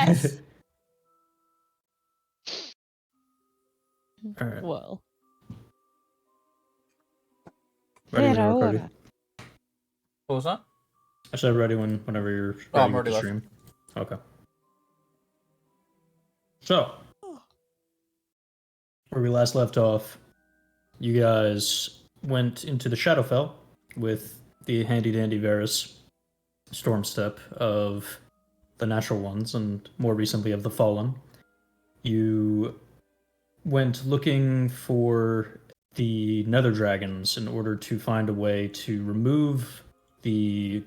Yes. All right. Well. Ready when Era you're ready. ora. What was that? I said ready whenever you're ready Oh, I'm with already the left. stream. Okay. So, where we last left off, you guys went into the Shadowfell with the handy-dandy Varus Stormstep of the Natural Ones, and more recently of the Fallen. You went looking for the Nether Dragons in order to find a way to remove the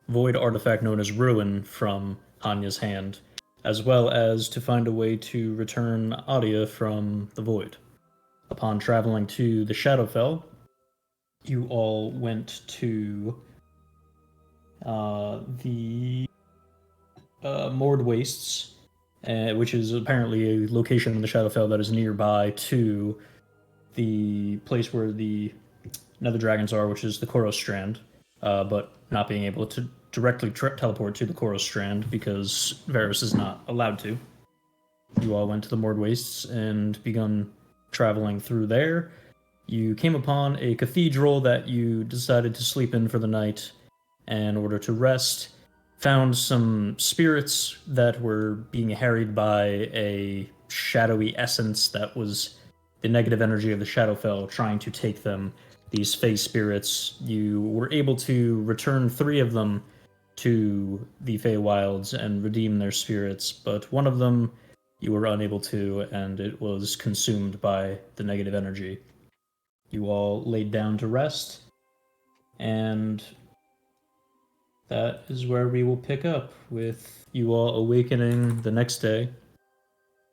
void artifact known as Ruin from Anya's hand, as well as to find a way to return Adia from the void. Upon traveling to the Shadowfell, you all went to the Moored Wastes, which is apparently a location in the Shadowfell that is nearby to the place where the Nether Dragons are, which is the Koros Strand, but not being able to directly teleport to the Koros Strand because Varus is not allowed to. You all went to the Moored Wastes and begun traveling through there. You came upon a cathedral that you decided to sleep in for the night in order to rest. Found some spirits that were being harried by a shadowy essence that was the negative energy of the Shadowfell trying to take them. These Fey spirits, you were able to return 3 of them to the Feywilds and redeem their spirits, but one of them you were unable to, and it was consumed by the negative energy. You all laid down to rest, and that is where we will pick up, with you all awakening the next day.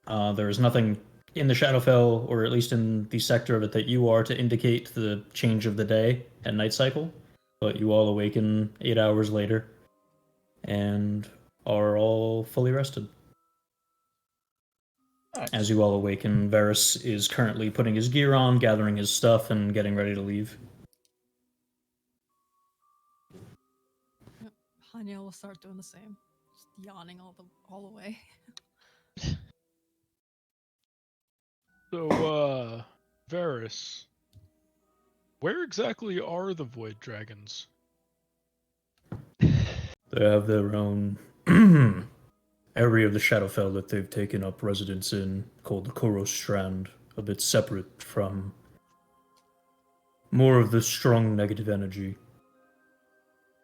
There is nothing in the Shadowfell, or at least in the sector of it that you are, to indicate the change of the day and night cycle, but you all awaken 8 hours later, and are all fully rested. Nice. As you all awaken, Varus is currently putting his gear on, gathering his stuff, and getting ready to leave. Hanya will start doing the same. Just yawning all the way. So, Varus, where exactly are the Void Dragons? They have their own area of the Shadowfell that they've taken up residence in, called the Koros Strand, a bit separate from more of the strong negative energy.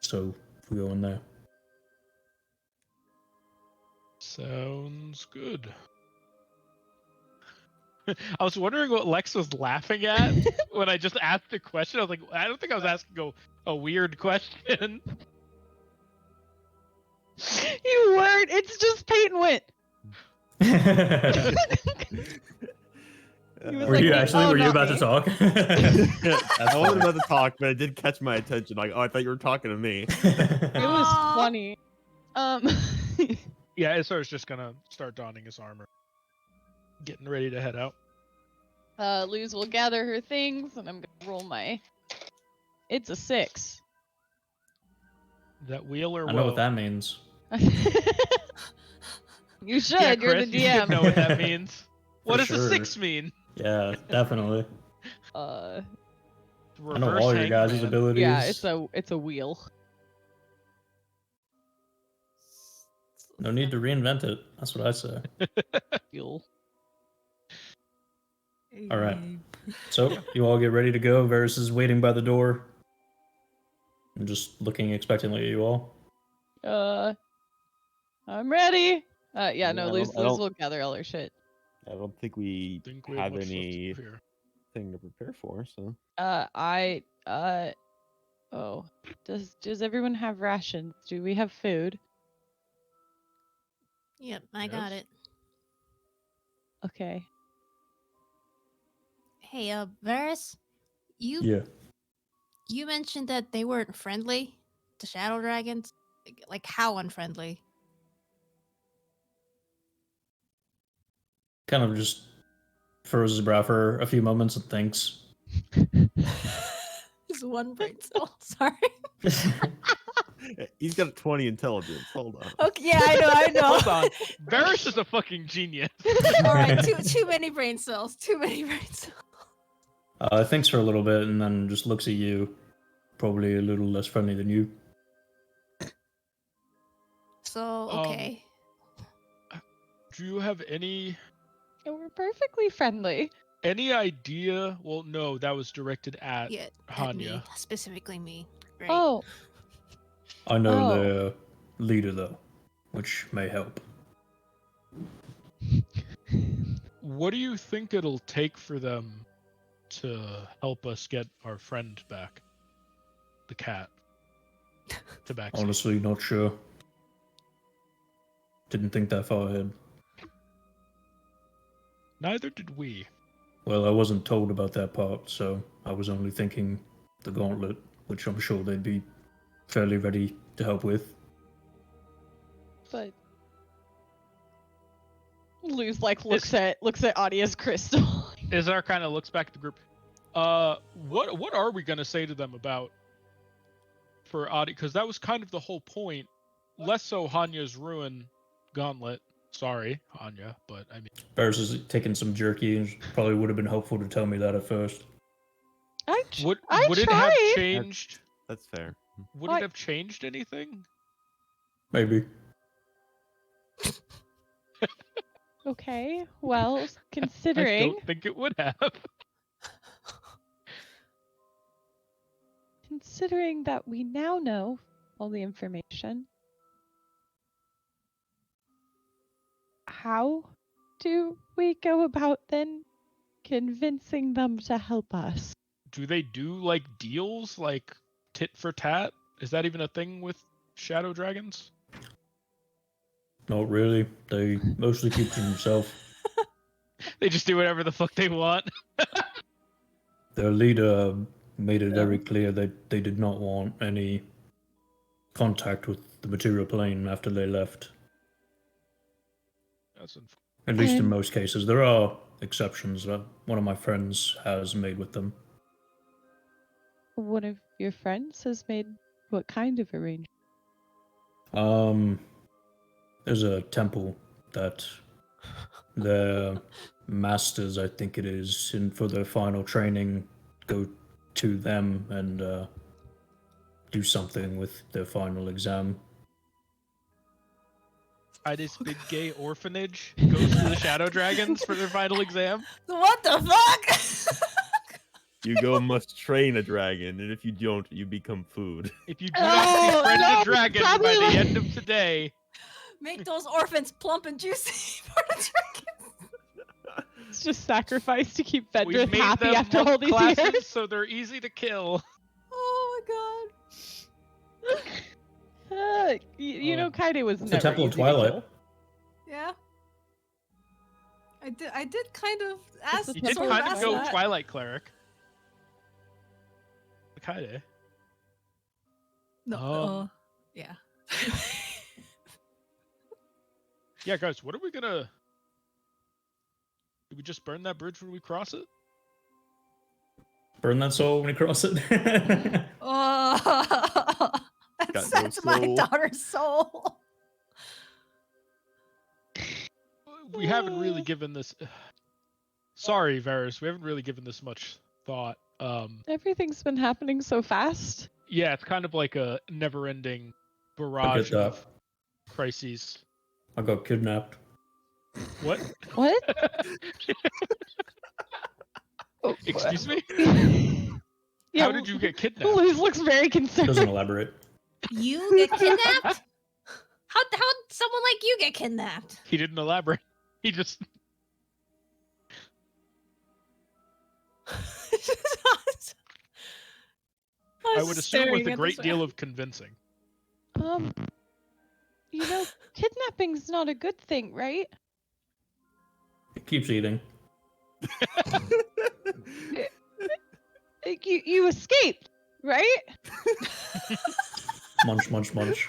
So, we go in there. Sounds good. I was wondering what Lex was laughing at when I just asked a question. I was like, I don't think I was asking a weird question. You weren't. It's just Peyton went. He was Were you like, actually? "Oh, Were you not about me." to talk? I wasn't about to talk, but it did catch my attention. Like, oh, I thought you were talking to me. It was Aw. funny. Yeah, Isar's just gonna start donning his armor, getting ready to head out. Luz will gather her things, and I'm gonna roll my. It's a 6. Is that wheel or I know what that means. You should. Yeah, You're the Chris, you should DM. know what that means. What For does sure. a 6 mean? Yeah, definitely. Uh, I know all your guys' Hangman. abilities. yeah, it's a wheel. No need to reinvent it. That's what I say. Wheel. All right. So, you all get ready to go. Varus is waiting by the door. I'm just looking expectantly at you all. I'm ready. Yeah, no, I Luz don't- will gather all her shit. I don't think we Think we have much left anything here. to prepare for, so. Oh, does everyone have rations? Do we have food? Yep, I got Yes. it. Okay. Hey, Varus, Yeah. you mentioned that they weren't friendly, the shadow dragons. Like how unfriendly? Kind of just furrows his brow for a few moments and thinks. Just one brain cell. Sorry. He's got 20 intelligence. Hold on. Okay, yeah, I know. Hold on. Varys is a fucking genius. All right, too many brain cells. Too many brain cells. Thinks for a little bit and then just looks at you. Probably a little less friendly than you. So okay. Do you have any We're perfectly friendly. idea? Well, no, that was directed at Yeah, at me, Hanya. specifically me. Right. Oh, I know Oh. their leader though, which may help. What do you think it'll take for them to help us get our friend back? The cat. To back. Honestly, not sure. Didn't think that far ahead. Neither did we. Well, I wasn't told about that part, so I was only thinking the gauntlet, which I'm sure they'd be fairly ready to help with. but Luz like looks at Audia's crystal. Izar kind of looks back at the group. What are we gonna say to them about for Adi? Because that was kind of the whole point. Less so Hanya's ruin gauntlet. Sorry, Hanya, but I mean, Varys is taking some jerky and probably would have been helpful to tell me that at first. would I it have tried. changed? That's fair. Would it have changed anything? Maybe. Okay, well, I considering don't think it would have. that we now know all the information, how do we go about then convincing them to help us? Do they do like deals, like tit for tat? Is that even a thing with shadow dragons? Not really. They mostly keep to themselves. They just do whatever the fuck they want. Their leader made it very clear that they did not want any contact with the material plane after they left. That's At least in And- most cases. There are exceptions that one of my friends has made with them. One of your friends has made what kind of arrangement? There's a temple that their masters, I think it is, and for their final training, go to them and do something with their final exam. This big gay orphanage goes to the shadow dragons for their final exam. What the fuck? You go must train a dragon, and if you don't, you become food. If you do not befriend no, a dragon by probably the like- end of today, Make those orphans plump and juicy for the dragon. It's just sacrifice to keep we've Fedrith made happy them after monk all these classes years. so they're easy to kill. Oh my god. You know, Kaide was It's never the Temple of easy to Twilight. kill. Yeah. I did kind of ask. You did Sort of kind of ask go that. Twilight Cleric. Kinda. No. Yeah. Yeah, guys, what are we gonna... Do we just burn that bridge when we cross it? Burn that soul when you cross it. Oh, Got that's no such my soul. daughter's soul. We haven't really given this... Sorry, Varys, we haven't really given this much thought. Everything's been happening so fast. Yeah, it's kind of like a never-ending I barrage get that. of crises. I got kidnapped. What? What? Excuse me? Yeah, How did you get kidnapped? Luz looks very concerned. Doesn't elaborate. You get kidnapped? How'd someone like you get kidnapped? He didn't elaborate. He just... I would assume with a great deal of convincing. You know, kidnapping's not a good thing, right? It keeps eating. You escaped, right? Munch, munch, munch.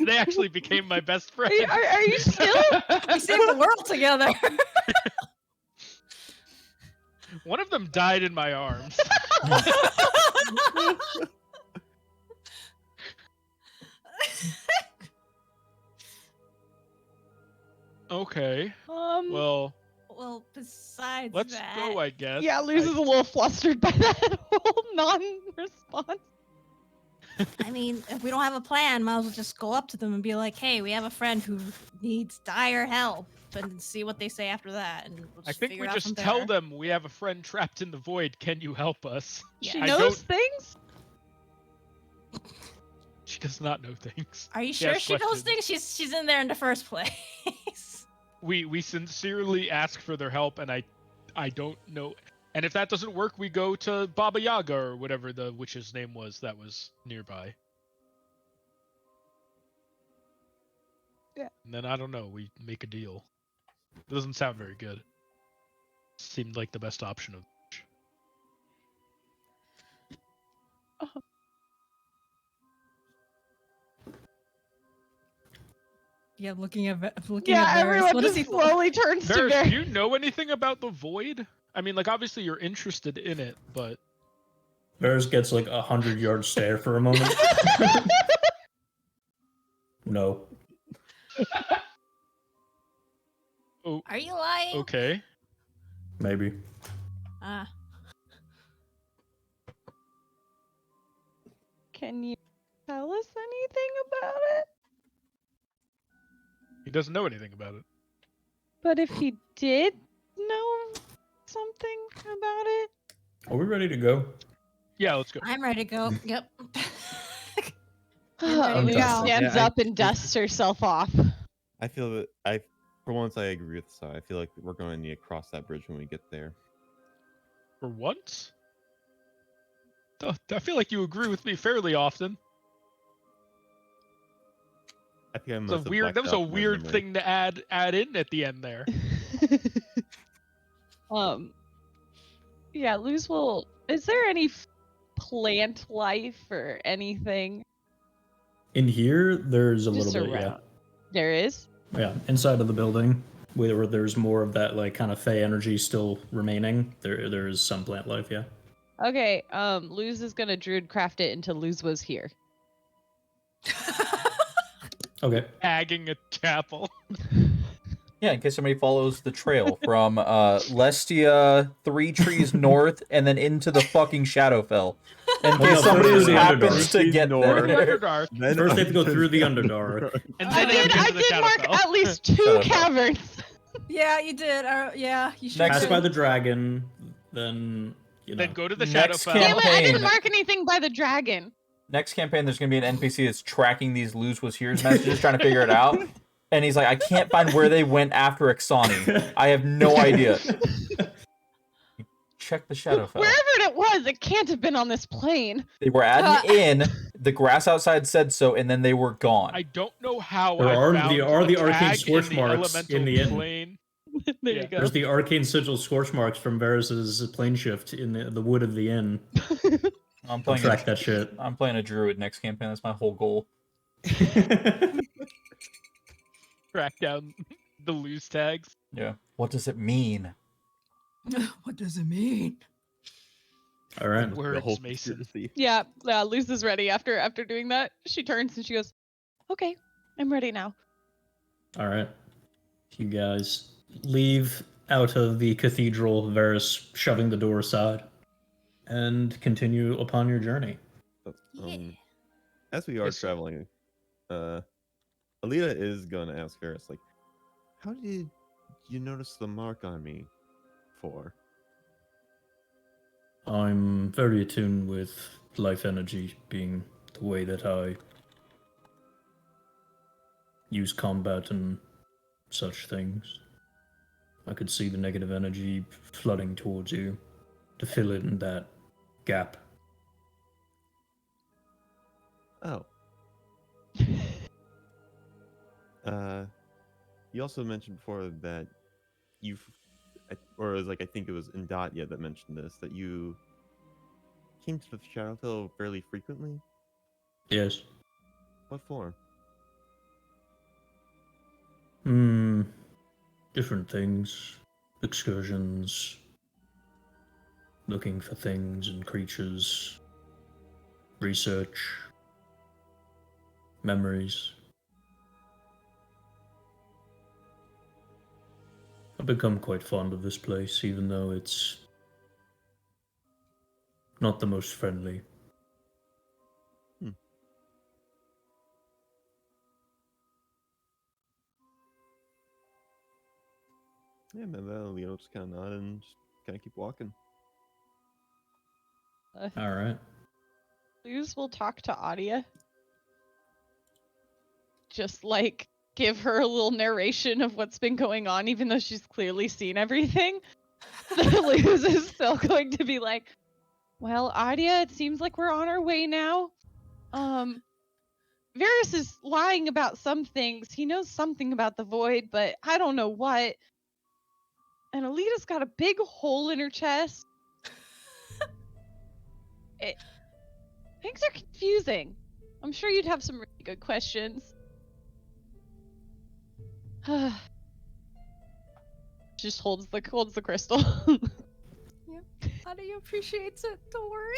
They actually became my best friend. Are you still? We saved the world together. One of them died in my arms. Okay. Well, Well, besides let's that, go, I guess. yeah, Luz is a little flustered by that whole non-response. I mean, if we don't have a plan, might as well just go up to them and be like, "Hey, we have a friend who needs dire help," and see what they say after that. And we'll I just think figure we it out from just tell there. them we have a friend trapped in the void. Can you help us? She Yeah. I knows don't- things? She does not know things. Are you She sure has she knows questions. things? She's in there in the first place. We sincerely ask for their help, and I don't know. And if that doesn't work, we go to Baba Yaga or whatever the witch's name was that was nearby. Yeah. And then I don't know. We make a deal. It doesn't sound very good. Seemed like the best option of. Yeah, looking at Varys. Yeah, everyone What does just he slowly turns to Varys, Varys. do you know anything about the void? I mean, like obviously you're interested in it, but Varys gets like 100-yard stare for a moment. No. oh, Are you lying? okay. Maybe. Ah, Can you tell us anything about it? He doesn't know anything about it. But if he did know something about it, Are we ready to go? Yeah, let's go. I'm ready to go. Yep. I'm ready Luz to go. stands Yeah, up and dusts herself off. I feel that for once, I agree with Sai. I feel like we're going to need to cross that bridge when we get there. For once? I feel like you agree with me fairly often. I think I That must was have a weird. blacked That was out a my weird memory. thing to add in at the end there. Yeah, Luz will. Is there any plant life or anything In here, there's a just little bit, around? There is. yeah. Inside of the building, where there's more of that like kind of fey energy still remaining, there is some plant life, yeah. Okay, Luz is gonna druidcraft it until Luz was here. Okay. Tagging a chapel. Yeah, in case somebody follows the trail from Lestia, 3 trees north, and then into the fucking Shadowfell. In Oh, case no, somebody through just the happens Underdark. to get North. there. Underdark. Then First they have to go onto through the Underdark. And I then they did. have I to the did mark Shadowfell. at least 2 Shadowfell. caverns. Yeah, you did. Yeah, you sure Next Pass did. by the dragon, then you know. Then go to the Next Shadowfell. Damn it! I didn't Campaign. mark anything by the dragon. Next campaign, there's going to be an NPC that's tracking these Luz was here's messages, trying to figure it out. And he's like, I can't find where they went after Ixani. I have no idea. Check the Shadowfell. Wherever it was, it can't have been on this plane. They were at an inn. The grass outside said so, and then they were gone. I don't know how There I are found the a arcane tag scorch in the marks elemental in the inn. plane. There Yeah. you go. There's the arcane sigil scorch marks from Varys' plane shift in the wood of the inn. I'm Don't playing track a, that shit. I'm playing a druid next campaign. That's my whole goal. Track down the loose tags. Yeah. What does it mean? What does it mean? All right. The Words, whole Mason. conspiracy. Yeah, Luz is ready after doing that. She turns and she goes, "Okay, I'm ready now." All right. You guys leave out of the cathedral, Varys shoving the door aside, and continue upon your journey. But, Yeah. as we are Yes, sir. traveling, Alita is going to ask Ferris, like, how did you notice the mark on me for? I'm very attuned with life energy being the way that I use combat and such things. I could see the negative energy flooding towards you to fill in that gap. Oh. You also mentioned before that or it was like, I think it was Indatia that mentioned this, that you came to the Shadowfell fairly frequently? Yes. What for? Different things. Excursions. Looking for things and creatures. Research. Memories. become quite fond of this place, even though it's not the most friendly. Yeah, man, Leo just kind of nod and just kind of keep walking. All right. Luz will talk to Adia. Just like give her a little narration of what's been going on, even though she's clearly seen everything. Luz is still going to be like, well, Adia, it seems like we're on our way now. Varys is lying about some things. He knows something about the void, but I don't know what. And Alita's got a big hole in her chest. Things are confusing. I'm sure you'd have some really good questions. Just holds the crystal. Adia appreciates it. Don't worry.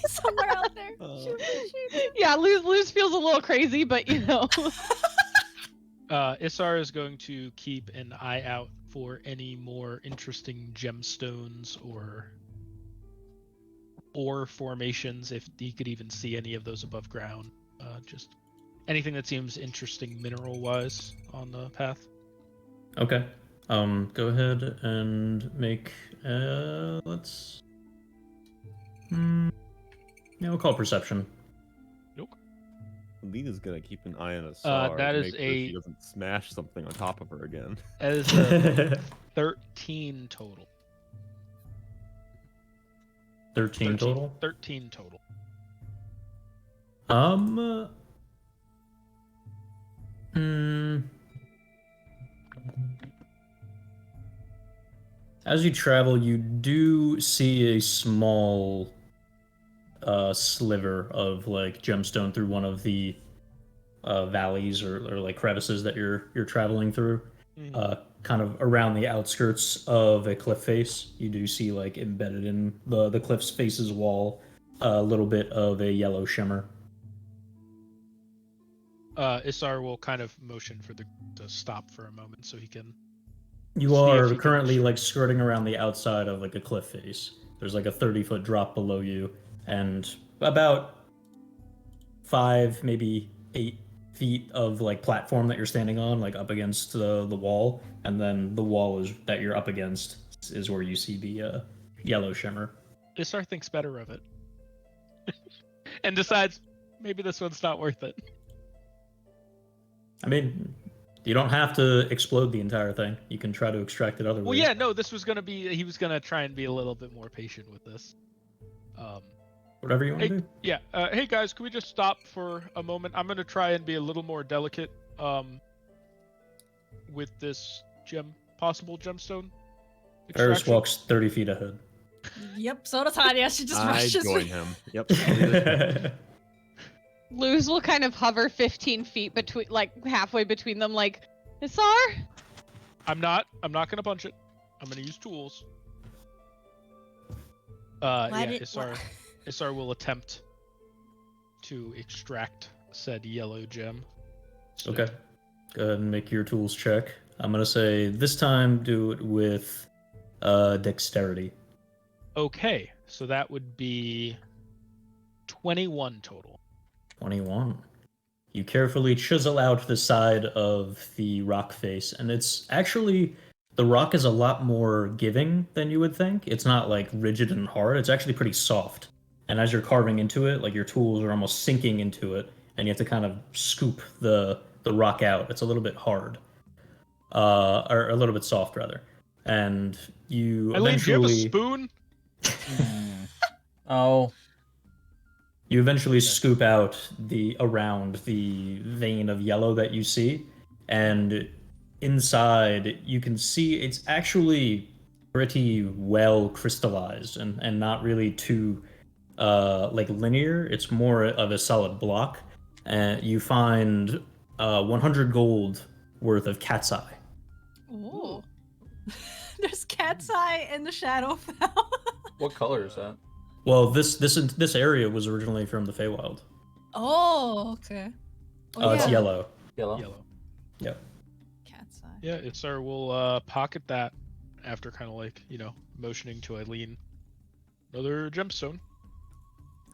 Somewhere out there, she appreciates it. Yeah, Luz feels a little crazy, but you know. Isar is going to keep an eye out for any more interesting gemstones or formations, if he could even see any of those above ground. Just anything that seems interesting mineral-wise on the path. Okay. Go ahead and make, let's... Yeah, we'll call it perception. Alita's gonna keep an eye on Asar that to is make sure she doesn't smash something on top of her again. That is a 13 total. 13 total? 13 total. As you travel, you do see a small sliver of like gemstone through one of the valleys or like crevices that you're traveling through. Kind of around the outskirts of a cliff face, you do see like embedded in the cliff's face's wall a little bit of a yellow shimmer. Isar will kind of motion for to stop for a moment so he can. You See if are he can currently shoot. like skirting around the outside of like a cliff face. There's like a 30-foot drop below you, and about 5, maybe 8 feet of like platform that you're standing on, like up against the wall, and then the wall is that you're up against is where you see the yellow shimmer. Isar thinks better of it, and decides maybe this one's not worth it. I mean, you don't have to explode the entire thing. You can try to extract it other Well, ways. yeah, no, this was gonna be. He was gonna try and be a little bit more patient with this. Whatever you want to Hey, do. yeah. Hey guys, can we just stop for a moment? I'm gonna try and be a little more delicate with this possible gemstone. Ferris extraction. walks 30 feet ahead. Yep, so does Adia. She just I rushes join me. him. Yep. Luz will kind of hover 15 feet between, like halfway between them, like, Isar? I'm not gonna punch it. I'm gonna use tools. Isar will attempt to extract said yellow gem. Okay. Go ahead and make your tools check. I'm going to say this time do it with dexterity. Okay, so that would be 21 total. 21. You carefully chisel out the side of the rock face, and it's actually, the rock is a lot more giving than you would think. It's not like rigid and hard, it's actually pretty soft. And as you're carving into it, like your tools are almost sinking into it, and you have to kind of scoop the rock out. It's a little bit hard. Or a little bit soft, rather. And you Eileen, do you have a eventually... spoon? Oh, You eventually scoop out around the vein of yellow that you see, and inside you can see it's actually pretty well crystallized and not really too like linear. It's more of a solid block, and you find 100 gold worth of cat's eye. Ooh. There's cat's eye in the Shadowfell. what color is that? Well, this area was originally from the Feywild. Oh, okay. It's yellow. Yellow. Yellow. Yep. Cat's eye. Yeah, Isar will pocket that after kind of like, motioning to Eileen. Another gemstone.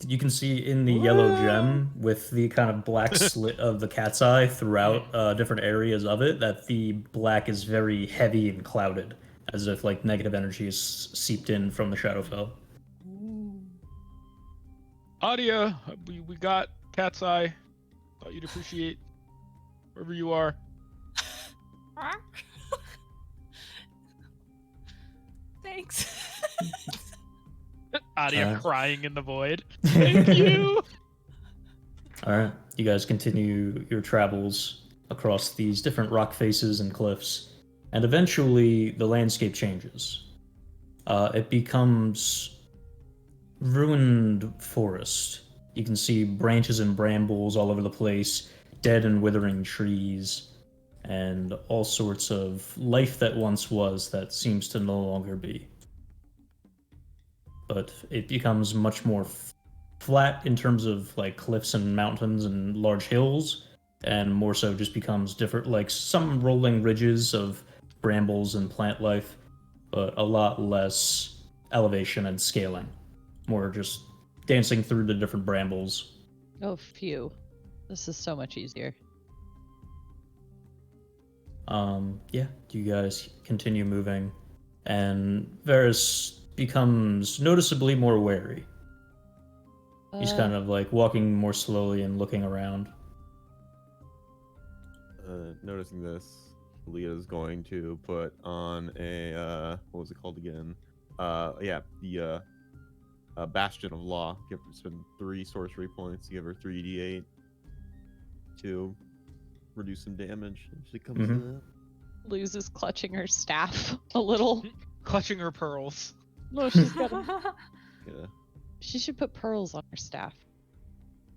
You can see in the yellow gem with the kind of black slit of the cat's eye throughout different areas of it that the black is very heavy and clouded, as if like negative energy is seeped in from the shadowfell. Adia, we got cat's eye. Thought you'd appreciate wherever you are. Thanks. Adia crying in the void. Thank you. All right, you guys continue your travels across these different rock faces and cliffs, and eventually the landscape changes. It becomes ruined forest. You can see branches and brambles all over the place, dead and withering trees, and all sorts of life that once was that seems to no longer be. But it becomes much more flat in terms of like cliffs and mountains and large hills, and more so just becomes different, like some rolling ridges of brambles and plant life, but a lot less elevation and scaling. More just dancing through the different brambles. Oh, phew. This is so much easier. Yeah, you guys continue moving, and Varys becomes noticeably more wary. He's kind of like walking more slowly and looking around. Noticing this, Leah's going to put on a what was it called again? The Bastion of Law. Spend 3 sorcery points to give her 3d8 to reduce some damage if she comes in. Luz is clutching her staff a little. Clutching her pearls. No, she's got them. Yeah. She should put pearls on her staff.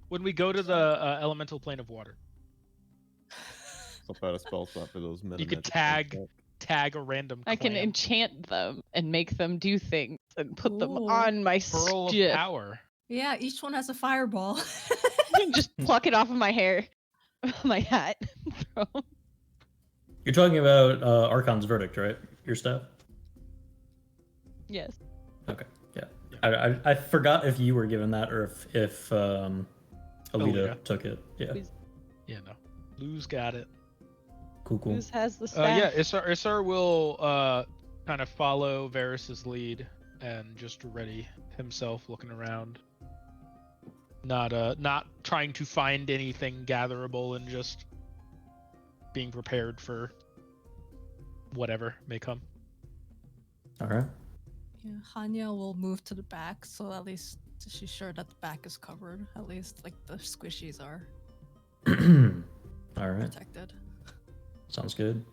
When we go to the elemental plane of water, Swap out a spell slot for those meta you could magic ones. tag a random I can clan. enchant them and make them do things and put them Ooh. on my Pearl of ship. power. Yeah, each one has a fireball. Just pluck it off of my hair, my hat. Throw. You're talking about Archon's verdict, right? Your staff? Yes. Okay, yeah. I forgot if you were given that or if Alita Alita. took it. Yeah. Yeah, no. Lou's got it. Cool. Who has the staff? Yeah, Isar will kind of follow Varys's lead and just ready himself, looking around. Not trying to find anything gatherable and just being prepared for whatever may come. All right. Yeah, Hanya will move to the back, so at least she's sure that the back is covered. At least like the squishies are All right. protected. Sounds good.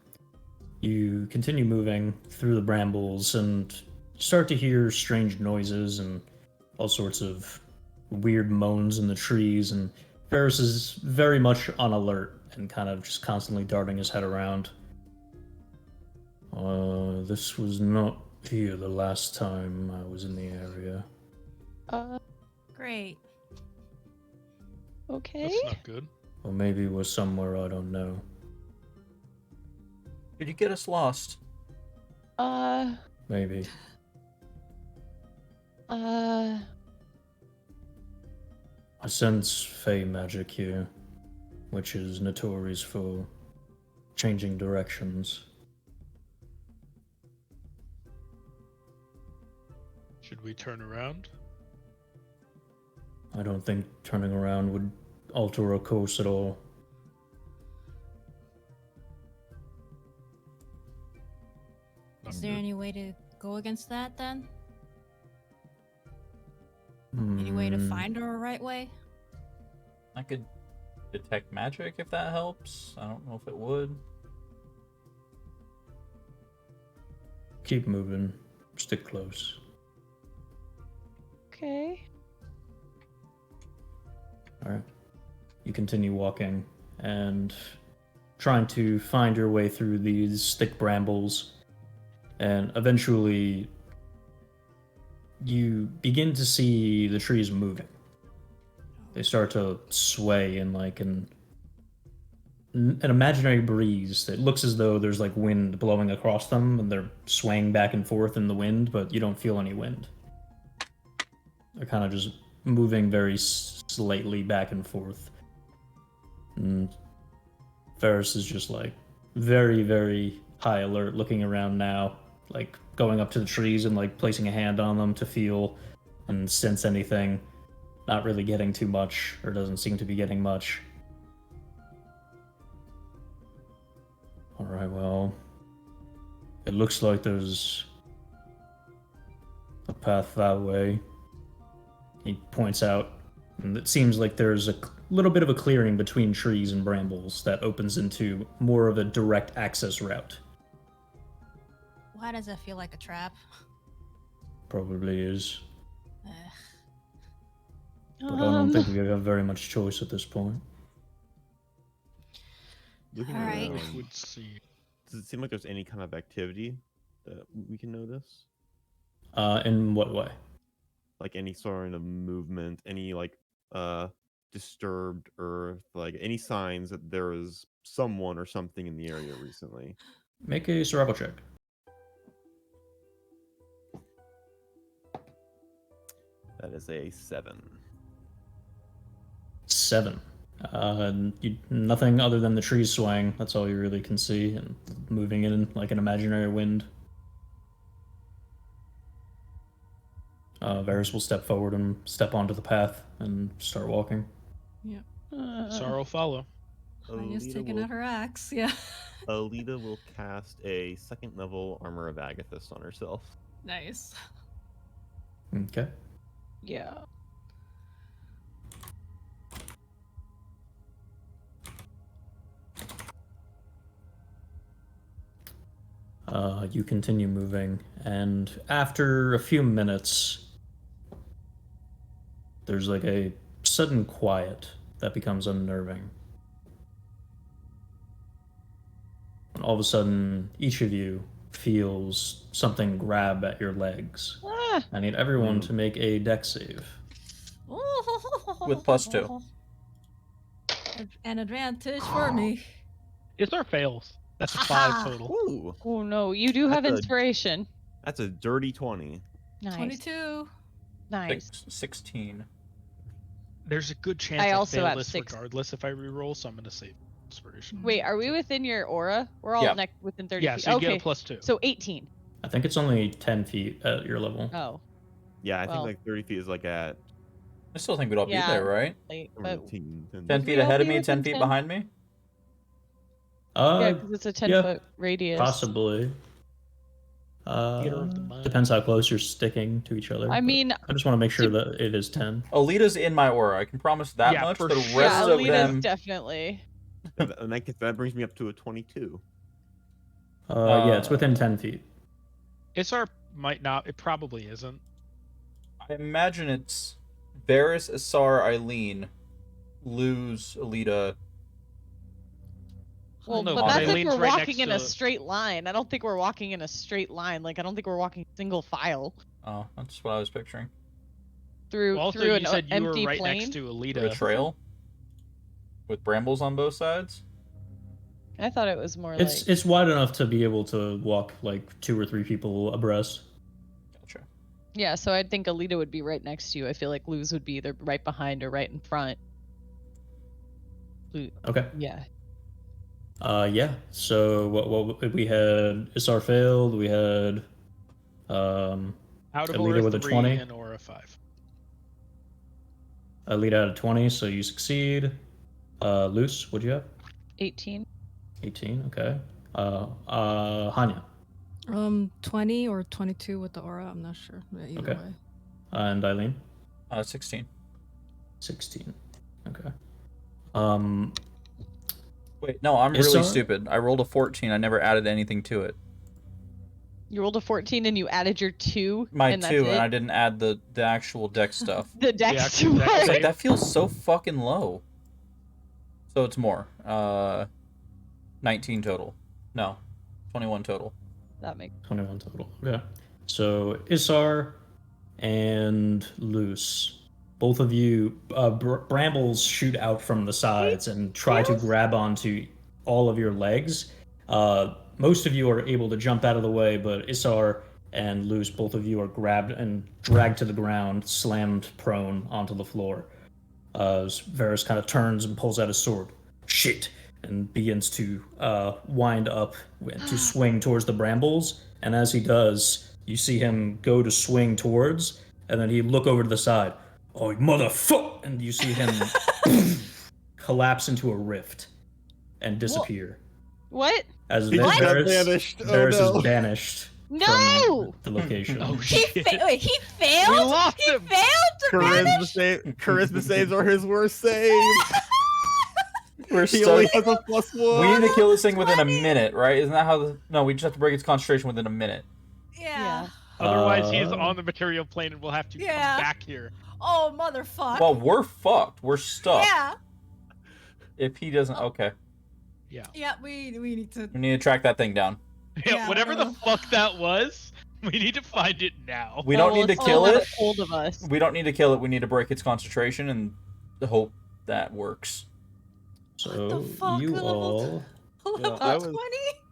You continue moving through the brambles and start to hear strange noises and all sorts of weird moans in the trees, and Varys is very much on alert and kind of just constantly darting his head around. This was not here the last time I was in the area. Great. Okay. That's not good. Or maybe it was somewhere I don't know. Did you get us lost? Maybe. I sense fey magic here, which is notorious for changing directions. Should we turn around? I don't think turning around would alter our course at all. Not Is there good. any way to go against that then? Any way to find her a right way? I could detect magic if that helps. I don't know if it would. Keep moving. Stick close. Okay. Alright. You continue walking and trying to find your way through these thick brambles, and eventually you begin to see the trees moving. They start to sway in like an an imaginary breeze that looks as though there's like wind blowing across them and they're swaying back and forth in the wind, but you don't feel any wind. They're kind of just moving very slightly back and forth. And Varys is just like very, very high alert, looking around now, like going up to the trees and like placing a hand on them to feel and sense anything. Not really getting too much, or doesn't seem to be getting much. Alright, well, it looks like there's a path that way. He points out, and it seems like there's a little bit of a clearing between trees and brambles that opens into more of a direct access route. Why does it feel like a trap? Probably is. Ugh. But I don't think we have very much choice at this point. Looking All right. around, Would see. does it seem like there's any kind of activity that we can notice? In what way? Like any sort of movement, any like disturbed earth, like any signs that there is someone or something in the area recently? Make a survival check. That is a 7. 7. Nothing other than the trees swaying. That's all you really can see, and moving in like an imaginary wind. Varys will step forward and step onto the path and start walking. Sorrow follow. Hanya's Alita taking will- out her axe. Yeah. Alita will cast a 2nd level Armor of Agathis on herself. Nice. Okay. Yeah. You continue moving, and after a few minutes, there's like a sudden quiet that becomes unnerving. And all of a sudden, each of you feels something grab at your legs. Ah, I need everyone to make a dex save. With +2. An advantage for me. Is there fails? That's a Aha! 5 total. Ooh, oh no, you do have That's a- inspiration. that's a dirty 20. Nice. 22. Nice. 16. There's a good chance I I also fail have this 6. regardless if I reroll, so I'm gonna save inspiration. Wait, are we within your aura? We're all Yeah. within 30 Yeah, feet. so you Okay, get a +2. so 18. I think it's only 10 feet at your level. Oh, Yeah, I Well. think like 30 feet is like at I still think we'd all Yeah. be there, right? late, or but 10. 10 we feet all ahead of be me, within 10 feet 10? behind me? yeah, because it's a 10-foot radius. Possibly. Theater of the mind. Depends how close you're sticking to each other. I but mean, I just want to make sure that it is 10. Alita's in my aura. I can promise that Yeah, much. for The sure. rest yeah, of Alita's them. definitely. And that brings me up to a 22. Yeah, it's within 10 feet. Isar might not. It probably isn't. I imagine it's Varys, Isar, Eileen, Luz, Alita. Well, no, but but that's if Eileen's we're right walking next in a to- straight line. I don't think we're walking in a straight line. Like, I don't think we're walking single file Oh, that's what I was picturing. through Well, also, through an you said you were empty right plane. next to The Alita. trail with brambles on both sides. I thought it was more It's wide enough to be able to walk like 2 or 3 people abreast. Gotcha. yeah. So I'd think Alita would be right next to you. I feel like Luz would be either right behind or right in front. Okay. Yeah. Yeah. So what we had Isar failed. We had Out of Alita Aura with a 3 20. and Aura 5. Alita out of 20, so you succeed. Luce, what'd you have? 18. 18. Okay. Hanya 20 or 22 with the aura. I'm not sure. Either Okay. way. and Eileen 16. 16. Okay. Wait, no, I'm Isar? really stupid. I rolled a 14. I never added anything to it. You rolled a 14 and you added your 2. My and 2, that's and I it? didn't add the actual deck stuff. The dex actual to dex I was what? like, that feels so fucking low. So it's more. 19 total. No, 21 total. That makes 21 total. Okay. So Isar and Luce, both of you, brambles shoot out from the sides and try to grab onto all of your legs. Most of you are able to jump out of the way, but Isar and Luz, both of you are grabbed and dragged to the ground, slammed prone onto the floor. Varus kind of turns and pulls out his sword. Shit! And begins to wind up to swing towards the brambles. And as he does, you see him go to swing towards, and then he look over to the side. Oh, motherfucker! And you see him collapse into a rift and disappear. What? As He just got Varus, banished. Oh, Varus no. is banished No! from the location. Oh He shit! wait, he We failed. lost He him. failed to banish. Charisma saves are his worst save. We're He so. only has a +1. We need to kill this thing within a minute, right? Isn't that how? No, we just have to break its concentration within a minute. Yeah. Otherwise, he's on the material plane and we'll have to Yeah. come back here. Oh motherfucker. Well, we're fucked. We're stuck. yeah. If he doesn't, okay. Yeah. We need to. We need to track that thing down. Yeah, Whatever the whatever. fuck that was, we need to find it now. We don't well, need to it's kill all it. Hold of us. We don't need to kill it. We need to break its concentration and hope that works. So the fuck? you Level all. Level I was- 20.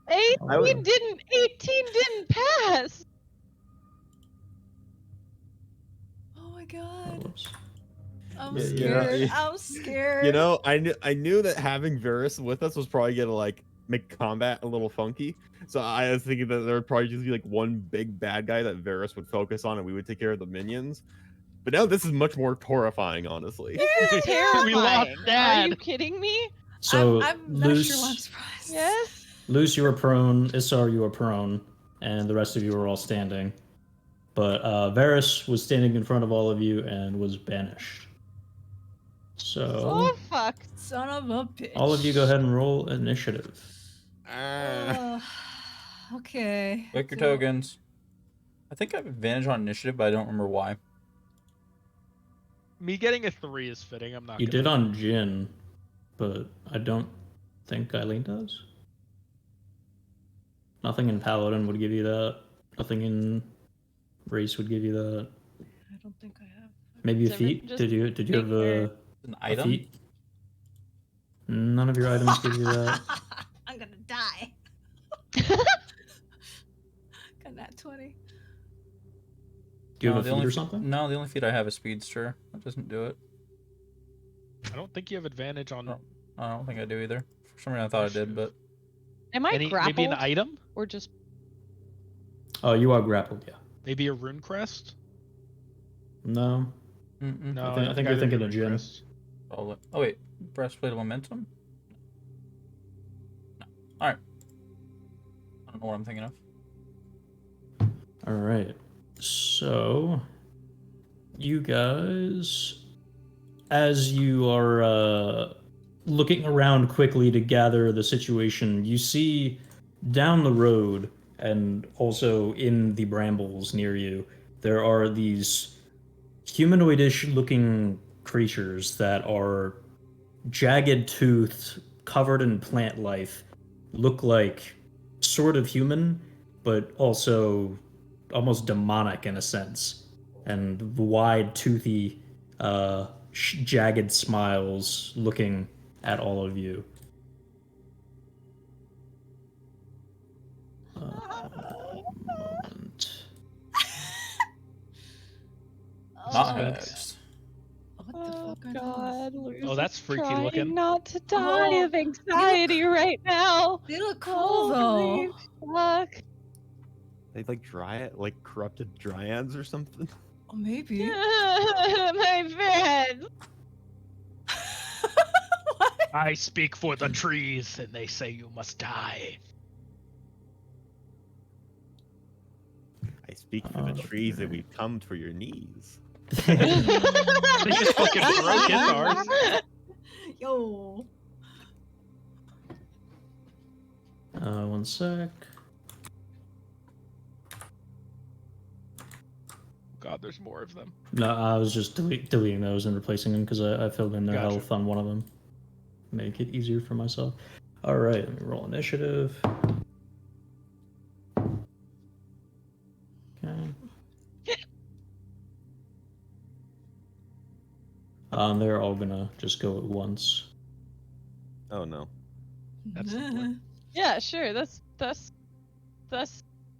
18 didn't pass. Oh my god. Whoops. I'm Yeah, scared. yeah. I'm scared. You know, I knew that having Varus with us was probably gonna like make combat a little funky. So I was thinking that there would probably just be like one big bad guy that Varus would focus on, and we would take care of the minions. But now this is much more horrifying, honestly. Terrifying. We lost Are Dad. you kidding me? So I'm not Luce, sure why I'm surprised. Yes. Luce, you are prone. Isar, you are prone, and the rest of you are all standing. But Varus was standing in front of all of you and was banished. So Oh fuck. Son of a bitch. all of you go ahead and roll initiative. Okay. Pick your So- tokens. I think I have advantage on initiative, but I don't remember why. Me getting a 3 is fitting. I'm not. You gonna- did on Jin, but I don't think Eileen does. Nothing in Paladin would give you that. Nothing in Race would give you that. I don't think I have. Maybe a Does every- feat? just Did you have take An a item? feat? None of your items give you that. I'm gonna die. Got that 20. Do you No, have the a feat only or fe- something? No, the only feat I have is Speedster. That doesn't do it. I don't think you have advantage on. No. I don't think I do either. For some reason I thought I did, but Am I grappled maybe an item? or just? Oh, you are grappled, yeah. Maybe a rune crest? No. mm-mm. No, I think you're thinking of Jin. crest. Oh wait, breastplate of momentum. No. All right. I don't know what I'm thinking of. All right. So, you guys, as you are looking around quickly to gather the situation, you see down the road and also in the brambles near you, there are these humanoidish looking creatures that are jagged toothed, covered in plant life, look like sort of human, but also almost demonic in a sense, and wide, toothy, jagged smiles looking at all of you. Moment. Not Oh, next. what the Oh fuck are God, those? Luz Oh, that's is freaky trying looking. Not to die Oh, of anxiety right now. They look cool Holy though. fuck. They like like corrupted dryads or something. Oh, maybe. My friends. What? I speak for the trees, and they say you must die. I speak for the trees that we've come for your knees. They just fucking broke his arse. Yo. One sec. God, there's more of them. No, I was just deleting those and replacing them because I filled in their Gotcha. health on one of them. Make it easier for myself. All right, let me roll initiative. Okay. They're all gonna just go at once. Oh no. at some point. Yeah, sure. That's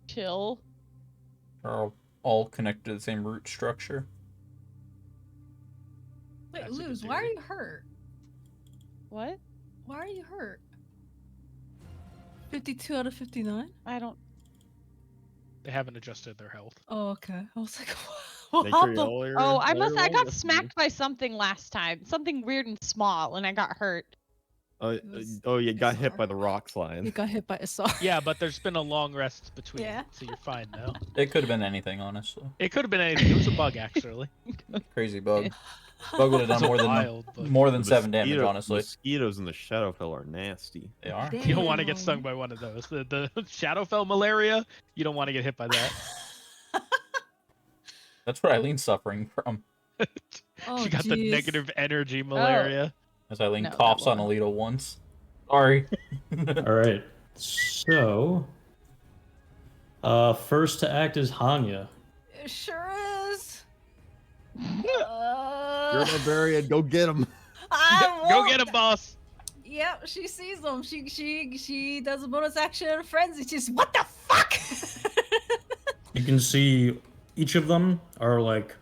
chill. Are all connected to the same root structure. Wait, That's a good Luz, why are theory. you hurt? What? Why are you hurt? 52 out of 59? I don't. They haven't adjusted their health. Oh, okay. I was like, what Make sure you happened? all your Oh, I roll got with smacked by something last time. Something weird and small, and I got hurt. You got hit SR. by the rock slime. You got hit by a saw. Yeah, but there's been a long rest between, Yeah. so you're fine now. It could have been anything, honestly. It could have been anything. It was a bug, actually. Crazy bug. Bug would have done So more than wild, but more than The 7 damage, mosquito- honestly. Mosquitoes in the Shadowfell are nasty. They are. you don't want to get Damn. stung by one of those. The Shadowfell malaria, you don't want to get hit by that. That's what Eileen's suffering from. Oh, She got the jeez. negative energy malaria. As Eileen No, that coughs on won't. Alito once. Sorry. All right. So, first to act is Hanya. It sure is. You're a barbarian. Go get him. Go get him, boss. Yep, she sees them. She does a bonus action frenzy. She's what the fuck? You can see each of them are like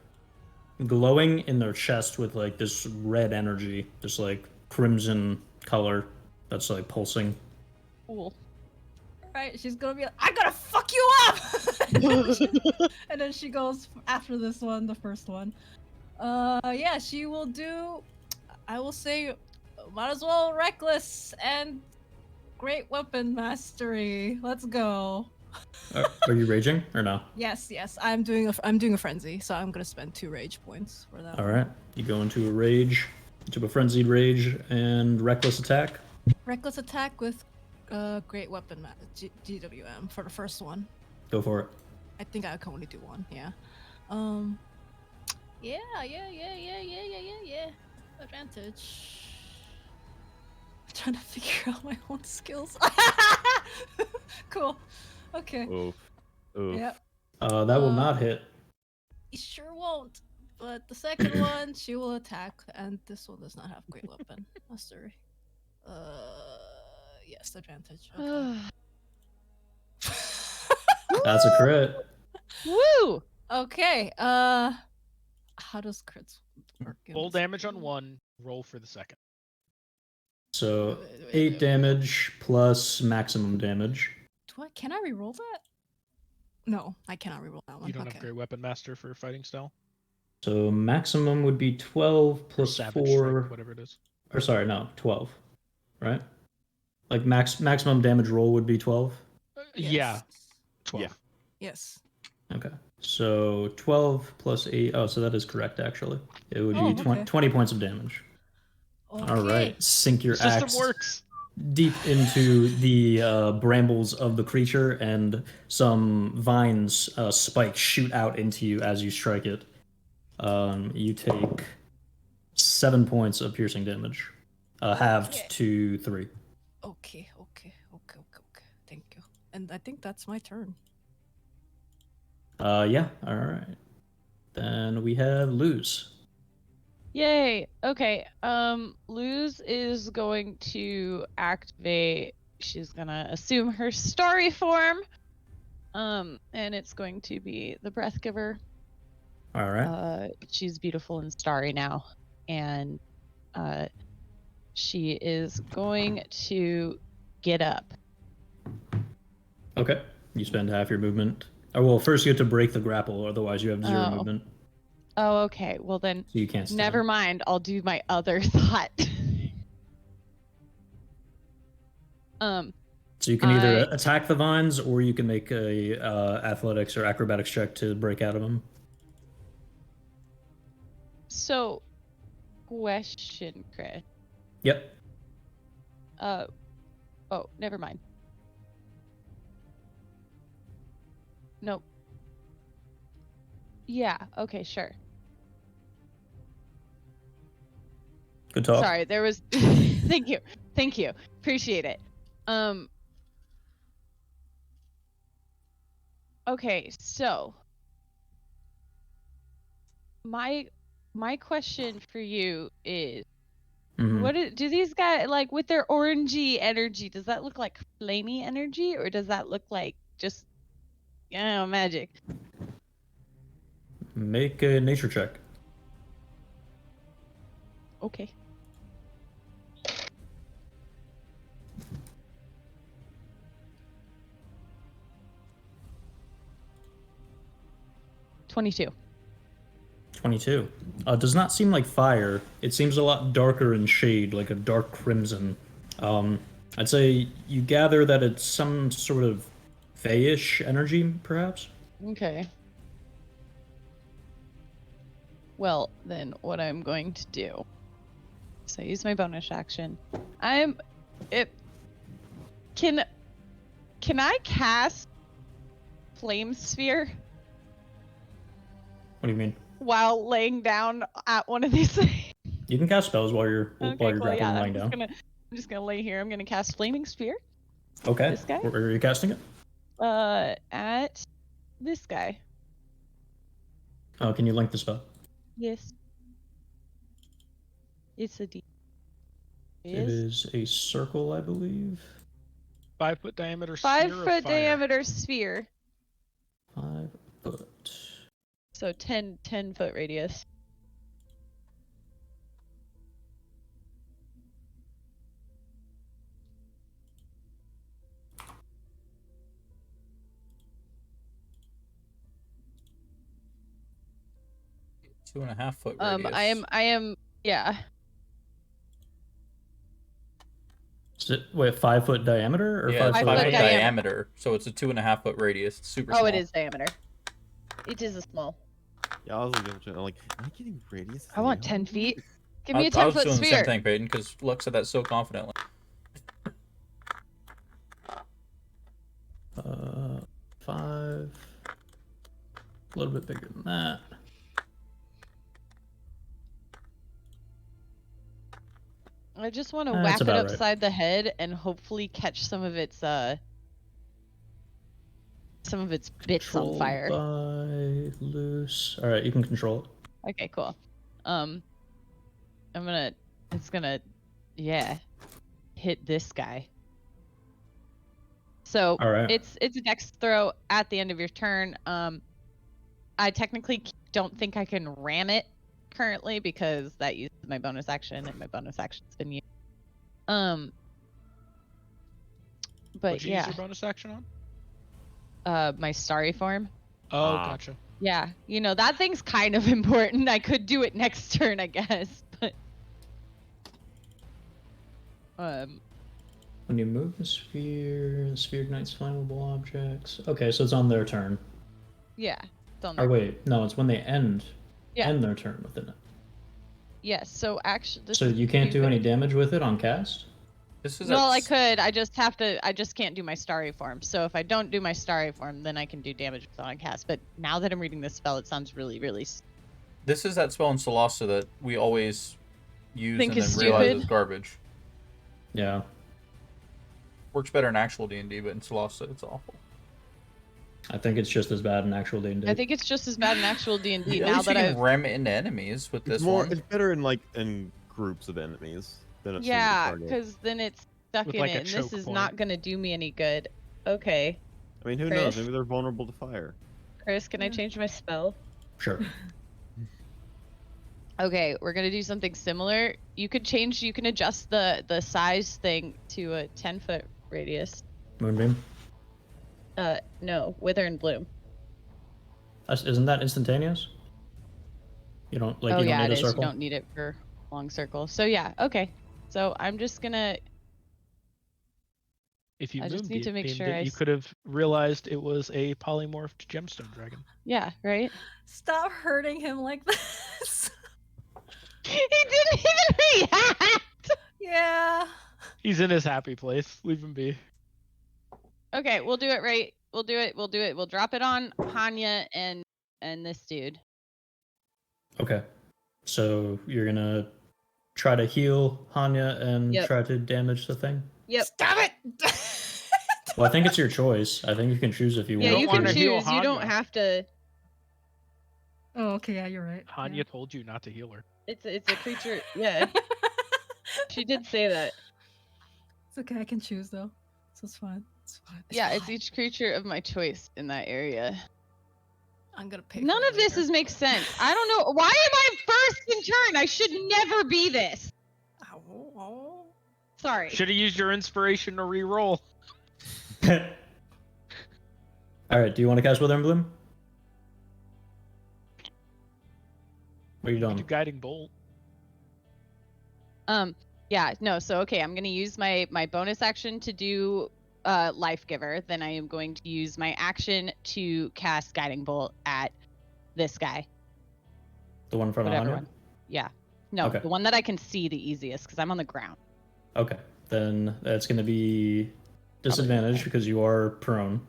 glowing in their chest with like this red energy, this like crimson color that's like pulsing. Cool. Right? She's gonna be like, I'm gonna fuck you up. And then she goes after this one, the first one. Yeah, she will do. I will say, might as well reckless and great weapon mastery. Let's go. Are you raging or no? Yes, I'm doing a frenzy, so I'm gonna spend 2 rage points for that. All right. You go into a rage, into a frenzied rage and reckless attack. Reckless attack with great weapon GWM for the first one. Go for it. I think I can only do one. Yeah. Yeah. Advantage. I'm trying to figure out my own skills. Cool. Okay. Oof. Oof. Yep. That will not hit. He sure won't. But the second one, she will attack, and this one does not have great weapon mastery. Yes, advantage. Okay. That's a crit. Woo! Okay. How does crits work? in Full this damage on game? one, roll for the second. So Wait, 8 damage plus maximum damage. Can I reroll that? No, I cannot reroll that one. You don't okay. have Great Weapon Master for fighting style? So maximum would be 12 Or plus Savage 4. Strike, whatever it is. Or sorry, no, 12. Right? Like maximum damage roll would be 12. Yes. Yeah, 12. Yeah. Yes. Okay. So 12 plus 8. Oh, so that is correct actually. It would Oh, be okay. 20 points of damage. Okay. All right. Sink your System axe works. deep into the brambles of the creature, and some vines spikes shoot out into you as you strike it. You take 7 points of piercing damage, halved Okay. to 3. Okay. Thank you. And I think that's my turn. Yeah. All right. Then we have Luz. Yay. Okay. Luz is going to activate. She's gonna assume her starry form. And it's going to be the Breath Giver. All right. She's beautiful and starry now, and she is going to get up. Okay. You spend half your movement. Oh, well, first you have to break the grapple, otherwise you have 0 Oh. movement. Oh, okay. Well then, So you can't stand. never mind. I'll do my other thought. So you can either I- attack the vines, or you can make a athletics or acrobatics check to break out of them. So, question, Chris. Yep. Oh, never mind. Nope. Yeah, okay, sure. Good talk. Sorry, there was Thank you. Appreciate it. Okay, so my question for you is, Mhm. Do these guys like with their orangey energy? Does that look like flamey energy, or does that look like just magic? Make a nature check. Okay. $22. 22. Does not seem like fire. It seems a lot darker in shade, like a dark crimson. I'd say you gather that it's some sort of fayish energy, perhaps? Okay. Well, then what I'm going to do. So I use my bonus action. Can I cast Flame Sphere What do you mean? while laying down at one of these things? You can cast spells while you're Okay, grappling cool. Yeah, and lying down. I'm just gonna lay here. I'm gonna cast Flaming Sphere. Okay. This guy? Where are you casting it? At this guy. Oh, can you link the spell? Yes. It's a D. It is a circle, I believe. 5 foot diameter 5 sphere of foot fire. diameter sphere. 5 foot. So 10 foot radius. Two and a half foot radius. I am yeah. Wait, 5 foot diameter or Yeah, it's 5 5 5 foot foot diameter. diameter, so it's a 2.5 foot radius. It's super Oh, small. it is diameter. It is a small. Yeah, I was like, am I getting radius? I want 10 feet. Give me a I 10 was foot doing the sphere. same thing, Peyton, because Luck said that so confidently. 5. A little bit bigger than that. I just want to That's whack it about right. upside the head and hopefully catch some of its bits on fire. By loose. All right, you can control it. Okay, cool. It's gonna hit this guy. So All right. it's a dex throw at the end of your turn. I technically don't think I can ram it currently because that uses my bonus action and my bonus action's been used. But What'd you use yeah, your bonus action on? my starry form. Oh, gotcha. Yeah, that thing's kind of important. I could do it next turn, I guess, but When you move the sphere ignites flammable objects. Okay, so it's on their turn. yeah, it's on Or there. wait, no, it's when they end Yeah. end their turn within it. Yes, so actually, So you can't do any damage with it on cast? This is Well, I could. I just can't do my starry form. So if I don't do my starry form, then I can do damage with it on cast. But now that I'm reading this spell, it sounds really, really. This is that spell in Solasta that we always use Think and then is realize stupid? is garbage. Yeah. Works better in actual D&D, but in Solasta it's awful. I think it's just as bad in actual D&D. I think it's just as bad in actual D&D At now least you that can I've. ram it into enemies with this It's more. one. It's better in groups of enemies than a single Yeah, target. because then it's stuck With, in like, a it, and this choke is point. not gonna do me any good. Okay, I mean, who Chris? knows? Maybe they're vulnerable to fire. Chris, can I change my spell? Sure. Okay, we're gonna do something similar. You can adjust the size thing to a 10-foot radius. Moonbeam. No, wither and bloom. Isn't that instantaneous? You don't Oh you don't yeah, need it a is. circle? You don't need it for long circle. So yeah, okay. So I'm just gonna. If you I just need to make moonbeamed sure it, I you s- could have realized it was a polymorphed gemstone dragon. Yeah, right. Stop hurting him like this. He didn't even react. Yeah. He's in his happy place. Leave him be. Okay, we'll do it right. We'll do it. We'll drop it on Hanya and this dude. Okay. So you're gonna try to heal Hanya and Yep. try to damage the thing? Yep. Stop it. Well, I think it's your choice. I think you can choose if you Yeah, want you don't can wanna heal choose. You don't Hanya. have to. Oh, okay, yeah, you're right. Hanya Yeah. told you not to heal her. It's a creature. Yeah. She did say that. It's okay. I can choose though, so it's fine. It's fine. Yeah, it's fine. each creature of my choice in that area. I'm gonna pay. None for it of this later. makes sense. I don't know. Why am I first in turn? I should never be this. Ow. Sorry. Should have used your inspiration to re-roll. All right. Do you want to cast Wither and Bloom? What are you You doing? do guiding bolt. Yeah, no, so okay, I'm gonna use my bonus action to do Life Giver. Then I am going to use my action to cast Guiding Bolt at this guy. The one in front of Whatever Anya? one. Yeah. No, Okay. the one that I can see the easiest because I'm on the ground. Okay. Then that's going to be disadvantage because you are prone.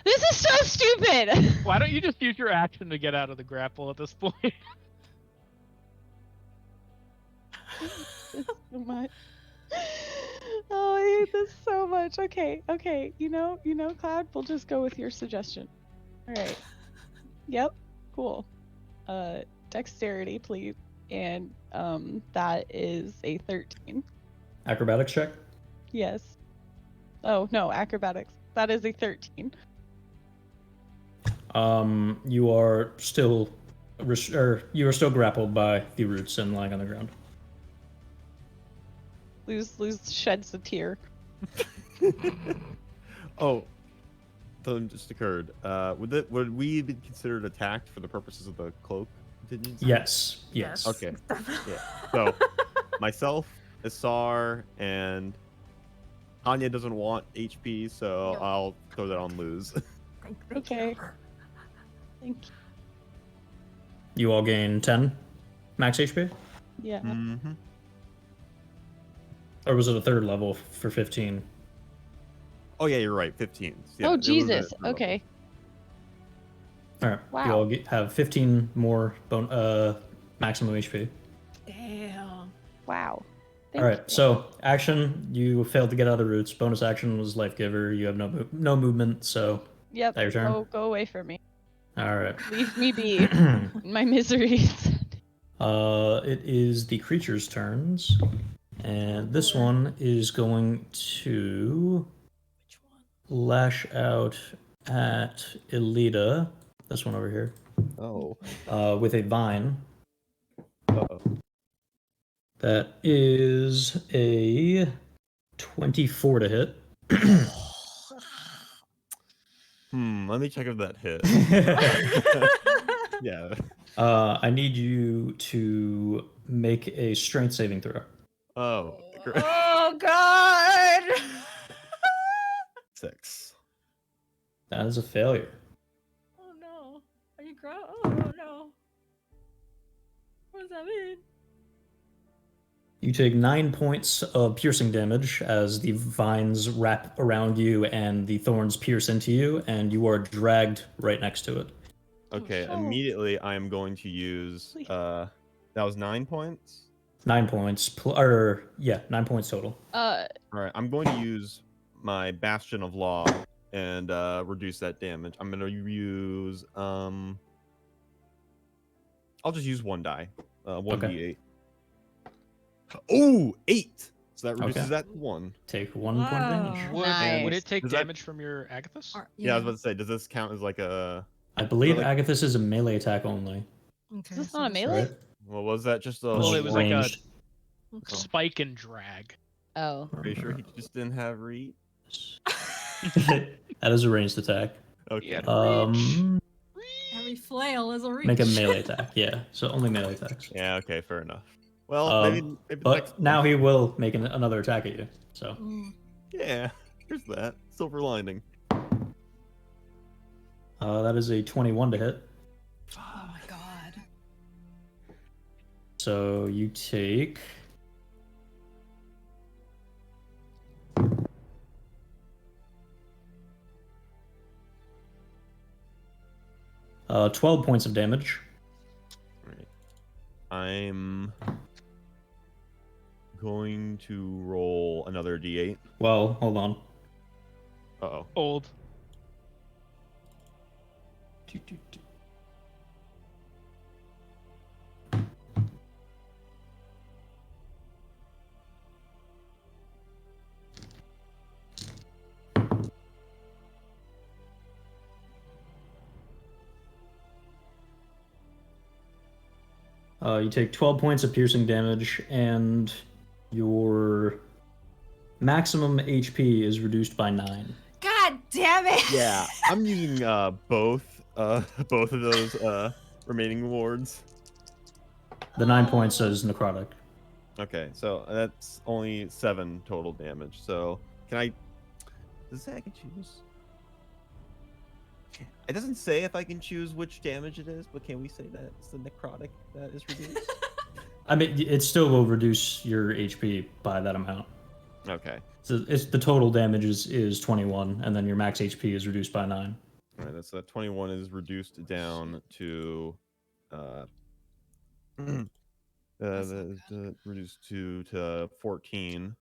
This is so stupid. Why don't you just use your action to get out of the grapple at this point? It's so much. Oh, I hate this so much. Okay. You know, Cloud, we'll just go with your suggestion. All right. Yep. Cool. Dexterity, please. And that is a 13. Acrobatics check? Yes. Oh, no, acrobatics. That is a 13. You are still grappled by the roots and lying on the ground. Lose sheds a tear. Oh, something just occurred. Would we be considered attacked for the purposes of the cloak contingency? Yes. Okay. Yeah. So, myself, Isar, and Anya doesn't want HP, so Yep. I'll throw that on Luz. Okay. Thank you. You all gain 10 max HP? Yeah. Mm-hmm. Or was it a third level for 15? Oh yeah, you're right. 15. Yeah, Oh, it was a Jesus. third level. Okay. All right. Wow. You all have 15 more maximum HP. Damn. Wow. All right. So action, you failed to get out of the roots. Bonus action was Life Giver. You have no movement. So Yep. that your turn? Go away from me. all right. Leave me be. In my miseries. It is the creature's turns, and this one is going to Which one? lash out at Elita. This one over here. Oh. With a vine. Uh-oh. That is a 24 to hit. Let me check if that hit. Yeah. I need you to make a strength saving throw. Oh, great. Oh God. 6. That is a failure. Oh no. Are you Oh no. What does that mean? You take 9 points of piercing damage as the vines wrap around you and the thorns pierce into you, and you are dragged right next to it. Okay, Oh. immediately I am going to use that was 9 points. 9 points, 9 points total. All right, I'm going to use my Bastion of Law and reduce that damage. I'm going to use I'll just use 1 die. 1d8. Oh, 8. So that reduces Okay. that to 1. Take 1 point of damage. Wow. Would Nice. it take Does that- damage from your Agathis? Yeah, I was about to say, does this count as like a I believe like- Agathis is a melee attack only. Okay, Is this so not a this- melee? Right? what was that? Just a Well, it was like a ranged. Okay. spike and drag. Oh. Are you sure he just didn't have reach? That is a ranged attack. Okay. Yeah. Every flail is a reach. Make a melee attack. Yeah, so only melee attacks. Yeah, okay, fair enough. Well, maybe But now he will make another attack at you. So Mm. Yeah, here's that. Silver lining. that is a 21 to hit. Oh my God. So you take 12 points of damage. Right. I'm going to roll another d8. Well, hold on. Uh-oh. Old. Do. You take 12 points of piercing damage, and your maximum HP is reduced by 9. God damn it! Yeah, I'm using both both of those remaining wards. The 9 points is necrotic. Okay, so that's only 7 total damage. So can I? Does it say I can choose? It doesn't say if I can choose which damage it is, but can we say that it's the necrotic that is reduced? I mean, it still will reduce your HP by that amount. Okay. So it's the total damage is 21, and then your max HP is reduced by 9. All right, that's 21 is reduced down to reduced to 14.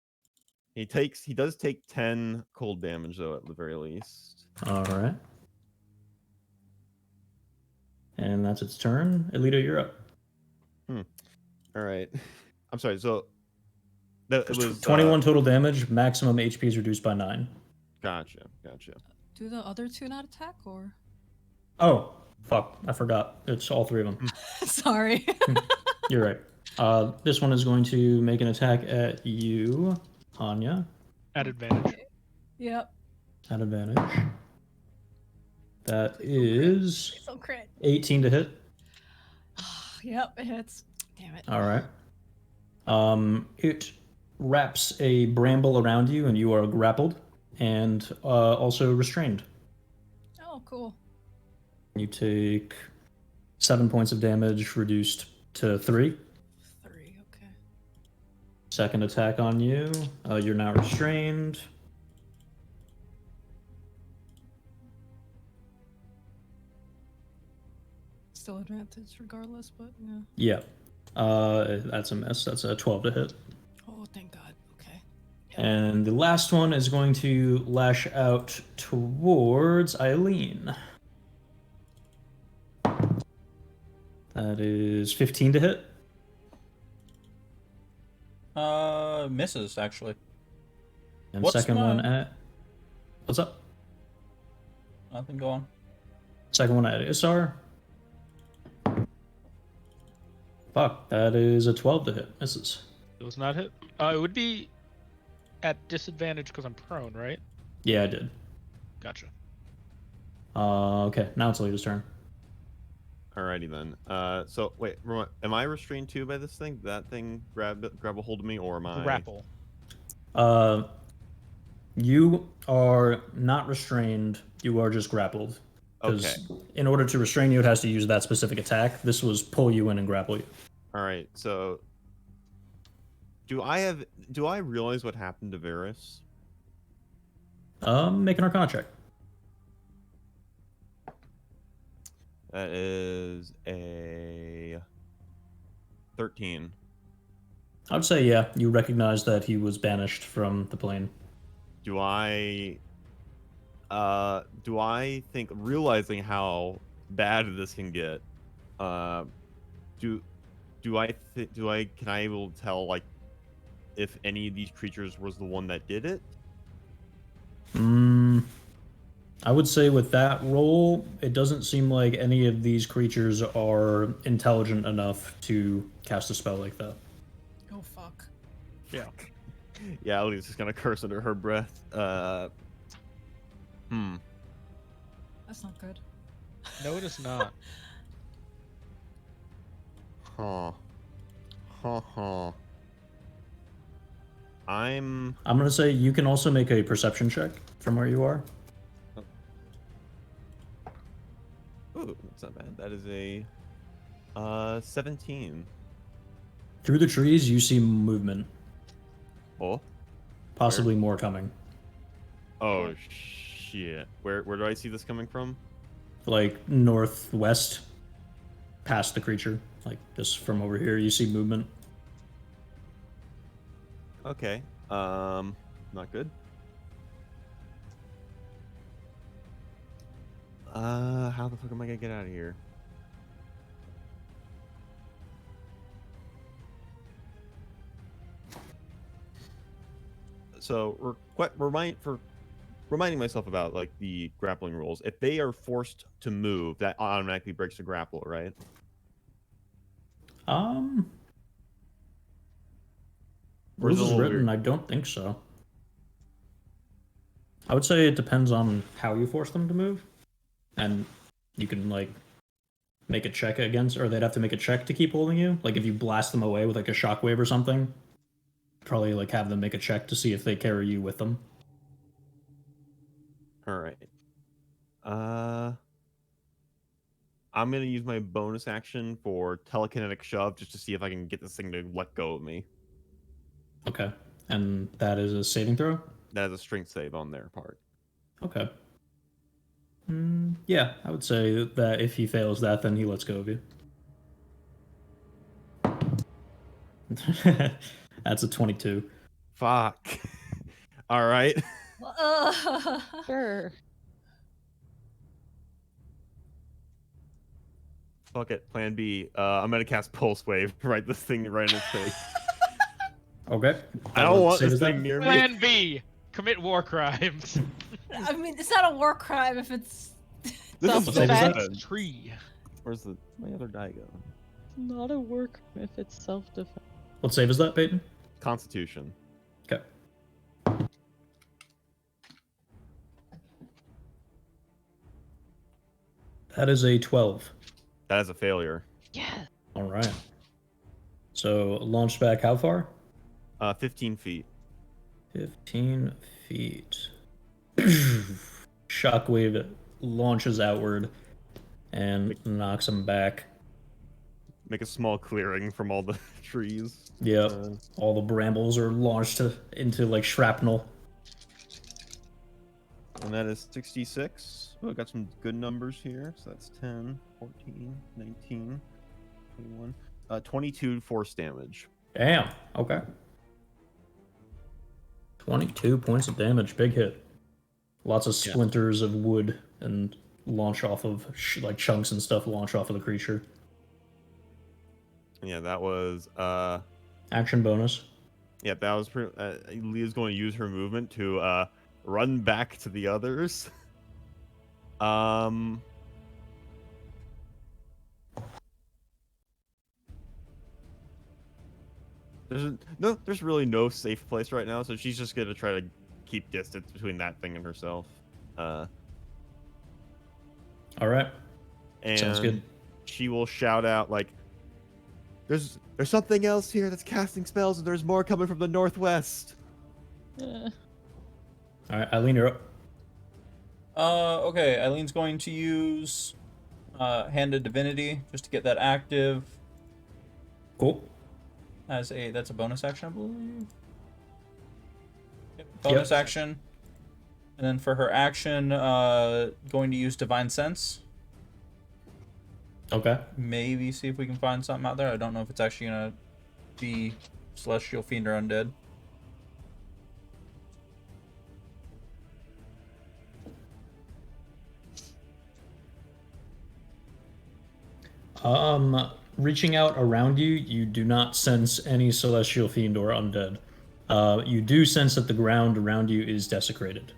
He does take 10 cold damage though at the very least. All right. And that's its turn. Alito, you're up. All right. I'm sorry. So that it was 21 total damage. Maximum HP is reduced by 9. Gotcha. Do the other 2 not attack, or? Oh, fuck. I forgot. It's all 3 of them. Sorry. You're right. This one is going to make an attack at you, Anya, At advantage. Yep. at advantage. That is So crit. 18 to hit. Yep, it hits. Damn it. All right. It wraps a bramble around you, and you are grappled and also restrained. Oh, cool. You take 7 points of damage, reduced to 3. 3, okay. Second attack on you. You're now restrained. Still advantage regardless, but yeah. Yeah. That's a miss. That's a 12 to hit. Oh, thank God. Okay. And the last one is going to lash out towards Eileen. That is 15 to hit. Misses actually. And What's second my- one at... What's up? Nothing going. Second one at Isar. Fuck, that is a 12 to hit. Misses. Does not hit. It would be at disadvantage because I'm prone, right? Yeah, I did. Gotcha. Okay, now it's Alita's turn. Alrighty then. So wait, am I restrained too by this thing? Did that thing grab a hold of me, or am I? Grapple. You are not restrained. You are just grappled. Okay. In order to restrain you, it has to use that specific attack. This was pull you in and grapple you. All right. So, do I realize what happened to Varys? Make an Arcana check. That is a 13. I would say, yeah, you recognize that he was banished from the plane. Do I think, realizing how bad this can get, can I able to tell, like, if any of these creatures was the one that did it? I would say with that roll, it doesn't seem like any of these creatures are intelligent enough to cast a spell like that. Oh, fuck. Yeah. Yeah, Ellie's just gonna curse under her breath. That's not good. No, it is not. Huh. I'm gonna say you can also make a perception check from where you are. Ooh, that's not bad. That is a 17. Through the trees, you see movement. Oh. Possibly more coming. Oh shit. Where do I see this coming from? Like northwest, past the creature. Like this from over here, you see movement. Okay. Not good. How the fuck am I gonna get out of here? So, reminding myself about, like, the grappling rules. If they are forced to move, that automatically breaks the grapple, right? Um, Or is rules it a is little written. weird? I don't think so. I would say it depends on how you force them to move, and you can like make a check against, or they'd have to make a check to keep holding you. Like if you blast them away with like a shockwave or something, probably like have them make a check to see if they carry you with them. All right. I'm gonna use my bonus action for telekinetic shove just to see if I can get this thing to let go of me. Okay, and that is a saving throw. That is a strength save on their part. Okay. Yeah, I would say that if he fails that, then he lets go of you. That's a 22. Fuck. All right. Sure. Fuck it. Plan B. I'm gonna cast Pulse Wave. Right, this thing right in its face. Okay. I don't want Save this is that? thing near me. Plan B. Commit war crimes. I mean, it's not a war crime if it's. This is Self-defense. self-defense. Tree. Where's my other die go? Not a work if it's self-defense. What save is that, Peyton? Constitution. Okay. That is a 12. That is a failure. Yeah. All right. So launch back how far? 15 feet. 15 feet. Shockwave launches outward and knocks him back. Make a small clearing from all the trees. Yep. All the brambles are launched into like shrapnel. And that is 66. Oh, I got some good numbers here. So that's 10, 14, 19, 21, 22 force damage. Damn. Okay. 22 points of damage. Big hit. Lots of splinters of wood and launch off of like chunks and stuff launch off of the creature. Yeah, that was Action bonus. yeah, that was pretty. Leah's going to use her movement to run back to the others. There's really no safe place right now, so she's just gonna try to keep distance between that thing and herself. All right. And Sounds good. she will shout out like, "There's something else here that's casting spells, and there's more coming from the northwest." All right, Eileen, you're up. Okay, Eileen's going to use Hand of Divinity just to get that active. Cool. That's a bonus action, I believe. Yep, bonus action. And then for her action, going to use Divine Sense. Okay. Maybe see if we can find something out there. I don't know if it's actually gonna be Celestial Fiend or Undead. Reaching out around you, you do not sense any celestial fiend or undead. You do sense that the ground around you is desecrated.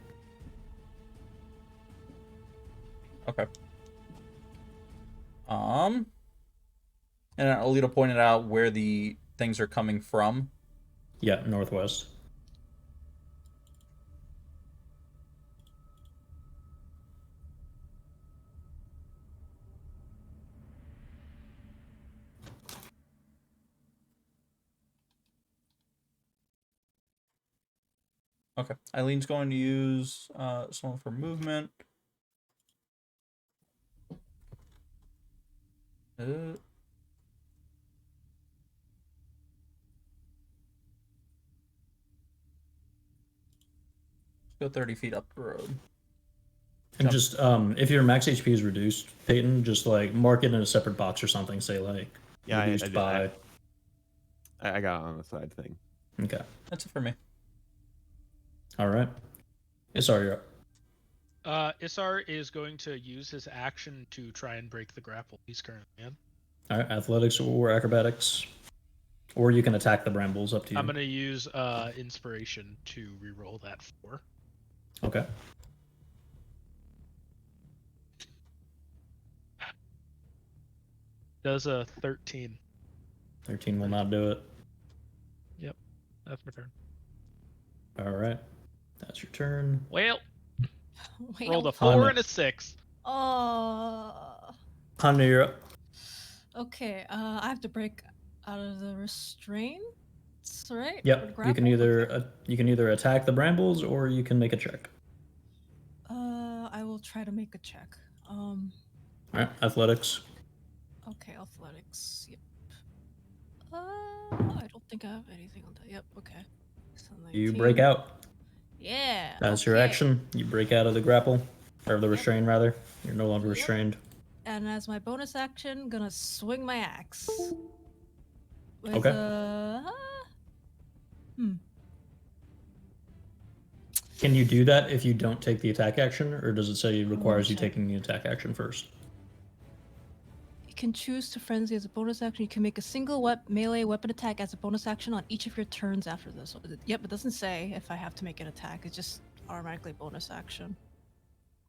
Okay. And Alita pointed out where the things are coming from. Yeah, northwest. Okay. Eileen's going to use someone for movement. Go 30 feet up the road. And just if your max HP is reduced, Peyton, just like mark it in a separate box or something. Say like Yeah, reduced by. I got it on the side thing. Okay. That's it for me. All right. Sorry, you're up. Isar is going to use his action to try and break the grapple he's currently in. All right. Athletics or acrobatics, or you can attack the brambles. Up to you. I'm going to use inspiration to reroll that 4. Okay. Does a 13. 13 will not do it. That's my turn. All right. That's your turn. Well, Wait, rolled a Hanya. 4 and a 6. Hanya, you're up. Okay, I have to break out of the restraints, right? Or Yep. You grapple? can either attack the brambles or you can make a check. I will try to make a check. All right. Athletics. Okay, athletics. Yep. I don't think I have anything on that. Yep. Okay. So You 19. break out. Yeah. That's your okay. action. You break out of the grapple, or the Yep. restraint rather. You're no longer Yep. restrained. And as my bonus action, gonna swing my axe. With, Okay. Hmm. Can you do that if you don't take the attack action, or does it say it requires you check. taking the attack action first? You can choose to frenzy as a bonus action. You can make a single melee weapon attack as a bonus action on each of your turns after this. Yep, it doesn't say if I have to make an attack. It's just automatically bonus action.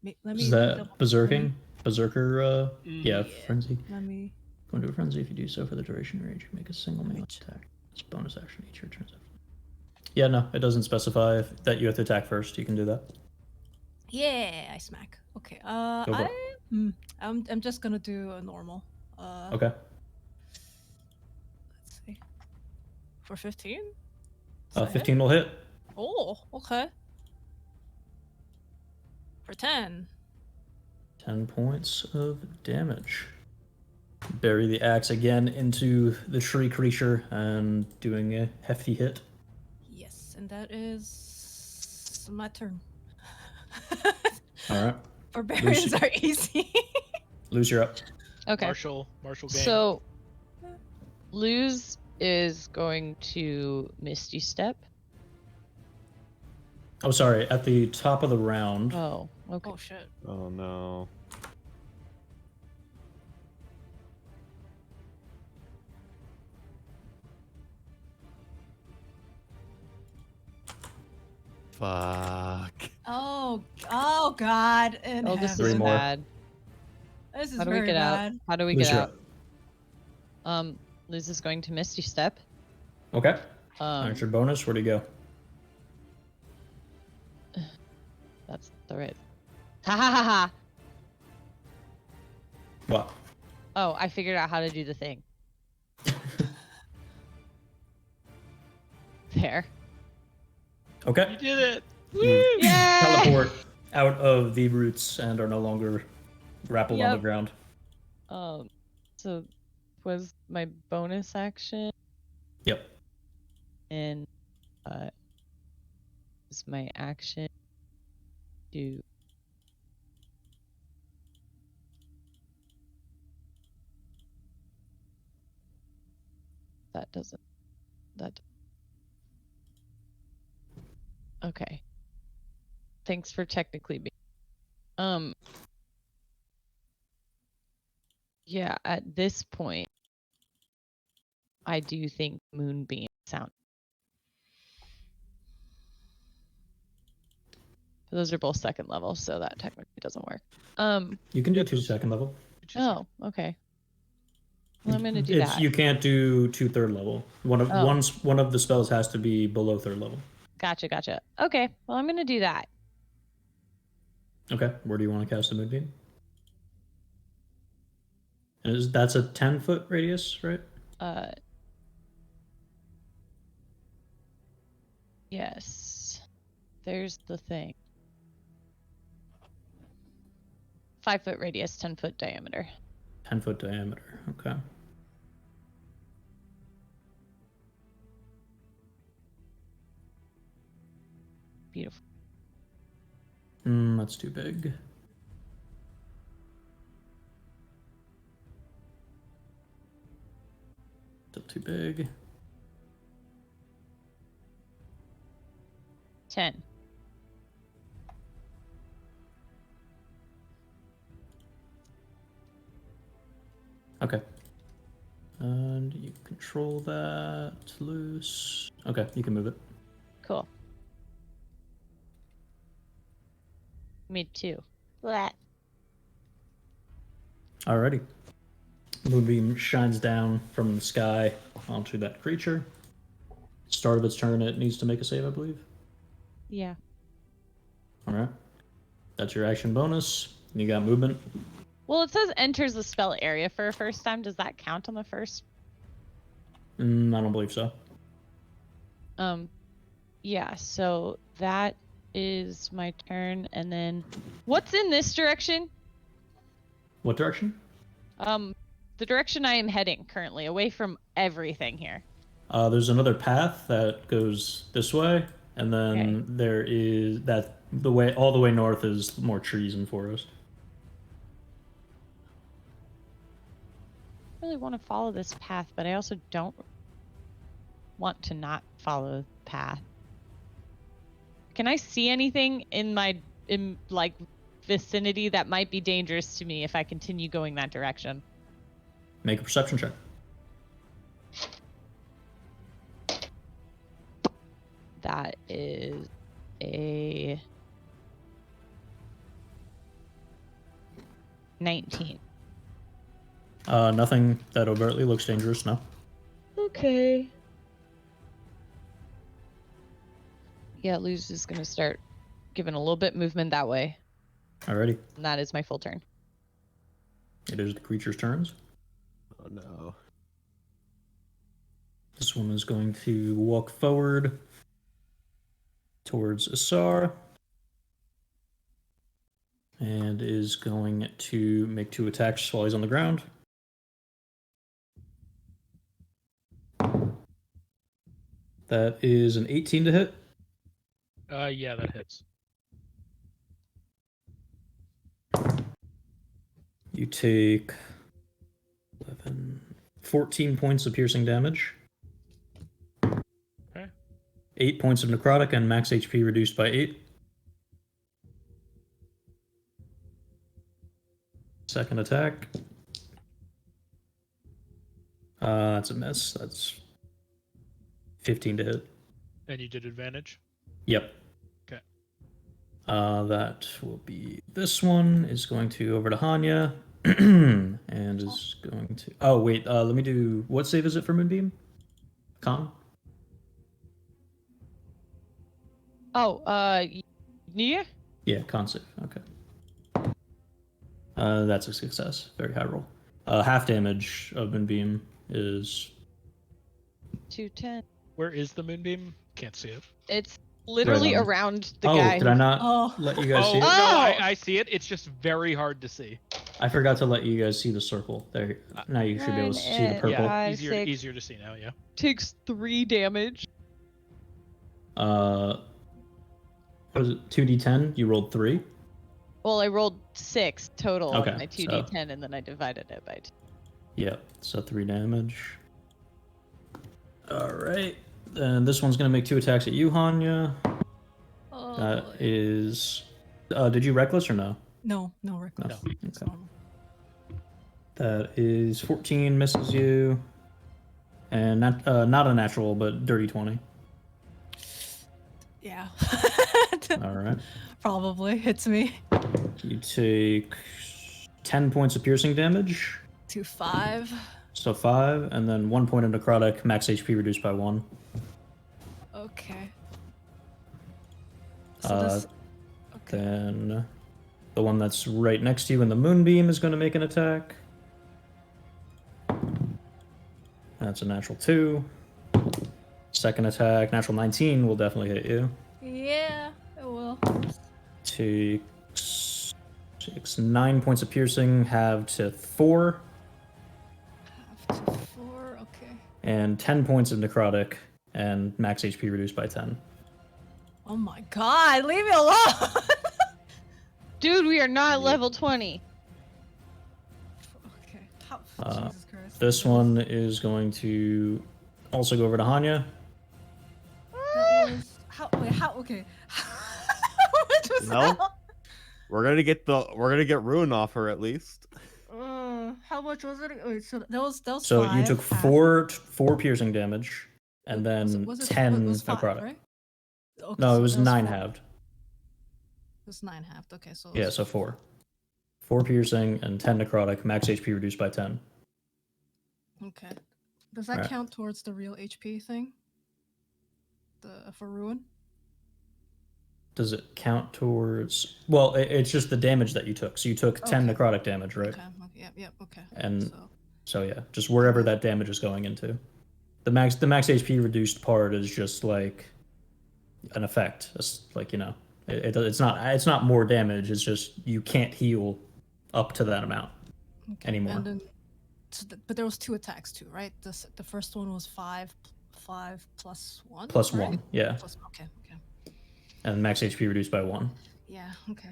Let me Is that double- berserking? Berserker, yeah, Yeah. frenzy. Let me. Go into a frenzy. If you do so for the duration of your range, you make a single melee Right. attack. It's a bonus action each of your turns after. Yeah, no, it doesn't specify that you have to attack first. You can do that. Yeah, I smack. Okay. Go for it. I'm just gonna do a normal. Okay. Let's see. For 15. 15 will hit. Oh, okay. For 10. 10 points of damage. Bury the axe again into the tree creature and doing a hefty hit. Yes, and that is my turn. All right. Barbarians are easy. Lose, you're up. Okay. Marshall game. So, Luz is going to Misty Step. Oh, sorry. At the top of the round. Oh, okay. Oh shit. Oh no. Fuck. Oh god. In Oh, this heaven. Three is more. bad. This is How do we very get bad. out? How do we Luz, get you're out? up. Luz is going to Misty Step. Okay. That's your bonus. Where do you go? That's the right. Ha ha ha ha! What? Oh, I figured out how to do the thing. There. Okay. You did it! You Yay! teleport out of the roots and are no longer grappled on the Yep. ground. So was my bonus action Yep. and is my action to that okay. Thanks for technically being yeah, at this point I do think Moonbeam sound. Those are both second level, so that technically doesn't work. You can do Yeah, 2 those- second level. Oh, okay. Well, I'm gonna do It's that. you can't do 2 third level. One of the spells has to be below 3rd level. Gotcha. Okay, well, I'm gonna do that. Okay. Where do you want to cast the moonbeam? And that's a 10-foot radius, right? Yes. There's the thing. 5-foot radius, 10-foot diameter. 10-foot diameter. Okay. Beautiful. That's too big. Still too big. 10. Okay. And you control that loose. Okay, you can move it. Cool. Me too. Blah. Alrighty. Moonbeam shines down from the sky onto that creature. Start of its turn, it needs to make a save, I believe. Yeah. All right. That's your action bonus. You got movement. Well, it says enters the spell area for a first time. Does that count on the first? I don't believe so. Yeah, so that is my turn, and then what's in this direction? What direction? The direction I am heading currently, away from everything here. There's another path that goes this way, and then Okay. there is that the way all the way north is more trees and forest. I really want to follow this path, but I also don't want to not follow the path. Can I see anything in like vicinity that might be dangerous to me if I continue going that direction? Make a perception check. That is a 19. Nothing that overtly looks dangerous, no. Okay. Yeah, Luz is gonna start giving a little bit movement that way. Alrighty. And that is my full turn. It is the creature's turns. Oh no. This one is going to walk forward towards Asar. And is going to make 2 attacks while he's on the ground. That is an 18 to hit. Yeah, that hits. You take 14 points of piercing damage. Okay. 8 points of necrotic and max HP reduced by 8. Second attack. That's a miss. That's 15 to hit. And you did advantage? Yep. Okay. That will be this one is going to over to Hanya and is going to. Oh wait, let me do. What save is it for Moonbeam? Con. Oh, Nia? Yeah, con save. Okay. That's a success. Very high roll. Half damage of Moonbeam is 210. Where is the moonbeam? Can't see it. It's literally Right on. around the oh, guy. did I not Oh. let you guys Oh, see it? no, Oh! I see it. It's just very hard to see. I forgot to let you guys see the circle. There. Now you should be able to see the Nine, purple. Yeah, Five, easier, 6. easier to see now, yeah. Takes 3 damage. What was it? 2d10. You rolled 3. Well, I rolled 6 total Okay, on my 2d10, and then I divided it by 2. Yeah, so 3 damage. All right. And this one's gonna make 2 attacks at you, Hanya. Oh, That is. Did you reckless or no? no reckless. No. It's Okay. normal. That is 14, misses you. And not a natural, but dirty 20. Yeah. All right. Probably hits me. You take 10 points of piercing damage. To 5. So 5, and then 1 point of necrotic, max HP reduced by 1. Okay. So Uh, this. Okay. Then the one that's right next to you in the moonbeam is going to make an attack. That's a natural 2. Second attack, natural 19 will definitely hit you. Yeah, it will. Takes 9 points of piercing, halved to 4, Half to 4. Okay. and 10 points of necrotic, and max HP reduced by 10. Oh my god, leave me alone! Dude, we are not level 20. Okay. How, Jesus Christ. This one is going to also go over to Hanya. That was, how, okay. How much was No. that? We're gonna get ruin off her at least. How much was it? Wait, so that was So 5. you took half. 4 piercing damage, and then Was it 10 was 5, necrotic. right? Okay, No, it so was that 9 4. halved. It was 9 halved. Okay, so it Yeah, was- so 4. 4 piercing and 10 necrotic, max HP reduced by 10. Okay. Does that Right. count towards the real HP thing? For ruin? Does it count towards? Well, it's just the damage that you took. So you took 10 Okay. necrotic damage, right? Okay. Yep. Okay. And So so yeah, just wherever that damage is going into. The max HP reduced part is just like an effect. It's like, it's not more damage. It's just you can't heal up to that amount okay. anymore. And then, but there was 2 attacks too, right? The first one was 5 plus 1. Plus right? 1, yeah. Okay. And max HP reduced by 1. Yeah. Okay.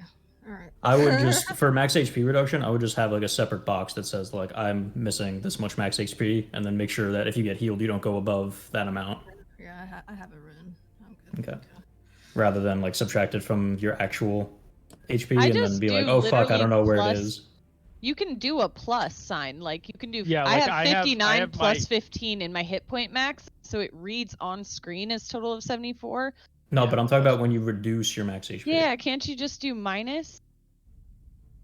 All right. I would just for max HP reduction, I would just have like a separate box that says like I'm missing this much max HP, and then make sure that if you get healed, you don't go above that amount. Yeah, I have it written. I'm good. Okay. Rather than like subtract it from your actual HP I and then just be like, do oh fuck, I don't know where it literally is. You can do a plus sign. Like you can do. Yeah, I like, have I have- 59 I have plus my- 15 in my hit point max, so it reads on screen as total of 74. No, Yeah, but I'm talking about when you reduce your max HP. Yeah, can't you just do minus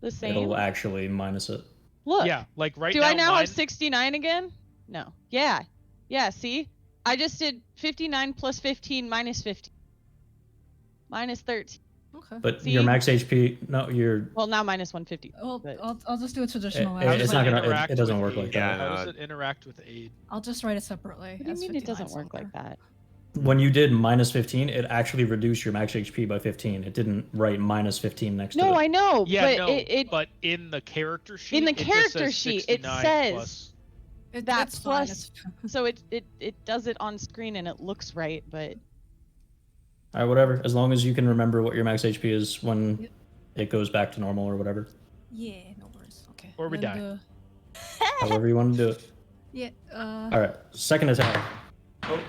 the same? It'll actually minus it. Look. Yeah, like right Do now. I now mine, have 69 again? No. Yeah. Yeah, see? I just did 59 plus 15 minus 15. Minus 13. Okay. But See? your max HP, no, your Well, now minus 150. Well, but- I'll just do it traditional way. It- how I'll does it's just not it write- gonna- interact doesn't with work like aid? that. Yeah, How does no, it interact with aid? I'll just write it separately. What do you as mean it 59 doesn't work like somewhere. that? when you did minus 15, it actually reduced your max HP by 15. It didn't write minus 15 next to No, it. I know, Yeah, but no, it but in the character sheet, in the it just character says sheet, it 69 says plus. that It's plus- fine. so it does it on screen and it looks right, but All right, whatever. As long as you can remember what your max HP is when Yep. it goes back to normal or whatever. Yeah, no worries. Okay. Or we Then die. However you want to do it. Yeah. All right, second attack. Oh.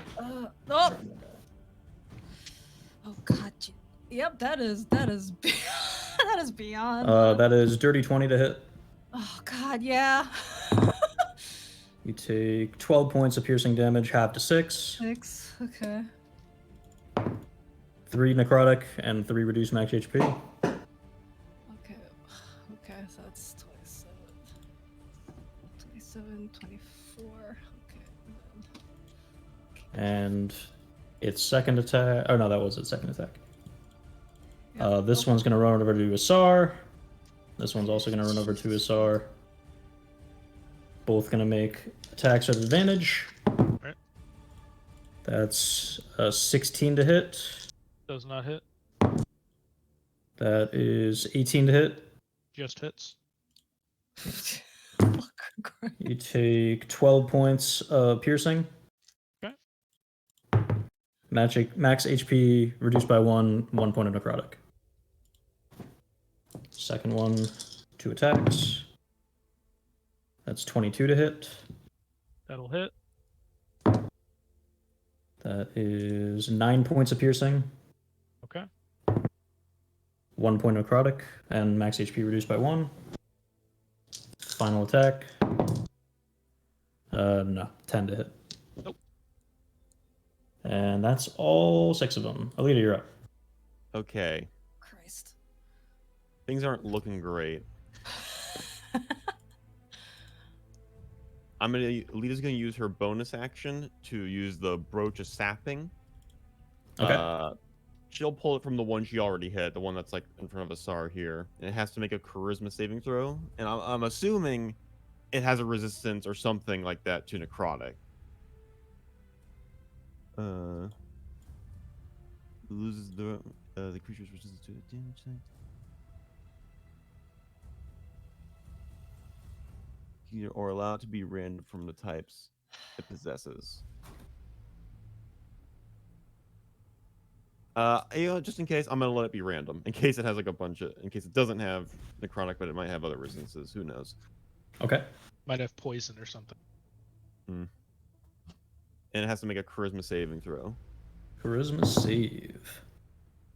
Oh God. Yep. That is that is beyond. That is dirty 20 to hit. Oh God. Yeah. You take 12 points of piercing damage, half to 6, 6. Okay. 3 necrotic, and 3 reduced max HP. Okay. Okay. So that's 27, 24. Okay. And its second attack. Oh no, that was its second attack. Yeah. This one's gonna run over to Asar. This one's also gonna run over to Asar. Both gonna make attacks at advantage. Right. That's a 16 to hit. Does not hit. That is 18 to hit. Just hits. Fuck, Christ. You take 12 points of piercing. Okay. Max HP reduced by 1 point of necrotic. Second one, 2 attacks. That's 22 to hit. That'll hit. That is 9 points of piercing, Okay. 1 point of necrotic, and max HP reduced by 1. Final attack. No, 10 to hit. Nope. And that's all 6 of them. Alita, you're up. Okay, Christ. things aren't looking great. Alita's gonna use her bonus action to use the brooch of sapping. Okay. She'll pull it from the one she already hit, the one that's like in front of Asar here, and it has to make a charisma saving throw. And I'm assuming it has a resistance or something like that to necrotic. Loses the creature's resistance to damage. Or allowed to be random from the types it possesses. Just in case, I'm gonna let it be random. In case it has like a bunch of, in case it doesn't have necrotic, but it might have other resistances. Who knows? Okay. Might have poison or something. And it has to make a charisma saving throw. Charisma save.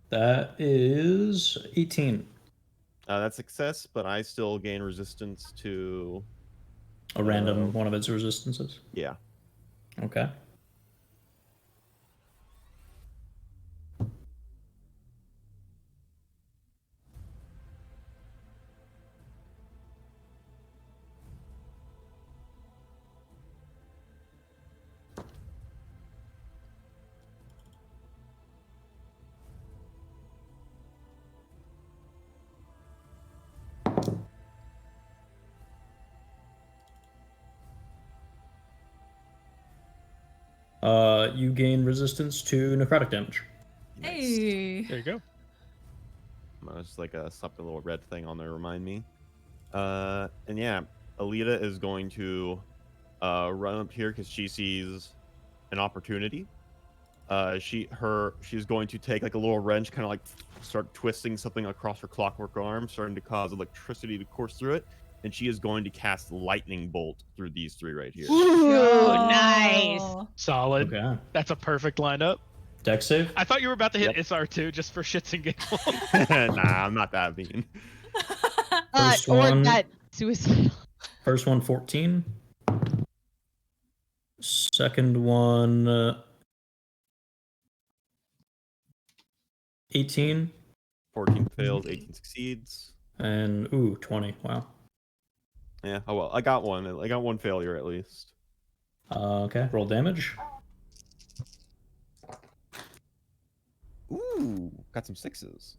That is 18. That's success, but I still gain resistance to. A random one of its resistances. Yeah. Okay. You gain resistance to necrotic damage. Hey. There you go. Just like slap a little red thing on there, remind me. And yeah, Alita is going to run up here because she sees an opportunity. She's going to take like a little wrench, kind of like start twisting something across her clockwork arm, starting to cause electricity to course through it. And she is going to cast lightning bolt through these three right here. Ooh, nice. Oh. Solid. Okay. That's a perfect lineup. Dex save. I thought you were about to hit Yep. SR2 just for shits and giggles. Nah, I'm not that mean. First Or one. that suicidal. First one 14. Second one 18. 14 fails, 18 succeeds. And 20. Wow. Yeah, oh well. I got one failure at least. Okay. Roll damage. Ooh, got some sixes.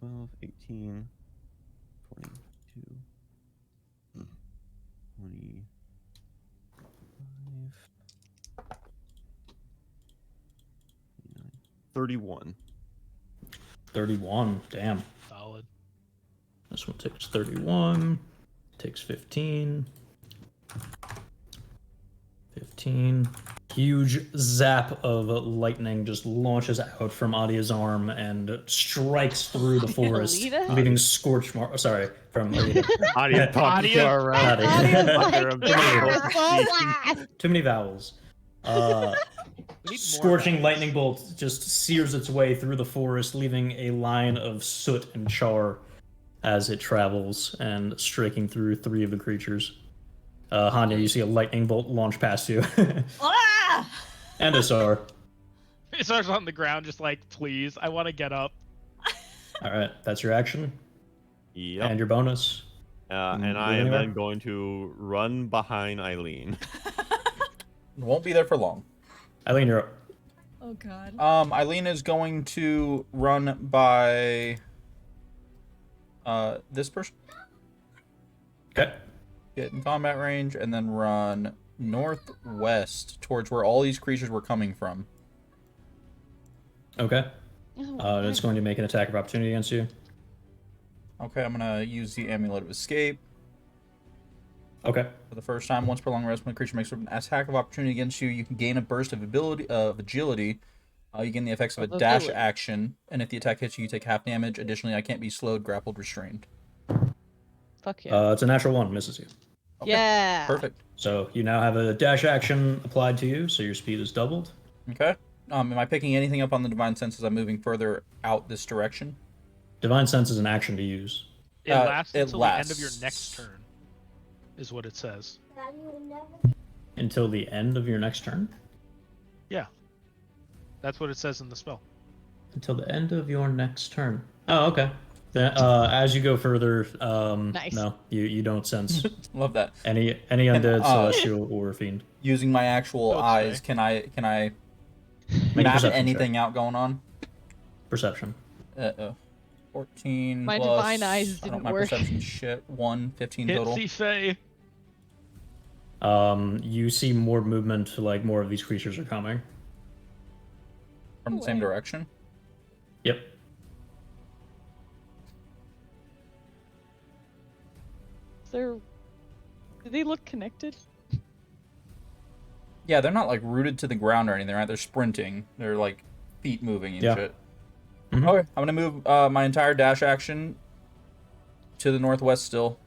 12, 18, 22, 25, 31. 31. Damn. Solid. This one takes 31. Takes 15. 15. Huge zap of lightning just launches out from Adia's arm and strikes through the forest, Alita? leaving scorch mark. Sorry, from Alita. Adia talking to Adia? our Adia. Adia's Under like, a yeah, big so last. Too many vowels. We need more Scorching vowels. lightning bolt just sears its way through the forest, leaving a line of soot and char as it travels and striking through three of the creatures. Hanya, you see a lightning bolt launch past you. Ah! And Asar. Isar's on the ground just like, please, I want to get up. Alright, that's your action. Yep. And your bonus. And Move I am anywhere? then going to run behind Eileen. Won't be there for long. Eileen, you're up. Oh god. Eileen is going to run by this person, Okay. get in combat range, and then run northwest towards where all these creatures were coming from. Okay. Oh, It's going to make an attack of opportunity against you. Okay, I'm gonna use the Amulet of Escape Okay. for the first time. Once per long rest, when a creature makes an attack of opportunity against you, you can gain a burst of agility. You gain the effects of a dash Ability. action, and if the attack hits you, you take half damage. Additionally, I can't be slowed, grappled, restrained. Fuck yeah. It's a natural one, misses you. Okay, Yeah. perfect. So you now have a dash action applied to you, so your speed is doubled. Okay. Am I picking anything up on the Divine Sense as I'm moving further out this direction? Divine Sense is an action to use. It lasts it until the end of your lasts. next turn, is what it says. Until the end of your next turn? Yeah. That's what it says in the spell. Until the end of your next turn. Oh, okay. Then, as you go further, Nice. no, you don't sense Love that. any undead, uh, celestial, or fiend. Using my actual Okay. eyes, can I Make a map perception anything out going on? Perception. 14 My plus, divine eyes I don't didn't my work. perception shit. 15 total. Hitsy Faye. You see more movement, like more of these creatures are coming. From the same Wait. direction. Yep. Do they look connected? Yeah, they're not like rooted to the ground or anything, right? They're sprinting. They're like feet moving and Yeah. shit. Mhm. Okay, I'm gonna move my entire dash action to the northwest still,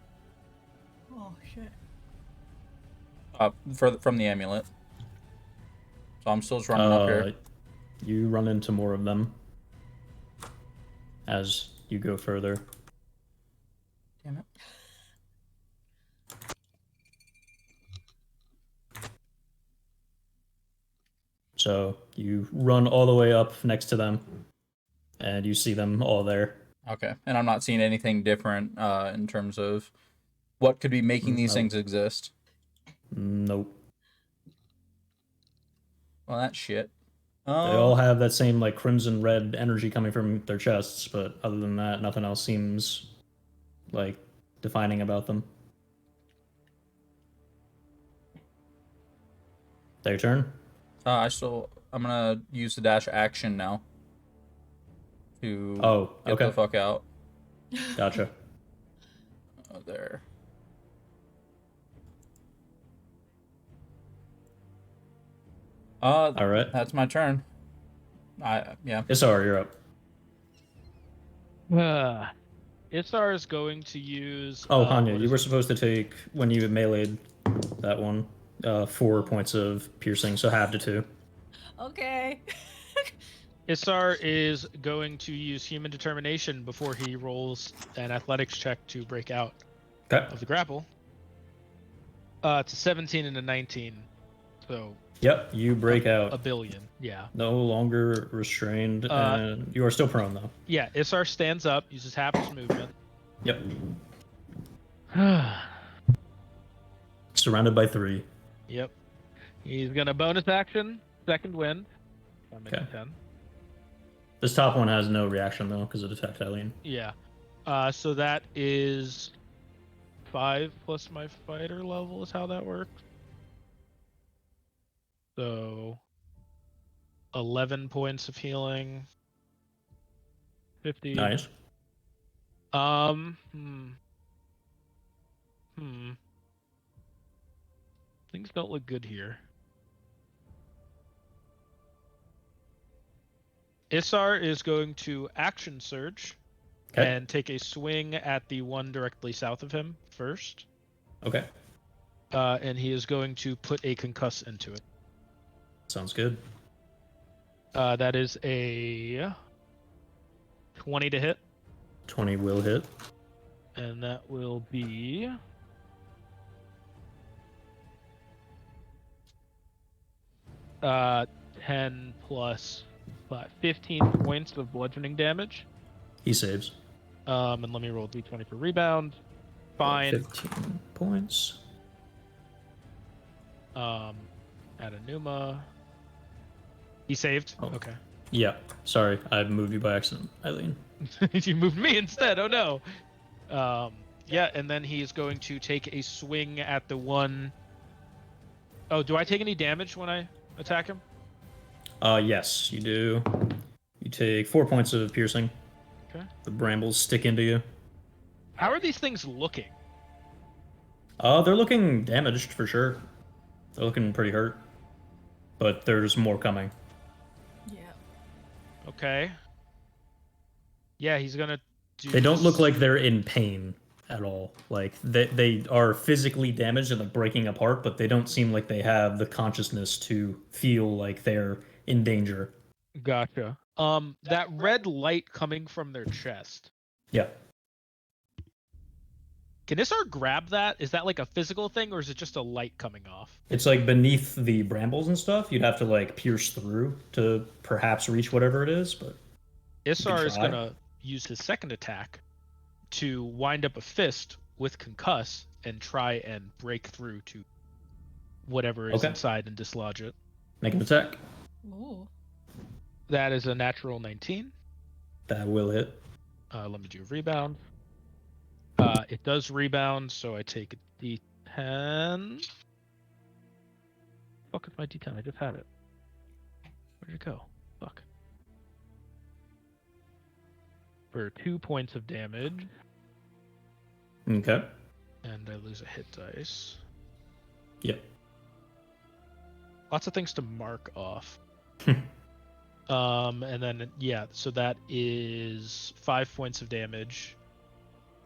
Oh shit. from the amulet. So I'm still just running up here. You run into more of them as you go further. Damn it. So you run all the way up next to them, and you see them all there. Okay, and I'm not seeing anything different in terms of what could be making these No. things exist. Nope. Well, that's shit. They all have that same like crimson red energy coming from their chests, but other than that, nothing else seems like defining about them. Their turn. I'm gonna use the dash action now. To Oh, get okay. the fuck out. Gotcha. There. All right. That's my turn. Yeah. Isar, you're up. Isar is going to use. Oh, Hanya, what you is were it? supposed to take, when you meleeed that one, 4 points of piercing, so half to 2. Okay. Isar is going to use human determination before he rolls an athletics check to break out Okay. of the grapple. It's a 17 and a 19, so Yep, you break out. a billion. Yeah. No longer restrained, and you are still prone, though. Yeah. Isar stands up, uses half his movement. Yep. Surrounded by 3. Yep. He's gonna bonus action, second wind. Okay. 10. This top one has no reaction, though, because it attacked Eileen. Yeah. So that is 5 plus my fighter level is how that works. So 11 points of healing. 50. Nice. Things don't look good here. Isar is going to action surge Okay. and take a swing at the one directly south of him first. Okay. And he is going to put a concuss into it. Sounds good. That is a 20 to hit. 20 will hit. And that will be 10 plus 15 points of bludgeoning damage. He saves. And let me roll d20 for rebound. Fine. 15 points. Add a Numa. He saved. Oh. Okay. Yeah. Sorry, I moved you by accident, Eileen. You moved me instead. Oh no. Yeah, and then he's going to take a swing at the one. Oh, do I take any damage when I attack him? Yes, you do. You take 4 points of piercing. Okay. The brambles stick into you. How are these things looking? They're looking damaged for sure. They're looking pretty hurt. But there's more coming. Yeah. Okay. Yeah, he's gonna do. They don't look like they're in pain at all. Like they are physically damaged and like breaking apart, but they don't seem like they have the consciousness to feel like they're in danger. Gotcha. That red light coming from their chest. Yeah. Can Isar grab that? Is that like a physical thing, or is it just a light coming off? It's like beneath the brambles and stuff. You'd have to like pierce through to perhaps reach whatever it is, but Isar is try. gonna use his second attack to wind up a fist with concuss and try and break through to whatever is Okay. inside and dislodge it. make an attack. Ooh. That is a natural 19. That will hit. Let me do a rebound. It does rebound, so I take a d10. Fuck is my d10? I just had it. Where did it go? Fuck. For 2 points of damage, Okay. and I lose a hit dice. Yep. Lots of things to mark off. And then yeah, so that is 5 points of damage.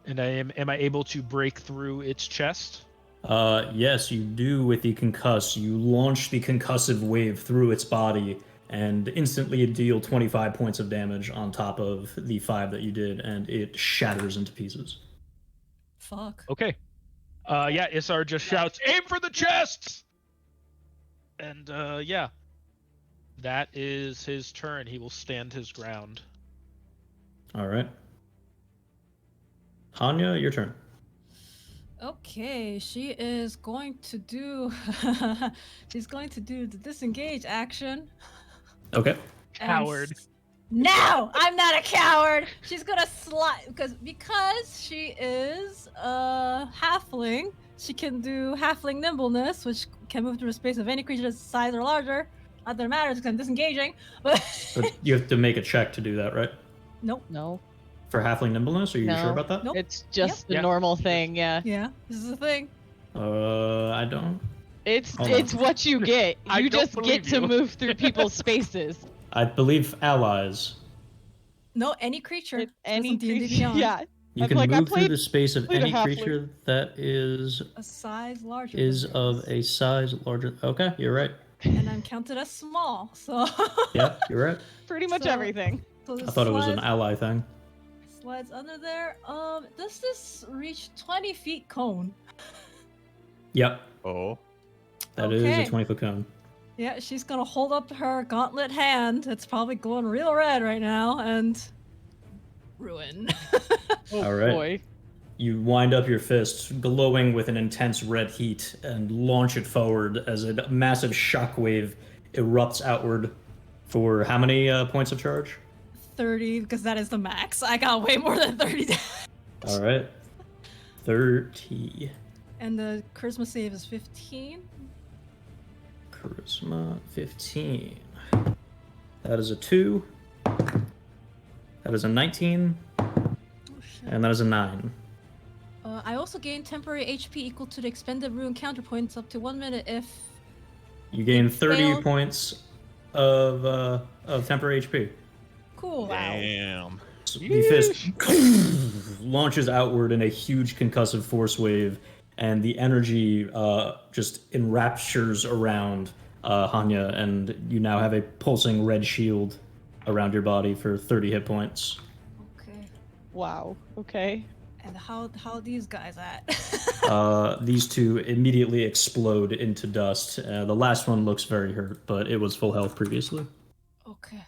And am I able to break through its chest? Yes, you do with the concuss. You launch the concussive wave through its body and instantly deal 25 points of damage on top of the 5 that you did, and it shatters into pieces. Fuck. Okay. Yeah, Isar just shouts, "Aim for the chests!" And yeah. That is his turn. He will stand his ground. All right. Hanya, your turn. Okay, she is going to do. She's going to do the disengage action. Okay. and Coward. No, I'm not a coward. She's gonna slide because she is a halfling. She can do halfling nimbleness, which can move through the space of any creature that's size or larger. Not that it matters because I'm disengaging. But you have to make a check to do that, right? nope. No. For halfling nimbleness, are you sure No. about that? Nope. It's just the Yeah. normal thing, yeah. Yeah, this is the thing. I don't. It's Hold on. what you get. I You don't just get believe to you. move through people's spaces. I believe allies. No, any creature. Any D&D creature. Beyond. Yeah. You I'm can like, I move through played- the space of played a any halfling. creature that is A size larger. is than of yours. a size larger. Okay, you're right. And I'm counted as small, so. Yeah, you're right. Pretty much So- everything. So I this thought it was an slides- ally thing. Slides under there. Does this reach 20 feet cone? Yep, Oh. that is a Okay. 20-foot cone. Yeah, she's gonna hold up her gauntlet hand. It's probably glowing real red right now, and ruin. Oh All right. boy. You wind up your fist, glowing with an intense red heat, and launch it forward as a massive shockwave erupts outward. For how many points of charge? 30, because that is the max. I got way more than 30. All right, 30. And the charisma save is 15. Charisma 15. That is a 2. That is a 19, Oh shit. and that is a 9. I also gain temporary HP equal to the expended rune counterpoints up to 1 minute if. You gain 30 Failed. points of temporary HP. Cool. Damn. So the fist launches outward in a huge concussive force wave, and the energy just enraptures around Hanya, and you now have a pulsing red shield around your body for 30 hit points. Okay. Wow. Okay. And how are these guys at? These two immediately explode into dust. The last one looks very hurt, but it was full health previously. Okay.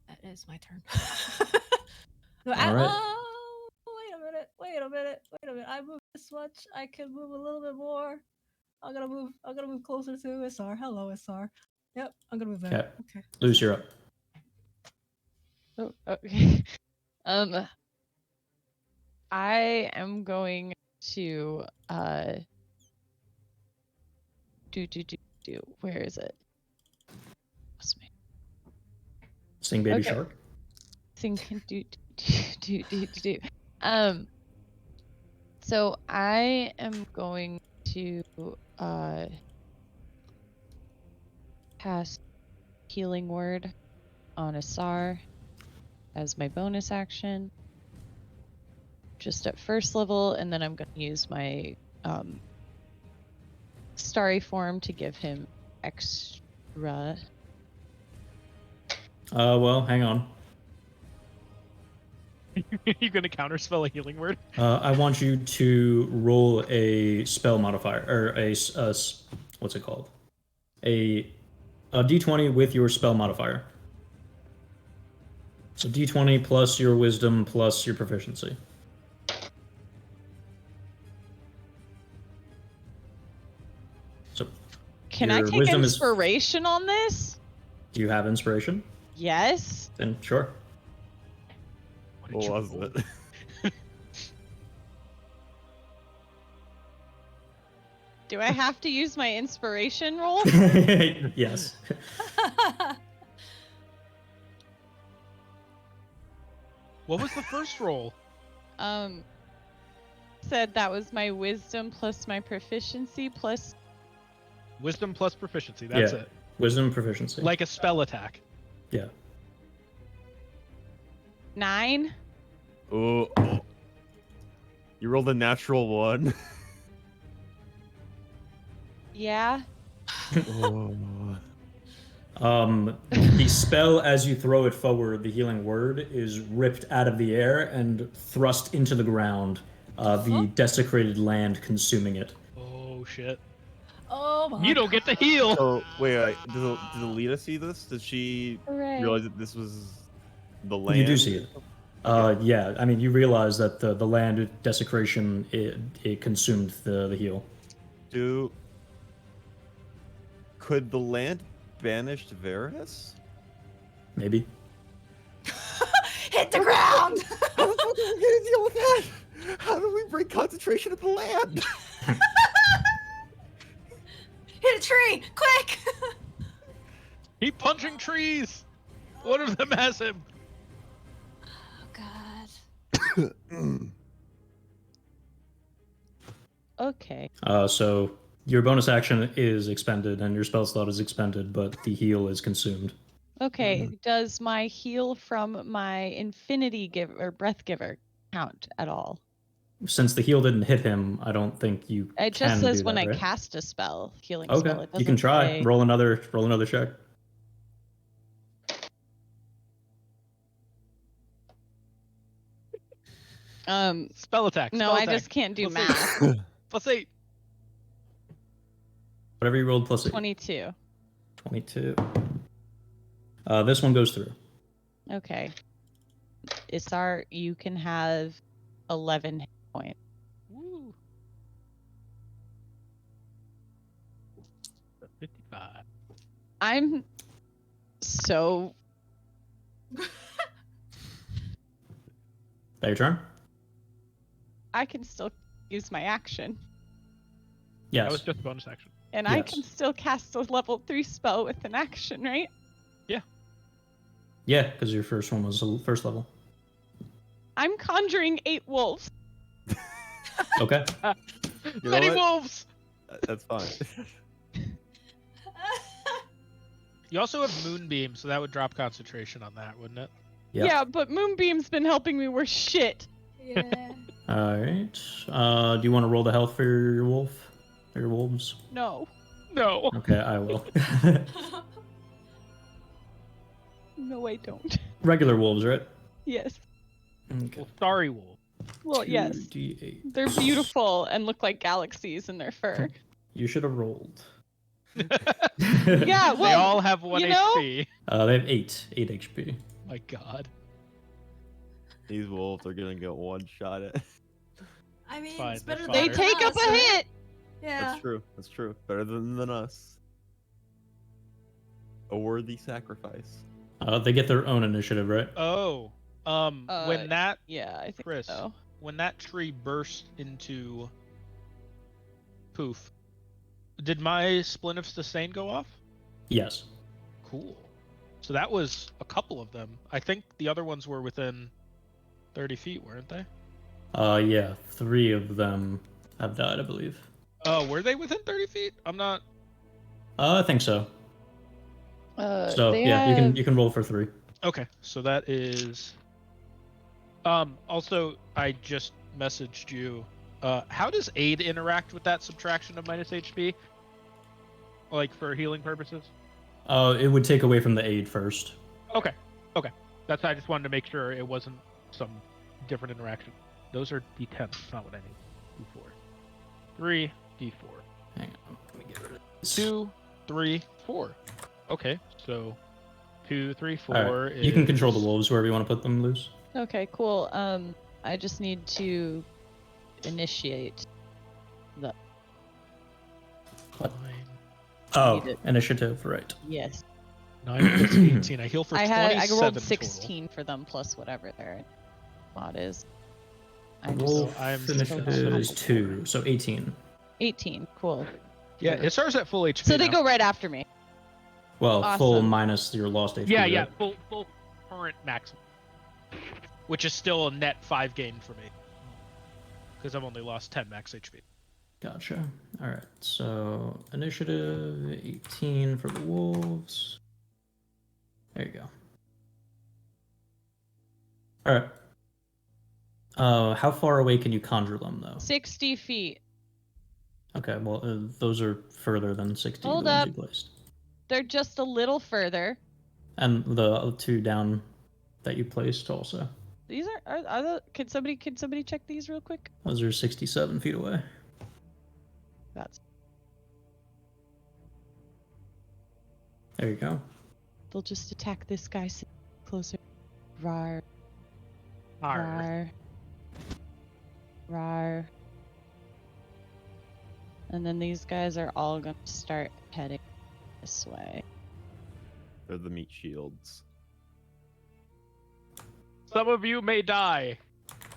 That is my turn. No, All right. wait a minute. I moved this much. I can move a little bit more. I'm gonna move closer to SR. Hello, SR. Yep, I'm gonna move there. Okay. Luce, you're up. Oh, okay. I am going to do. Where is it? What's me? Sing Baby Okay. Shark. Sing do. So I am going to cast Healing Word on Asar as my bonus action. Just at first level, and then I'm going to use my starry form to give him extra. Well, hang on. You're gonna counterspell a healing word? I want you to roll a spell modifier, or what's it called? A d20 with your spell modifier. So d20 plus your wisdom plus your proficiency. So, Can I your take wisdom is- inspiration on this? do you have inspiration? Yes. Then sure. What What you was roll? it? Do I have to use my inspiration roll? Yes. What was the first roll? Said that was my wisdom plus my proficiency plus. Wisdom plus proficiency. That's Yeah. it. Wisdom proficiency. Like a spell attack. Yeah. 9. Oh. You rolled a natural 1. Yeah. Oh. The spell, as you throw it forward, the healing word is ripped out of the air and thrust into the ground, the desecrated land consuming it. Oh shit. Oh my. You don't get to heal. So wait. Did Alita see this? Did she Hooray. realize that this was the land? You do see it. Yeah, I mean, you realize that the land desecration, it consumed the heal. Could the land banish Varus? Maybe. Hit the ground. How the fuck are we gonna deal with that? How do we conjuring concentration of the land. Hit a tree, quick! Keep punching trees. One of them has him. Oh God. Okay. So your bonus action is expended and your spell slot is expended, but the heal is consumed. Okay. Does my heal from my infinity give or breath giver count at all? Since the heal didn't hit him, I don't think you It can just says do when that, I right? cast a spell, healing Okay, spell. It you can doesn't try. say- Roll another check. Spell attack. No, spell I attack. just can't do Plus math. 8. Plus 8. Whatever you rolled plus 8. 22. 22. This one goes through. Okay. Isar, you can have 11 hit points. Woo. 55. I'm so That your turn? I can still use my action. Yes. That was just bonus action. And I Yes. can still cast a level 3 spell with an action, right? Yeah, because your first one was first level. I'm conjuring 8 wolves. Okay. You know Many what? wolves! That's fine. You also have Moonbeam, so that would drop concentration on that, wouldn't it? Yep. Yeah, but Moonbeam's been helping me worse shit. Yeah. All right. Do you want to roll the health for your wolf? Or your wolves? No. No. Okay, I will. No, I don't. Regular wolves, right? Yes. Okay. Well, sorry, wolf. Well, yes. 2d8. They're beautiful and look like galaxies in their fur. You should have rolled. Yeah, They well, all have 1 you know- HP. They have 8 HP. My god. These wolves are gonna get one shot at. I mean, Fine, it's better they're than They fodder. take up us, a right? hit. Yeah. That's true. That's true. Better than us. A worthy sacrifice. They get their own initiative, right? Oh. When that Yeah, I think Chris, so. when that tree burst into poof, did my splint of sustain go off? Yes. Cool. So that was a couple of them. I think the other ones were within 30 feet, weren't they? Yeah, 3 of them have died, I believe. Oh, were they within 30 feet? I'm not. I think so. So They yeah, have- you can roll for 3. Okay, so that is. Also, I just messaged you. How does aid interact with that subtraction of minus HP? Like for healing purposes? It would take away from the aid first. Okay. That's I just wanted to make sure it wasn't some different interaction. Those are D10. That's not what I need. D4. 3 D4. Hang on, let me get rid of this. 2, 3, 4. Okay, so 2, 3, 4. All right, you can control the is- wolves wherever you want to put them loose. Okay, cool. I just need to initiate the. What? Nine- Oh, Need it. initiative, right. Yes. 9 plus 18. I heal for I 27 rolled total. 16 for them plus whatever their mod is. I just Wolf I'm still initiative is not- 2, so 18. 18. Cool. Yeah, Isar's at full HP. So they now. go right after me. Well, full Awesome. minus your lost HP. Yeah, right? yeah, full current maximum. Which is still a net 5 gain for me. Because I've only lost 10 max HP. Gotcha. All right, so initiative 18 for the wolves. There you go. All right. How far away can you conjure them, though? 60 feet. Okay, well, those are further than 60 Hold the ones up. you placed. They're just a little further. And the 2 down that you placed also. These are the, can somebody check these real quick? Those are 67 feet away. That's There you go. they'll just attack this guy closer. Rar, Arr. rar, rar. And then these guys are all gonna start heading this way. They're the meat shields. Some of you may die.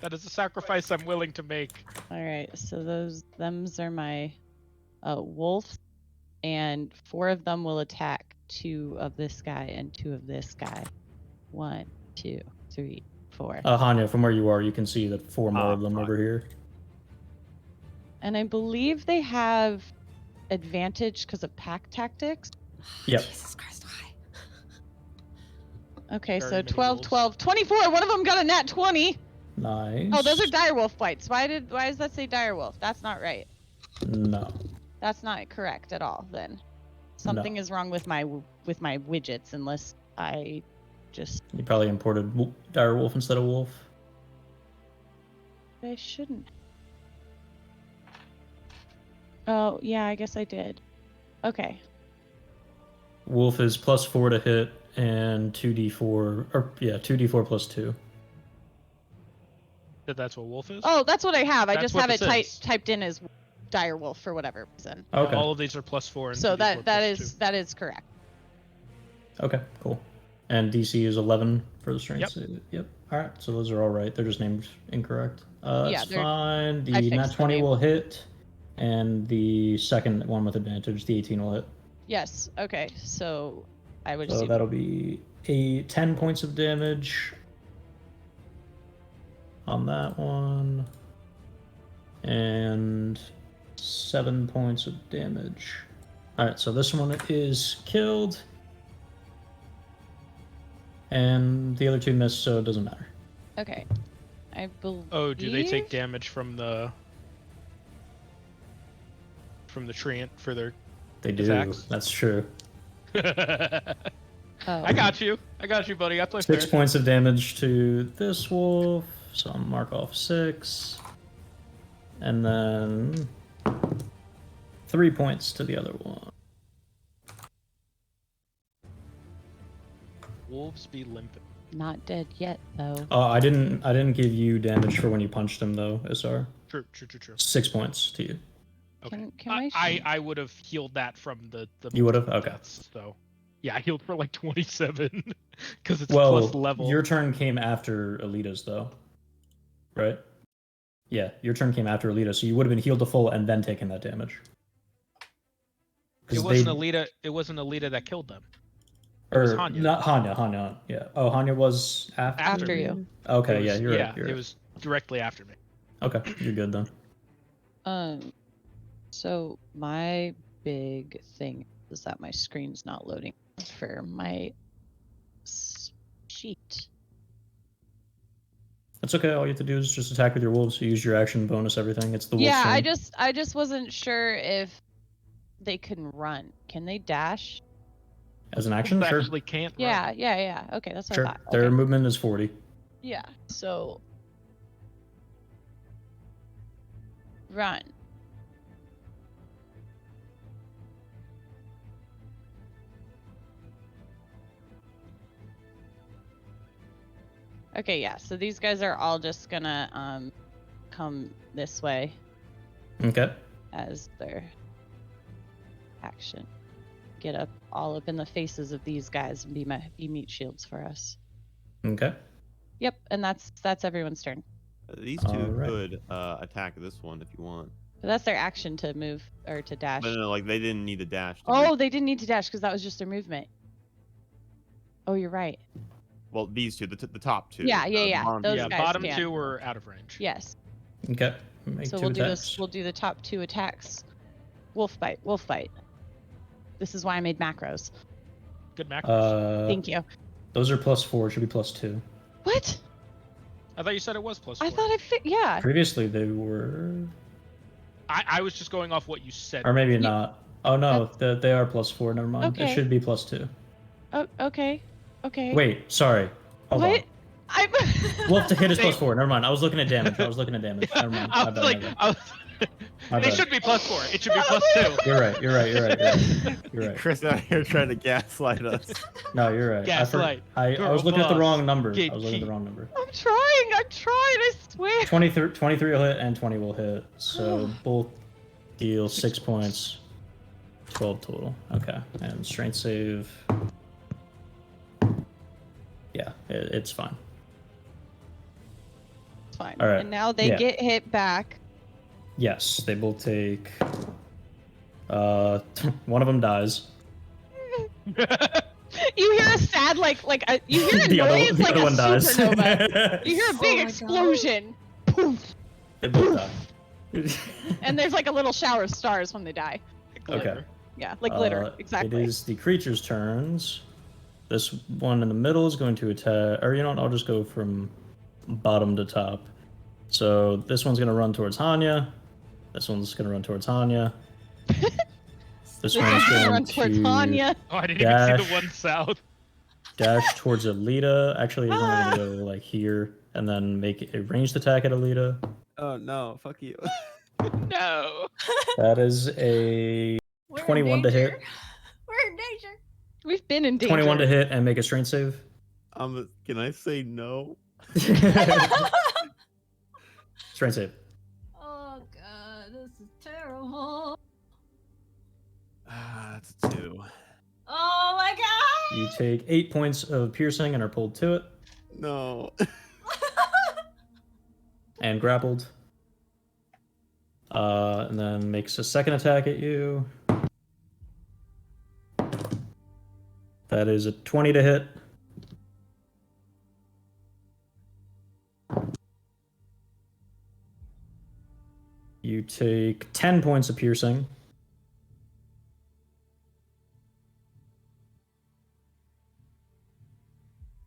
That is a sacrifice I'm willing to make. All right, so them's are my wolves, and 4 of them will attack 2 of this guy and 2 of this guy. 1, 2, 3, 4. Hanya, from where you are, you can see that 4 more of them right. over here. And I believe they have advantage because of pack tactics. Yep. Jesus Christ, why? Okay, Very so many 12, wolves. 12, 24. One of them got a nat 20. Nice. Oh, those are direwolf fights. Why does that say direwolf? That's not right. No. That's not correct at all. Then something is wrong with my widgets, unless I just You probably imported direwolf instead of wolf. I shouldn't. Oh yeah, I guess I did. Okay. Wolf is +4 to hit and 2d4, or yeah, 2d4 plus 2. That's what wolf is? Oh, that's what I have. I That's just what have it this is. typed in as direwolf for whatever reason. Okay. All of these are +4 and So 2d4 that is correct. Okay, cool. And DC is 11 for the strength Yep. save. Yep. All right, so those are all right. They're just named incorrect. Yeah, It's they're- fine. I The fixed nat the 20 name. will hit, and the second one with advantage, the 18 will hit. Yes. Okay. So I would So assume that'll be 10 points of damage on that one, and 7 points of damage. All right, so this one is killed, and the other 2 missed, so it doesn't matter. Okay. I believe. Oh, do they take damage from the treant for their They do. Attacks. That's true. Oh. I got you, buddy. I play 6 fair. points of damage to this wolf, so I'll mark off 6, and then 3 points to the other one. Wolves be limping. Not dead yet, though. I didn't give you damage for when you punched him though, SR. True. 6 points to you. Okay. Can I would have healed that from the You would have? Okay. deaths, so yeah, I healed for like 27 because it's Well, plus level. your turn came after Alita's though, right? Yeah, your turn came after Alita, so you would have been healed to full and then taken that damage. It wasn't Alita. It wasn't Alita that killed them. It was Or Hanya. not Hanya. Yeah. Oh, Hanya was after. After you. Okay. It was- Yeah, you're yeah, right. You're it right. was directly after me. Okay, you're good then. So my big thing is that my screen's not loading for my sheet. That's okay. All you have to do is just attack with your wolves. You use your action bonus, everything. It's the wolf. Yeah, I turn. just wasn't sure if they can run. Can they dash? As an action, Wolves sure. actually can't. run. Yeah. Okay, that's what Sure. I thought. Their Okay. movement is 40. Yeah. So run. Okay, yeah. So these guys are all just gonna come this way Okay. as their action. Get all up in the faces of these guys and be meat shields for us. Okay. Yep, and that's everyone's turn. These two Alright. could attack this one if you want. But that's their action to move or to dash. But no, like they didn't need to dash. to Oh, move. they didn't need to dash because that was just their movement. Oh, you're right. Well, these two, the top two. Yeah, yeah, the yeah, bottom those two. Yeah, guys bottom can. 2 were out of range. Yes. Okay. Make So 2 we'll do attacks. this. We'll do the top 2 attacks. Wolf bite. Wolf bite. This is why I made macros. Good macros. Thank you. Those are +4. It should be +2. What? I thought you said it was +4. I thought yeah. Previously they were, I was just going off what you said. or maybe not. Oh no, they are +4. Never mind. Okay. It should be +2. Oh, okay. Okay. Wait, sorry. Hold What? on. I'm. Wolf to hit is They- +4. Never mind. I was looking at damage. Never mind. I My was bad, like, my bad. My they bad. should be +4. It should be +2. You're right. You're right. Chris out here trying to gaslight us. No, you're right. Gaslight. I Girl was looking at the boss. wrong number. I Gatekeep. was looking at the wrong number. I'm trying. I swear. 23 will hit and 20 will hit. So both deal 6 points. 12 total. Okay. And strength save. Yeah, it's fine. It's fine. All right, And now they yeah. get hit back. Yes, they both take. One of them dies. You hear a sad you hear a The other- noise the like other a one dies. supernova. You hear a Oh big my God. explosion. Poof. They both die. And there's like a little shower of stars when they die. Okay. Yeah, like glitter. It Exactly. is the creature's turns. This one in the middle is going to attack, or you know what? I'll just go from bottom to top. So this one's going to run towards Hanya. This one's going to run towards Hanya. This one's one's gonna going run towards to Hanya. Oh, I didn't even see dash. the one south. Dash towards Alita. Actually, he's only going to go like here, and then make a ranged attack at Alita. Oh no, fuck you. No. That is a We're in 21 to hit. danger. We're in danger. We've been in danger. 21 to hit and make a strength save. Can I say no? Strength save. Oh god, this is terrible. That's a 2. Oh my god! You take 8 points of piercing and are pulled to it No. and grappled. And then makes a second attack at you. That is a 20 to hit. You take 10 points of piercing.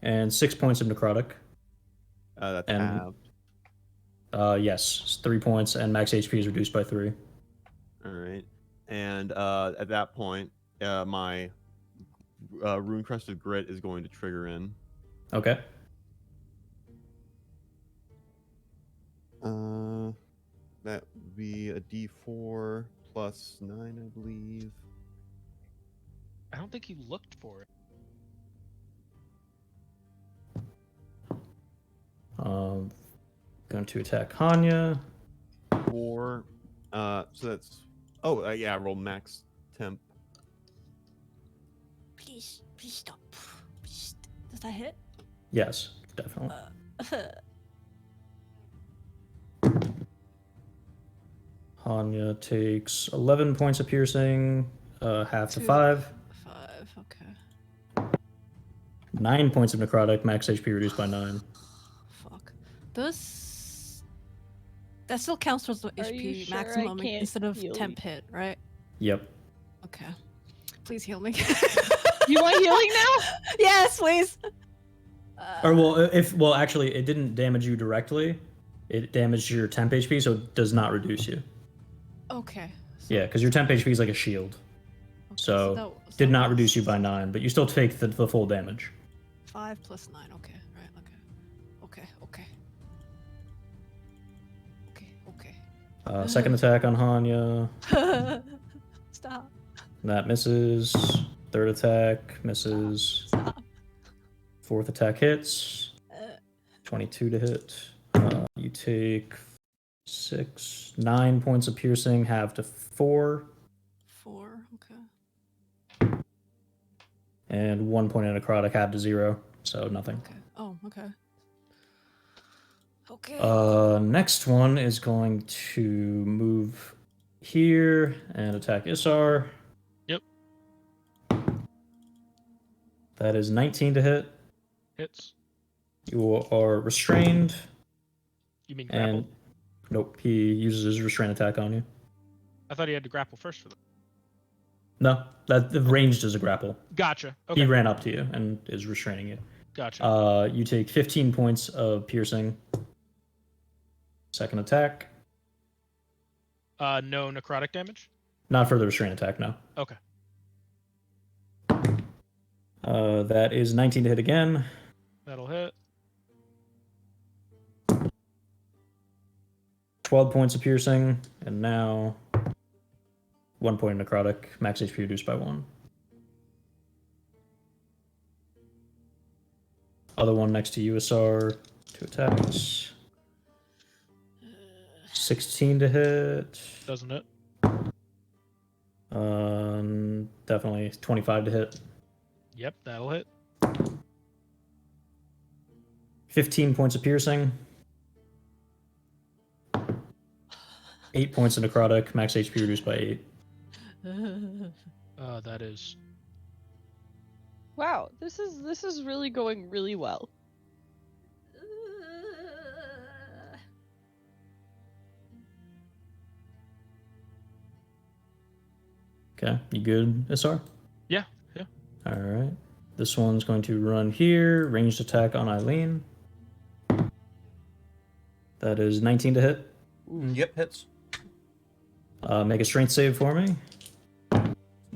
And 6 points of necrotic. That's And- halved. Yes, it's 3 points, and max HP is reduced by 3. All right. And at that point, my Rune Crested Grit is going to trigger in. Okay. That would be a D4 plus 9, I believe. I don't think he looked for it. Going to attack Hanya. 4. So that's. Oh, yeah, I rolled max temp. Please stop. Please. Does that hit? Yes, definitely. Hanya takes 11 points of piercing, half to 5. 5, okay. 9 points of necrotic, max HP reduced by 9. Fuck. That still counts towards the Are you HP sure I maximum can't instead of heal temp hit, right? Yep. Okay. Please heal me. You want healing now? Yes, please. Or actually, it didn't damage you directly. It damaged your temp HP, so it does not reduce you. Okay. Yeah, because your temp HP is like a shield. Okay, So, that did not was reduce you by 9, but you still take the full damage. 5 plus 9. Okay. Right. Okay. Second attack on Hanya. Stop. That misses. Third attack misses. Stop. Fourth attack hits. 22 to hit. You take 9 points of piercing, half to 4, 4. Okay. and 1 point of necrotic, half to 0, so nothing. Okay. Oh. Okay. Next one is going to move here and attack Isar. Yep. That is 19 to hit. Hits. You are restrained. You mean grapple? And nope, he uses his restraint attack on you. I thought he had to grapple first for that. No, that the ranged is a grapple. Gotcha. Okay. He ran up to you and is restraining you. Gotcha. You take 15 points of piercing. Second attack. No necrotic damage? Not for the restraint attack, no. Okay. That is 19 to hit again. That'll hit. 12 points of piercing, and now 1 point of necrotic, max HP reduced by 1. Other one next to USR, 2 attacks. 16 to hit. Doesn't it? Definitely 25 to hit. Yep, that'll hit. 15 points of piercing. 8 points of necrotic, max HP reduced by 8. That is. Wow, this is really going really well. Okay, you good, SR? Yeah. Alright. This one's going to run here, ranged attack on Eileen. That is 19 to hit. Yep, hits. Make a strength save for me.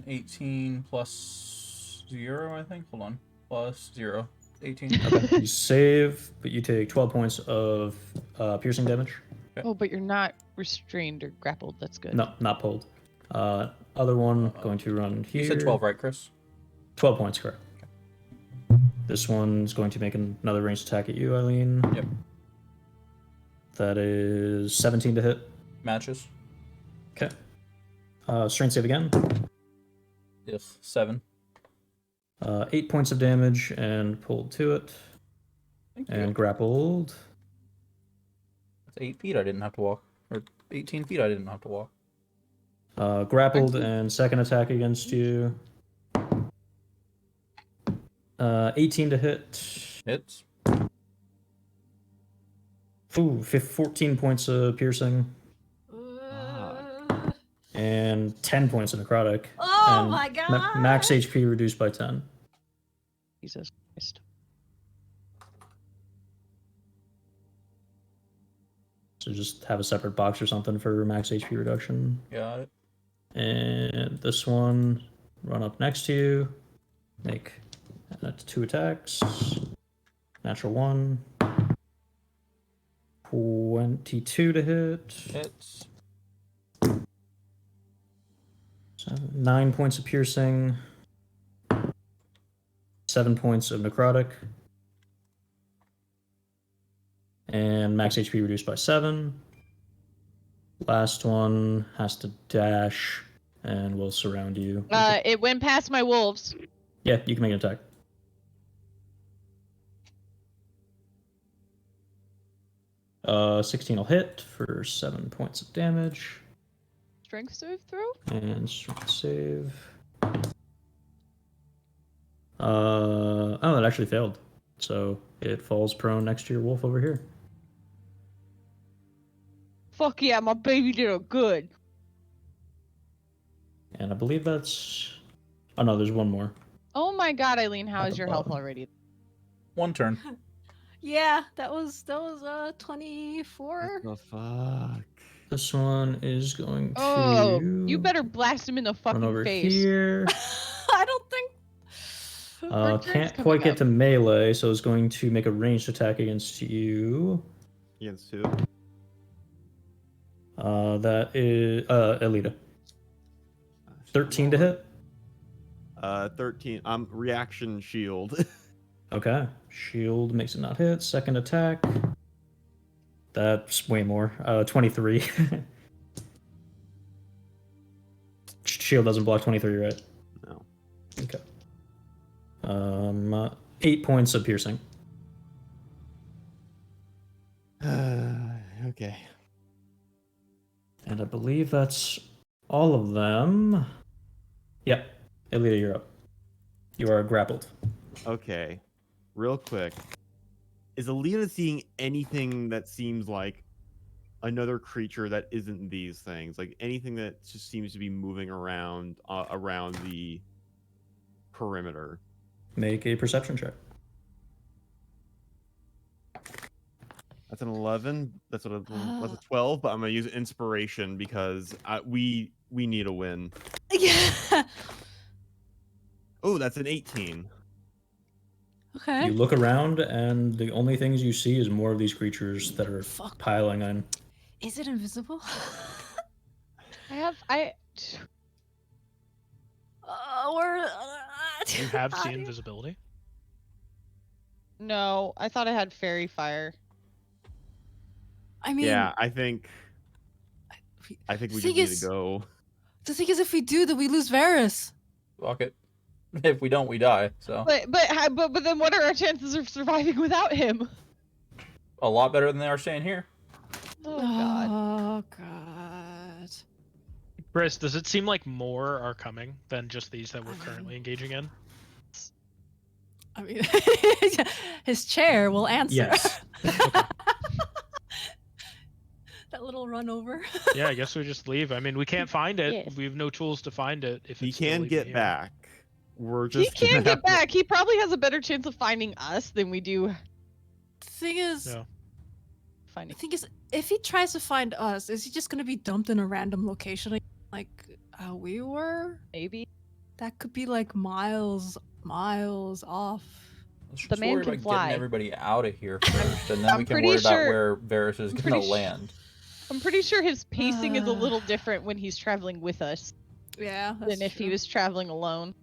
18 plus 0, I think. Hold on. Plus 0. 18. Okay, you save, but you take 12 points of piercing damage. Oh, but you're not restrained or grappled. That's good. No, not pulled. Other one going to run here. You said 12, right, Chris? 12 points, correct. This one's going to make another ranged attack at you, Eileen. Yep. That is 17 to hit. Matches. Okay. Strength save again. Yes, 7. 8 points of damage and pulled to it. Thank you. And grappled. That's 8 feet I didn't have to walk. Or 18 feet I didn't have to walk. Grappled and second attack against you. 18 to hit. Hits. Ooh, 14 points of piercing. And 10 points of necrotic. Oh and my god! Max HP reduced by 10. Jesus Christ. So just have a separate box or something for max HP reduction. Got it. And this one, run up next to you. Make 2 attacks. Natural 1. 22 to hit. Hits. 9 points of piercing. 7 points of necrotic. And max HP reduced by 7. Last one has to dash and will surround you. It went past my wolves. Yeah, you can make an attack. 16 will hit for 7 points of damage. Strength save throw? And strength save. Oh, it actually failed. So it falls prone next to your wolf over here. Fuck yeah, my baby did a good. And I believe that's... Oh no, there's one more. Oh my god, Eileen, how At is the your health bottom. already? 1 turn. Yeah, that was 24. What the fuck? This one is going to... Oh, you better blast him in the run fucking over face. here. I don't think. Our turn's Can't coming quite get up. to melee, so it's going to make a ranged attack against you. Against who? That is Elita. 13 to hit. 13. Reaction shield. Okay. Shield makes it not hit. Second attack. That's way more. 23. Shield doesn't block 23, right? No. Okay. 8 points of piercing. Okay. And I believe that's all of them. Yep. Elita, you're up. You are grappled. Okay. Real quick. Is Alita seeing anything that seems like another creature that isn't these things? Like anything that just seems to be moving around around the perimeter? Make a perception check. That's an 11. That's a 12, but I'm gonna use inspiration because we need a win. Yeah. Oh, that's an 18. Okay. You look around, and the only things you see is more of these creatures that are Fuck. piling in. Is it invisible? Or You have seen invisibility? No, I thought I had fairy fire. I mean, Yeah, I think we thing just need is- to go. the thing is, if we do, then we lose Varus. Fuck it. If we don't, we die. So But then what are our chances of surviving without him? a lot better than they are staying here. Oh god. Oh god. Chris, does it seem like more are coming than just these that we're I mean- currently engaging in? I mean, his chair will answer. Yes. Okay. That little run over. Yeah, I guess we just leave. I mean, we can't find it. Yes. We have no tools to find it if He it's still can even get here. back. We're He just can gonna get have to- back. He probably has a better chance of finding us than we do Thing is, Yeah. finding. the thing is, if he tries to find us, is he just gonna be dumped in a random location like how we were? Maybe. That could be like miles off. Let's The just man worry can about fly. getting everybody out of here first, and then I'm we can pretty worry about sure- where Varys is I'm going pretty to su- land. I'm pretty sure his pacing is a little different when he's traveling with us Yeah, than if he was traveling alone.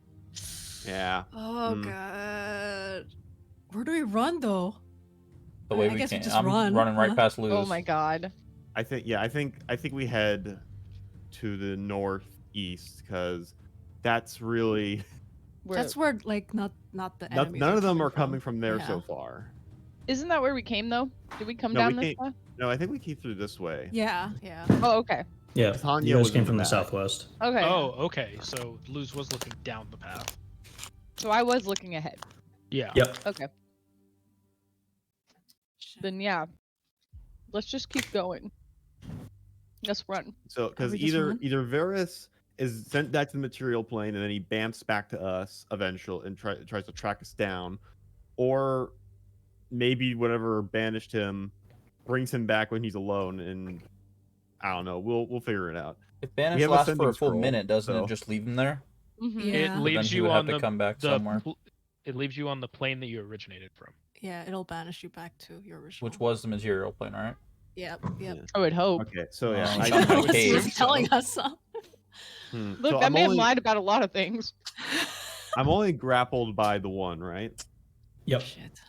Yeah. Oh Mm. god. Where do we run though? The way I we guess we can. just I'm run, running right huh? past Luz. Oh my god. I think we head to the northeast because that's really That's where like not the enemies. none of them are from. coming from there Yeah. so far. Isn't that where we came though? Did we come No, down we this came- way? No, I think we came through this way. Yeah, yeah. Oh, okay. Yeah. Tanya You guys was came in from the the back. southwest. Okay. Oh, okay. So Luz was looking down the path. So I was looking ahead. Yeah. Yep. Okay. Then yeah. Let's just keep going. Let's run. So because we just either run? Varys is sent back to the material plane and then he bamps back to us eventually and tries to track us down, or maybe whatever banished him brings him back when he's alone, and I don't know. We'll figure it out. If We Banish have a lasts for sending a full scroll, minute, doesn't so- it just leave him there? Mhm. Yeah. It But then leaves he you would have on to the, come back the somewhere. it leaves you on the plane that you originated from. Yeah, it'll banish you back to your original. Which was the material plane, right? Yep, yep. Yeah. I would hope. Okay, so yeah, Oh, I, sounds like I- He was assume telling so. us so. hmm, Look, so that I'm man only, lied about a lot of things. I'm only grappled by the one, right? Yep. Shit.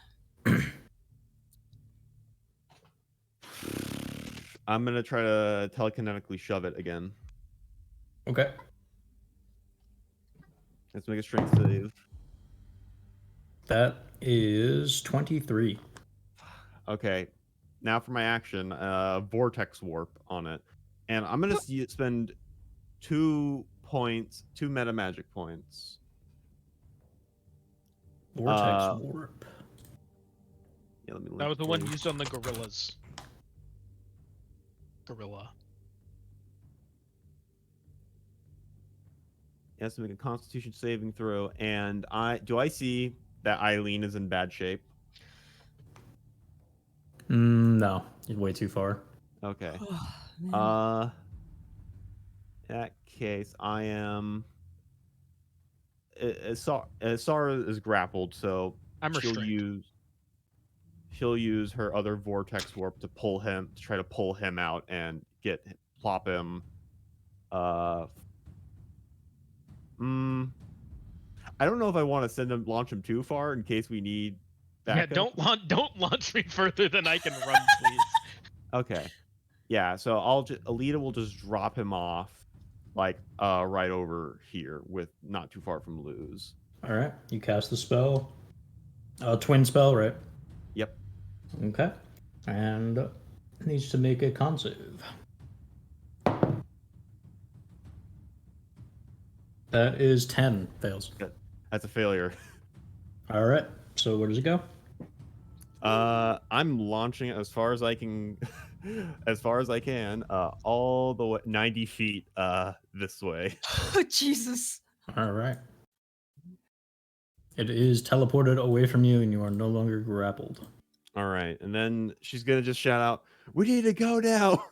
I'm gonna try to telekinetically shove it again. Okay. Let's make a strength save. That is 23. Okay, now for my action, vortex warp on it, and I'm gonna spend 2 meta magic points. Vortex warp. Yeah, let me That look was the one for you. used on the gorillas. Gorilla. He has to make a Constitution saving throw, and do I see that Eileen is in bad shape? No, you're way too far. Okay. Oh, man. In that case, I am. Sara is grappled, so I'm restrained. she'll use her other vortex warp to try to pull him out and plop him. I don't know if I want to launch him too far in case we need. Yeah, backup. don't launch me further than I can run, please. Okay. Yeah, so Alita will just drop him off, like right over here, with not too far from Luz. All right. You cast the spell. Twin spell, right? Yep. Okay. And needs to make a con save. That is 10. Fails. That's a failure. All right. So where does it go? I'm launching it as far as I can, all the way 90 feet this way. Oh, Jesus. All right. It is teleported away from you, and you are no longer grappled. All right, and then she's gonna just shout out, "We need to go now!"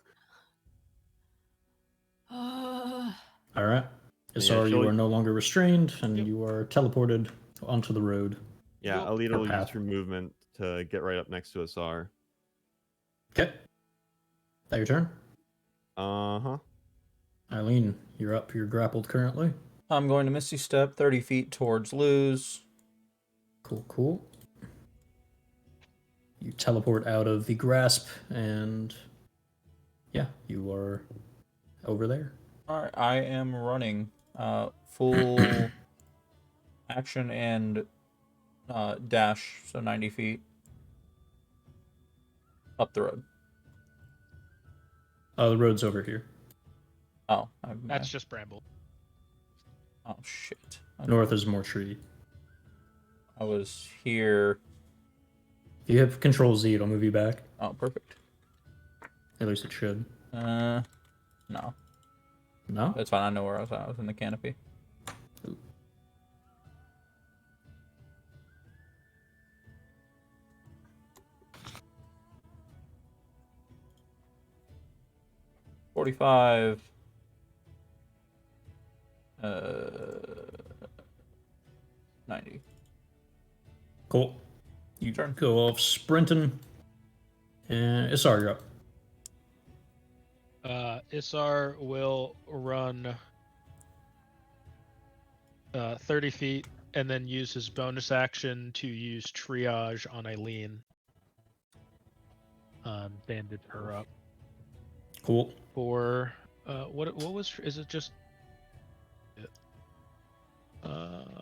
Uh, All right. Yeah, Isar, you she'll- are no longer restrained, and Yep. you are teleported onto the road. Yeah, Well, Alita her will use path. her movement to get right up next to Asar. Okay. That your turn? Uh-huh. Eileen, you're up. You're grappled currently. I'm going to Misty Step 30 feet towards Luz. Cool, cool. You teleport out of the grasp, and yeah, you are over there. Alright, I am running full action and dash, so 90 feet up the road. The road's over here. Oh, That's just bramble. Oh shit. Okay. North is more tree. I was here. If you have Control Z, it'll move you back. Oh, perfect. At least it should. No. No? That's fine. I know where I was at. I was in the canopy. Ooh. $45. 90. Cool. You Turn. go off sprinting. And Isar, you're up. Isar will run 30 feet and then use his bonus action to use triage on Eileen. Bandage her up. Cool. For what was, is it just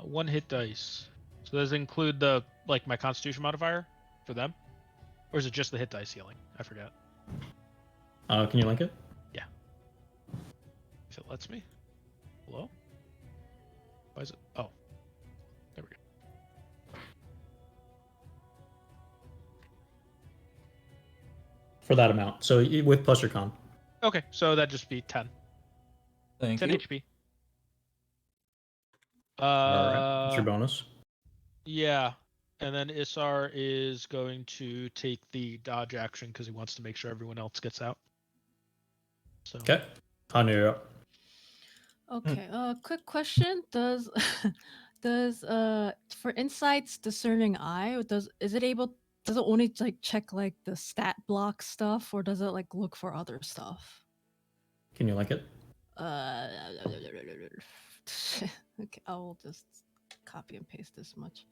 one hit dice? So does it include the my Constitution modifier for them, or is it just the hit dice healing? I forget. Can you link it? If it lets me. Hello? Why is it? Oh, there we go. For that amount. So with plus your con. Okay, so that'd just be 10. Thank 10 you. HP. Alright. What's your bonus? Yeah, and then Isar is going to take the dodge action because he wants to make sure everyone else gets out. So. Okay. Hanya, you're up. Okay. Quick question: Does for insights discerning eye does it only check the stat block stuff, or does it look for other stuff? Can you link it? Okay, I will just copy and paste this much.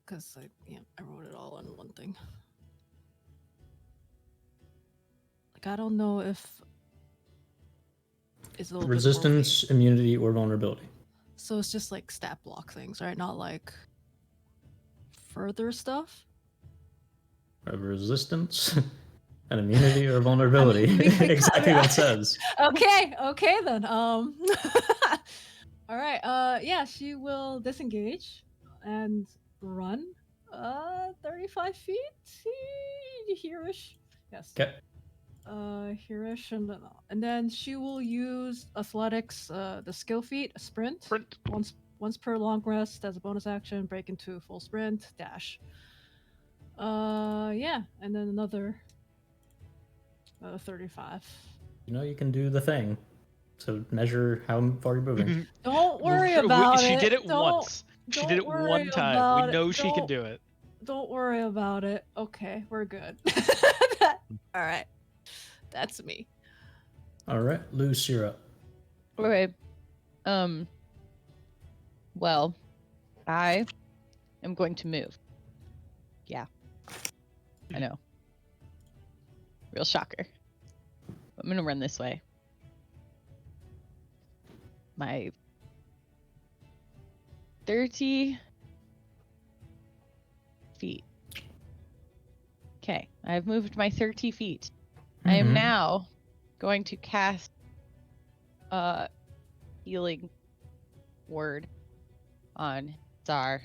Because I wrote it all in one thing. I don't know if it's a little Resistance, bit immunity, or vulnerability. so it's just stat block things, right? Not further stuff. Resistance, and immunity or vulnerability. Exactly what it says. Okay then. All right. Yeah, she will disengage and run 35 feet here-ish. Yes. Okay. Here-ish, and then she will use athletics, the skill feat, a sprint. Once per long rest as a bonus action, break into full sprint, dash. Yeah, and then another 35. You can do the thing to measure how far you're moving. Don't worry about it. She did it Don't- once. She did it don't worry one time. about We know it. she can Don't- do it. Don't worry about it. Okay, we're good. All right. That's me. All right, Luce, you're up. Okay. Well, I am going to move. Yeah. I know. Real shocker. I'm gonna run this way. My 30 feet. Okay, I've moved my 30 feet. I am Mhm. now going to cast healing word on Zar.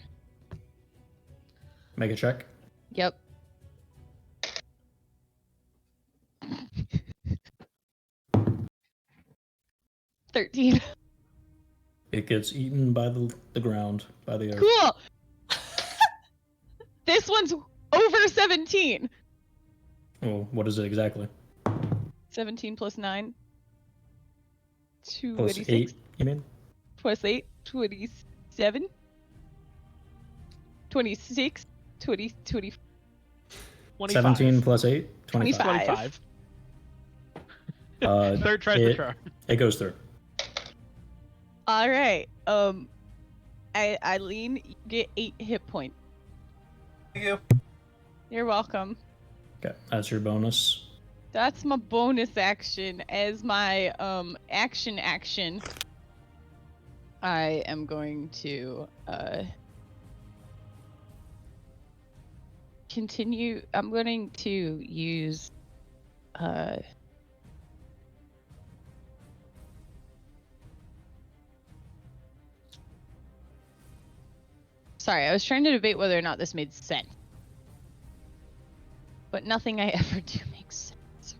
Make a check. Yep. $13. It gets eaten by the ground, by the earth. Cool. This one's over 17. Oh, what is it exactly? 17 plus 9. Plus 26. 8, you mean? Plus 8. 27. 26. 20. 25. 17 plus 8? 25. 25. 25. Third try the it, charm. It goes through. All right. Eileen, you get 8 hit points. Thank you. You're welcome. Okay, that's your bonus. That's my bonus action. As my action, I am going to continue. I'm going to use. Sorry, I was trying to debate whether or not this made sense. But nothing I ever do makes sense.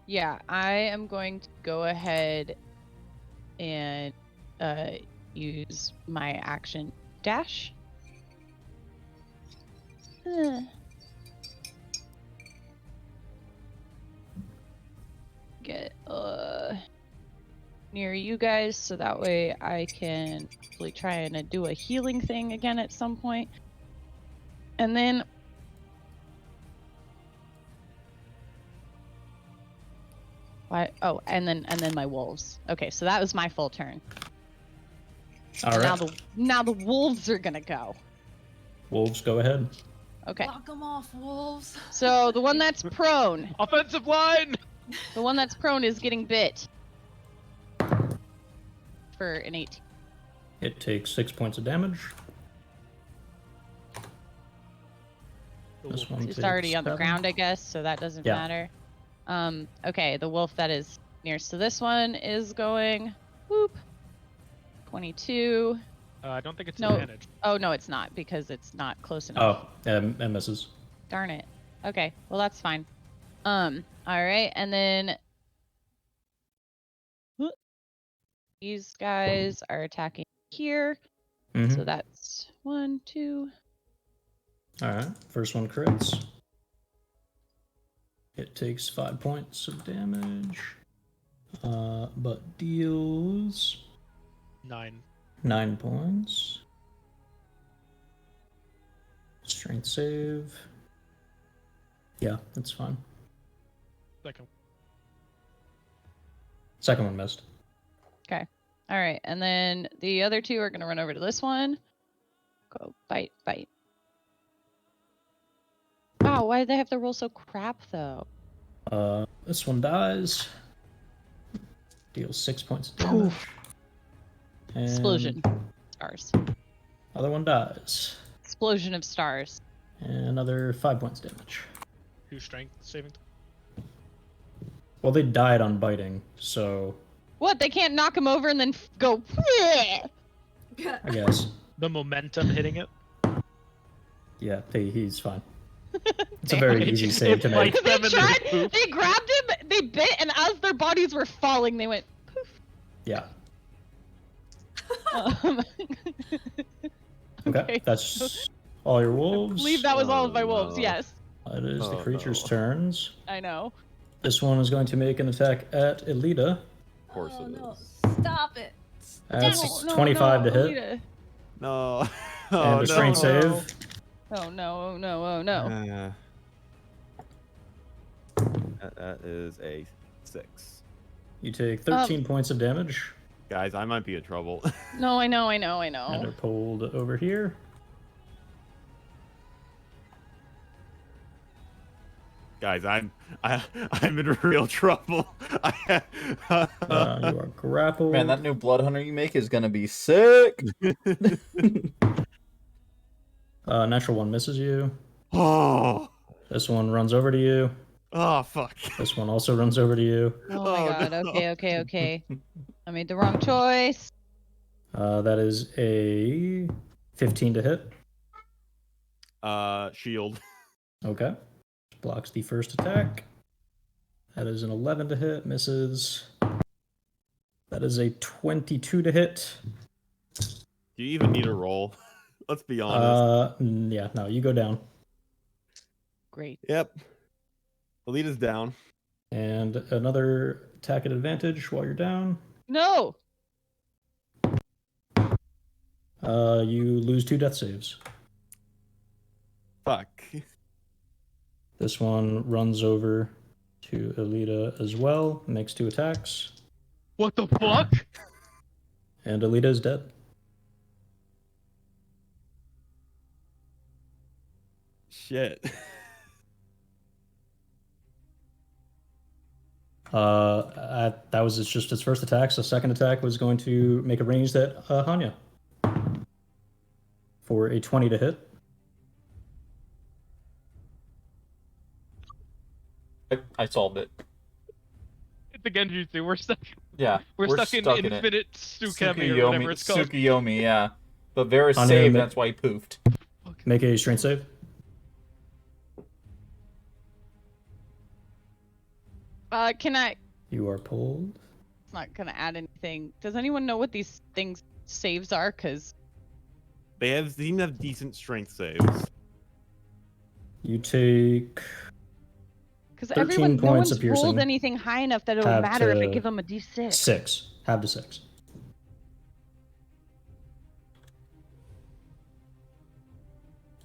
Yeah, I am going to go ahead and use my action dash. Get near you guys so that way I can hopefully try and do a healing thing again at some point. And then what? Oh, and then my wolves. Okay, so that was my full turn. All right. Now the wolves are gonna go. Wolves, go ahead. Okay. Lock them off, wolves. So the one that's prone. Offensive line. The one that's prone is getting bit. For an 18. It takes 6 points of damage. This one It's takes already on the 7. ground, I guess, so that doesn't Yeah. matter. Okay, the wolf that is nearest to this one is going. Whoop. 22. I don't think it's No. advantage. Oh no, it's not because it's not close enough. Oh, it misses. Darn it. Okay, well that's fine. All right, and then these guys are attacking here. Mhm. So that's 1, 2. All right. First one crits. It takes 5 points of damage, but deals 9. 9 points. Strength save. Yeah, that's fine. Second one missed. Okay. All right, and then the other two are gonna run over to this one. Go bite, bite. Wow, why did they have to roll so crap though? This one dies. Deals 6 points of damage. And Explosion. Stars. other one dies. Explosion of stars. And another 5 points damage. Who's strength saving? Well, they died on biting, so What? They can't knock him over and then go. I guess. The momentum hitting it. Yeah, he's fine. It's a very easy save to It make. bites them and they poop. They grabbed him, they bit, and as their bodies were falling, they went poof. Yeah. Um, Okay, that's all your I wolves. believe that was all of my wolves. no. Yes, That is the Oh, creature's no. turns. I know. This one is going to make an attack at Elita. Of course Oh, it no. is. Stop it. That's No, 25 to hit. Alita. No. And Oh, a strength no. save. Oh no! Oh no! Oh no! That is a 6. You take 13 points of damage Guys, I might be in trouble. No! I know! I know! I and know! are pulled over here. Guys, I'm in real trouble. You are grappled. Man, that new blood hunter you make is gonna be sick. Natural one misses you. Oh. This one runs over to you. Oh fuck. This one also runs over to you. Oh my Oh, god! no. Okay! Okay! Okay! I made the wrong choice. That is a 15 to hit. Shield. Okay. Blocks the first attack. That is an 11 to hit. Misses. That is a 22 to hit. Do you even need a roll? Let's be honest. Yeah, no, you go down. Great. Yep. Elita's down. And another attack at advantage while you're down. No! You lose 2 death saves. Fuck. This one runs over to Alita as well, makes 2 attacks, What the fuck? and Alita is dead. Shit. That was just its first attack. So second attack was going to make a ranged at Hanya for a 20 to hit. I solved it. The Genjutsu, we're stuck. Yeah, We're stuck in it. infinite Tsukemi or whatever it's called. Tsukuyomi, yeah. But Varus Hanya saved, ma- that's why he poofed. Make a strength save. Can I? You are pulled. It's not gonna add anything. Does anyone know what these things saves are? Cause They seem to have decent strength saves. You take because 13 everyone, no points one's of piercing. rolled anything high enough that it would Have matter if to it give them a D6. 6. Have to 6.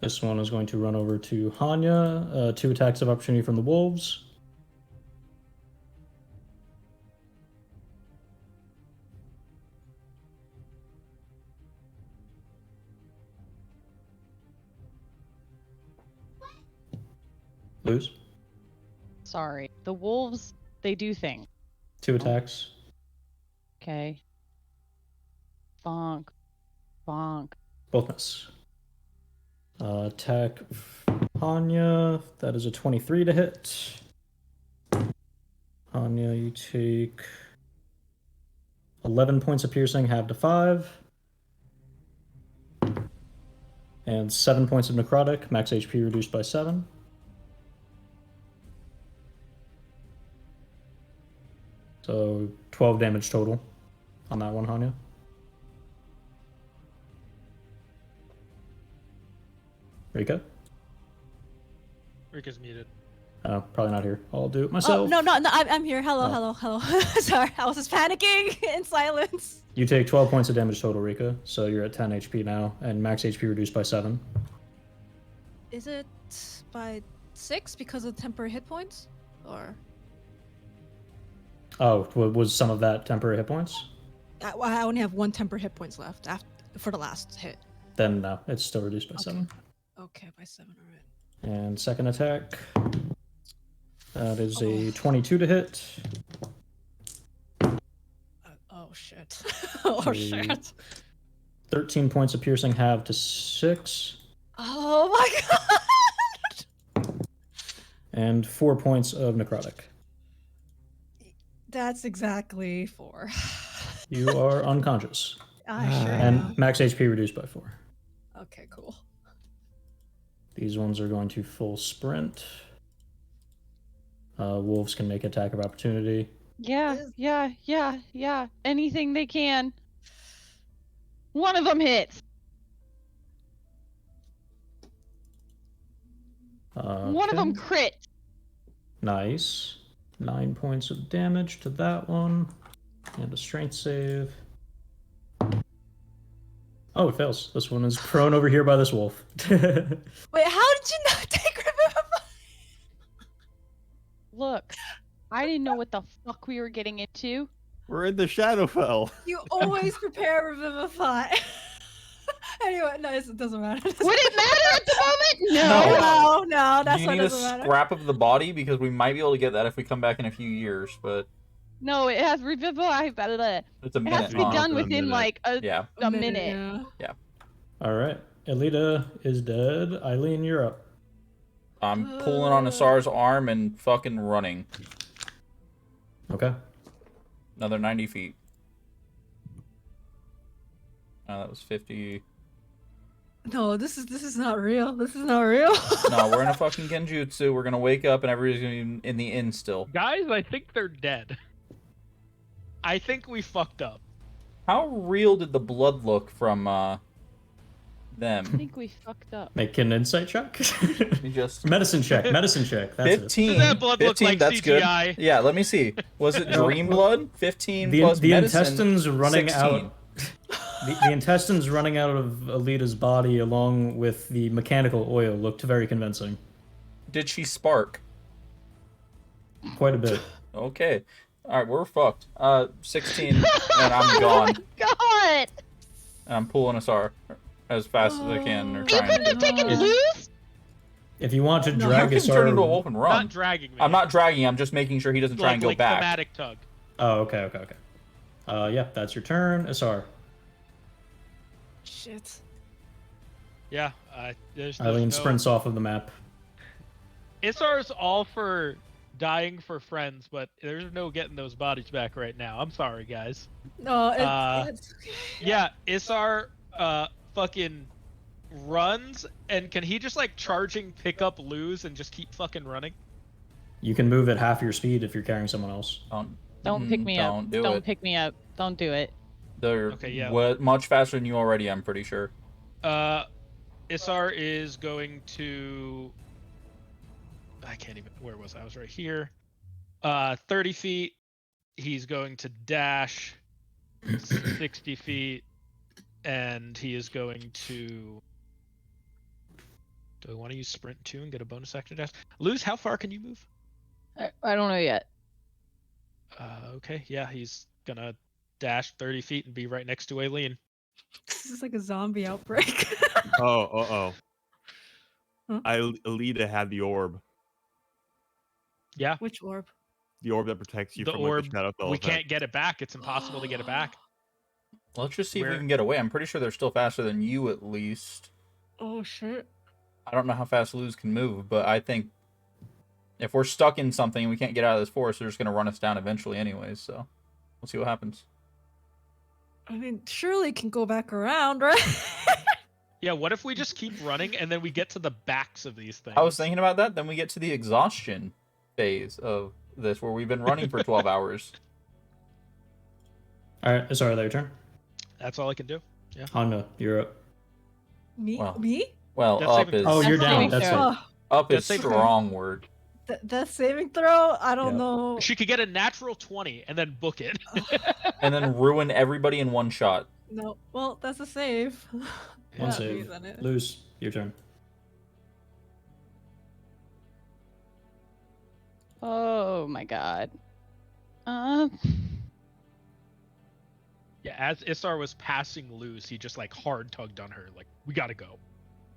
This one is going to run over to Hanya. 2 attacks of opportunity from the wolves. Lose. Sorry, the wolves. They do things. 2 attacks. Okay. Bonk. Bonk. Both miss. Attack Hanya. That is a 23 to hit. Hanya, you take 11 points of piercing, half to 5. And 7 points of necrotic, max HP reduced by 7. So 12 damage total on that one, Hanya. Rika? Rika's muted. Oh, probably not here. I'll do it Oh myself. no, I'm here. Hello, Oh. hello. Sorry, I was just panicking in silence. You take 12 points of damage total, Rika. So you're at 10 HP now, and max HP reduced by 7. Is it by 6 because of temporary hit points, or? Oh, was some of that temporary hit points? I only have 1 temporary hit points left for the last hit. Then no, it's still reduced by 7. Okay, by 7, alright. And second attack. That is a 22 to hit. Oh shit. Oh A shit. 13 points of piercing, half to 6. Oh my god! And 4 points of necrotic. That's exactly 4. You are unconscious. I sure And am. max HP reduced by 4. Okay, cool. These ones are going to full sprint. Wolves can make attack of opportunity. Yeah. Anything they can. One of them hits. One of them Okay. crit. Nice. 9 points of damage to that one. And a strength save. Oh, it fails. This one is prone over here by this wolf. Wait, how did you not take Revivify? Look, I didn't know what the fuck we were getting into. We're in the Shadowfell. You always prepare Revivify. Anyway, no, it doesn't matter. Would it matter at the moment? No, that's you why it need a doesn't matter. scrap of the body because we might be able to get that if we come back in a few years, but No, it has revivify. it's a It has minute to be long. done a within minute. like a Yeah. minute. Yeah. All right. Elita is dead. Eileen, you're up. I'm pulling on Asar's arm and fucking running. Okay. Another 90 feet. That was 50. No, this is not real. This is not real. No, we're in a fucking genjutsu. We're gonna wake up and everybody's gonna be in the inn still. Guys, I think they're dead. I think we fucked up. How real did the blood look from I them? think we fucked up. Make an insight check. We just Medicine check. Medicine check. That's 15. Does that blood look 15, like that's CGI? good. Yeah, let me see. Was it No. dream blood? 15 The, plus the medicine. intestines running 16. out. The intestines running out of Alita's body, along with the mechanical oil, looked very convincing. Did she spark? Quite a bit. Okay. Alright, we're fucked. 16 and I'm gone. God! And I'm pulling Asar as fast as I can or You trying couldn't have to. taken It's- loose? If you want to No. drag You can turn into a Isar... wolf and run. Not dragging me. I'm not dragging. I'm just making sure he doesn't try and go like back. thematic tug. Oh, okay. Yeah, that's your turn, Isar. Shit. Yeah, there's Eileen no... sprints off of the map. Isar's all for dying for friends, but there's no getting those bodies back right now. I'm sorry, guys. No, Uh, it's Yeah, Isar fucking runs, and can he just like charging pick up lose and just keep fucking running? You can move at half your speed if you're carrying someone else. Don't pick me up. Don't do Don't it. pick me up. Don't do it. They're Okay, yeah. much faster than you already, I'm pretty sure. Isar is going to... I can't even... Where was I? I was right here. 30 feet. He's going to dash 60 feet. And he is going to... Do I want to use sprint 2 and get a bonus action dash? Luz, how far can you move? I don't know yet. Okay, yeah, he's gonna dash 30 feet and be right next to Aileen. this is like a zombie outbreak. Oh. Huh? Alita had the orb. Yeah, Which orb? The orb that protects you the from orb, like, the Shadowfell we effect. can't get it back. It's impossible to get it back. Let's just see if Where- we can get away. I'm pretty sure they're still faster than you, at least. Oh shit. I don't know how fast Luz can move, but I think if we're stuck in something and we can't get out of this forest, they're just going to run us down eventually anyways, so we'll see what happens. I mean, surely it can go back around, right? Yeah, what if we just keep running and then we get to the backs of these things? I was thinking about that, then we get to the exhaustion phase of this, where we've been running for 12 hours. Alright, Isar, your turn. That's all I can do. Yeah. Hanna, you're up. Me? Wow. Me? Well, That's up saving is, throw. Oh, you're That's down. saving That's throw. it. Oh, up is That's saving strong word. that saving throw? I don't Yeah. know. She could get a natural 20 and then book it. And then ruin everybody in one shot. No. Well, that's a save. One Yeah, save. me's on it. Luz, your turn. Oh my god. Yeah, as Isar was passing Luz, he just like hard tugged on her, like, we gotta go.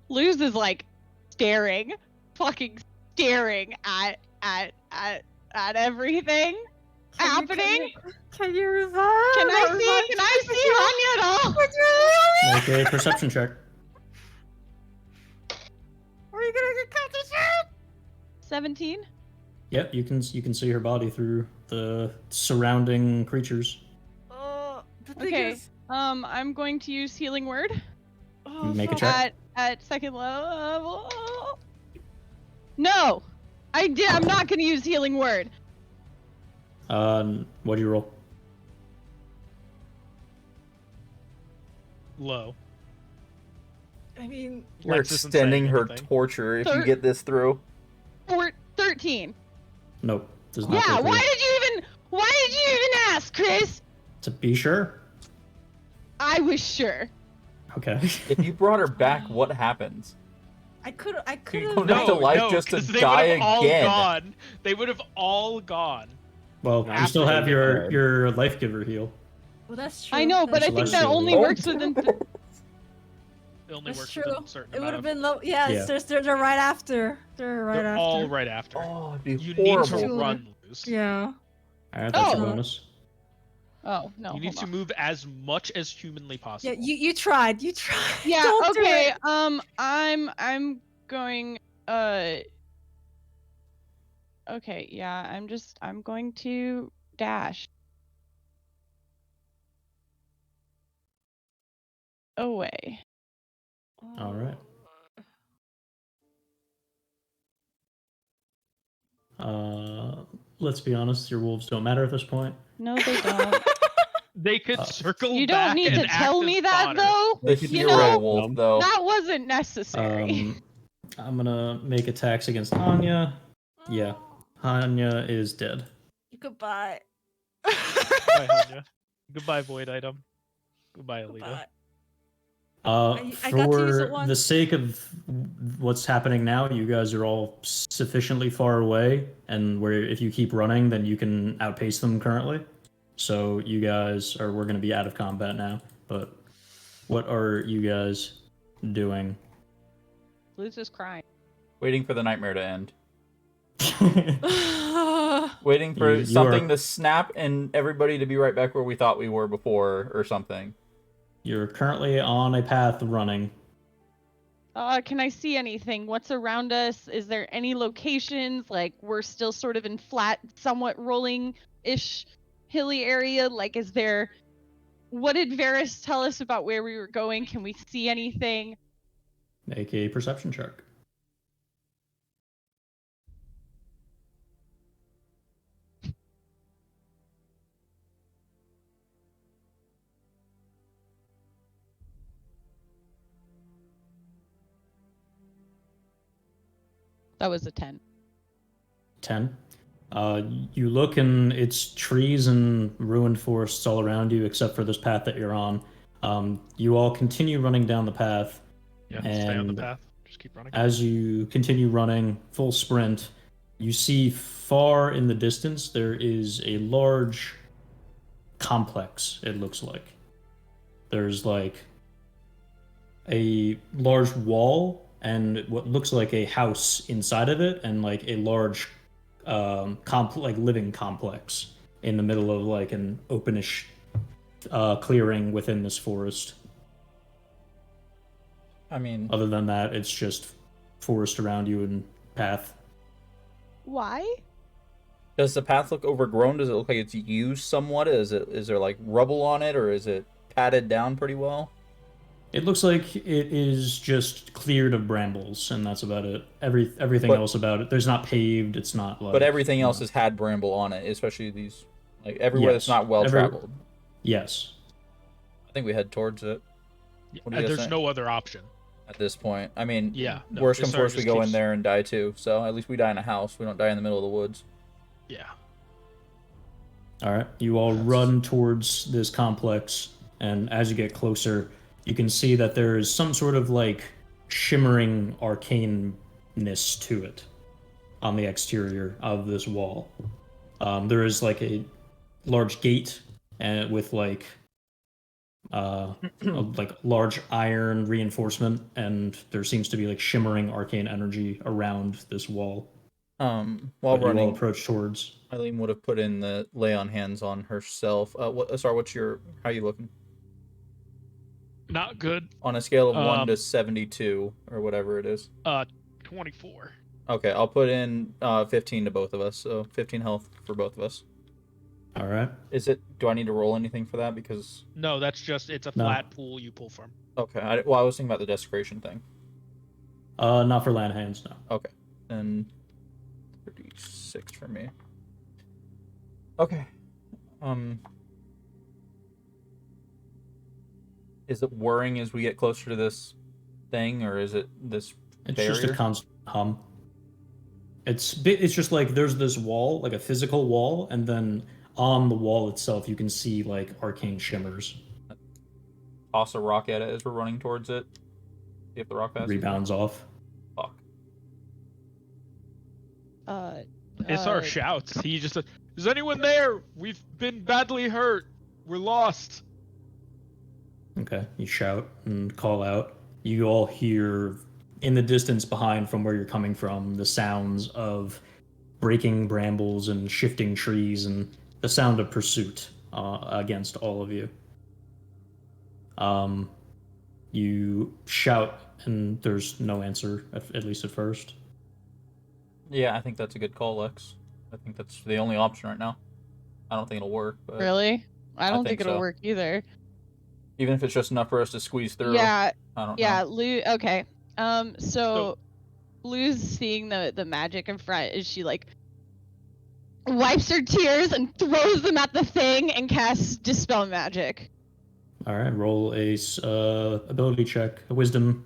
Luz is like staring, fucking staring at everything happening. Can you revive? Can I see Hanya at all? Make a perception check. Are you gonna get caught this shit? 17. Yep, you can see her body through the surrounding creatures. The thing Okay. is, I'm going to use healing word Make a fuck. check. at second level. No, I'm not going to use healing word. What do you roll? Low. I mean, You're Lex isn't extending saying her anything. torture if you Thir- get this through. 13. Nope. Does not Yeah. go through. Why did you even ask, Chris? To be sure. I was sure. Okay. If you brought her back, what happens? I could You have. go back to life just to 'cause they die would've all again. gone. They would have all gone. Well, you After still they have get your life giver heal. Well, that's true. I know, but I That's think true. that only Oh. works within. It only That's works true. with a certain It would have amount been low. Yeah, Yeah. they're right after. They're right They're after. all right after. Oh, it'd be You horrible. need to Sure. run, Luz. Yeah. Alright, that's a Oh. bonus. Oh no. You need hold to on. move as much as humanly possible. Yeah. You tried. You tried. Yeah. Don't do Okay. it. I'm going. Okay. Yeah. I'm going to dash away. Alright. Let's be honest, your wolves don't matter at this point. No, they don't. They could circle You back don't need and to tell act me as that fodder. though. They could be You a know, werewolf, though. That wasn't necessary. I'm gonna make attacks against Anya. Yeah, Anya is dead. Goodbye. Goodbye, Hanya. Goodbye, void item. Goodbye, Alita. Goodbye. I got to use it For once. the sake of what's happening now, you guys are all sufficiently far away, and where if you keep running, then you can outpace them currently. So we're going to be out of combat now. But what are you guys doing? Luz is crying. Waiting for the nightmare to end. Waiting for something to snap and everybody to be right back where we thought we were before or something. You're currently on a path running. Can I see anything? What's around us? Is there any locations? Like, we're still sort of in flat, somewhat rolling-ish, hilly area. Like, is there... What did Varys tell us about where we were going? Can we see anything? Make a perception check. That was a 10. 10. You look and it's trees and ruined forests all around you except for this path that you're on. You all continue running down the path. Yeah, stay on the path. Just keep running. As you continue running, full sprint, you see far in the distance there is a large complex, it looks like. There's like a large wall and what looks like a house inside of it, and like a large living complex in the middle of like an openish clearing within this forest. I mean, other than that, it's just forest around you and path. Why? Does the path look overgrown? Does it look like it's used somewhat? Is there like rubble on it, or is it padded down pretty well? It looks like it is just cleared of brambles, and that's about it. Everything else about it, there's not paved. It's not like. But everything else has had bramble on it, especially these, like everywhere that's not well traveled. Yes. I think we head towards it. There's no other option at this point. I mean, yeah. No, worst comes worst, we go in there and die too. So at least we die in a house. We don't die in the middle of the woods. Yeah. All right. You all run towards this complex, and as you get closer, you can see that there is some sort of like shimmering arcaneness to it on the exterior of this wall. There is like a large gate with like large iron reinforcement, and there seems to be like shimmering arcane energy around this wall. While running, you all approach towards. Eileen would have put in the lay on hands on herself. How are you looking? Not good. On a scale of 1 to 72, or whatever it is. 24. Okay, I'll put in 15 to both of us, so 15 health for both of us. All right. Do I need to roll anything for that? Because... No, it's a flat pool you pull from. Okay, I was thinking about the desecration thing. Not for land hands, no. Okay, then 36 for me. Okay. Is it whirring as we get closer to this thing, or is it this barrier? It's just a constant hum. It's just like there's this wall, like a physical wall, and then on the wall itself you can see like arcane shimmers. Toss a rock at it as we're running towards it. See if the rock passes. Rebounds off. Fuck. Isar shouts. He just says, "Is anyone there? We've been badly hurt. We're lost." Okay, you shout and call out. You all hear in the distance behind from where you're coming from the sounds of breaking brambles and shifting trees and the sound of pursuit against all of you. You shout and there's no answer, at least at first. Yeah, I think that's a good call, Lex. I think that's the only option right now. I don't think it'll work. But really? I don't think it'll work either. Even if it's just enough for us to squeeze through. Yeah. I don't know. Yeah, Lou. Okay. So Lou's seeing the magic in front. Is she like wipes her tears and throws them at the thing and casts Dispel Magic? All right. Roll a ability check, a Wisdom.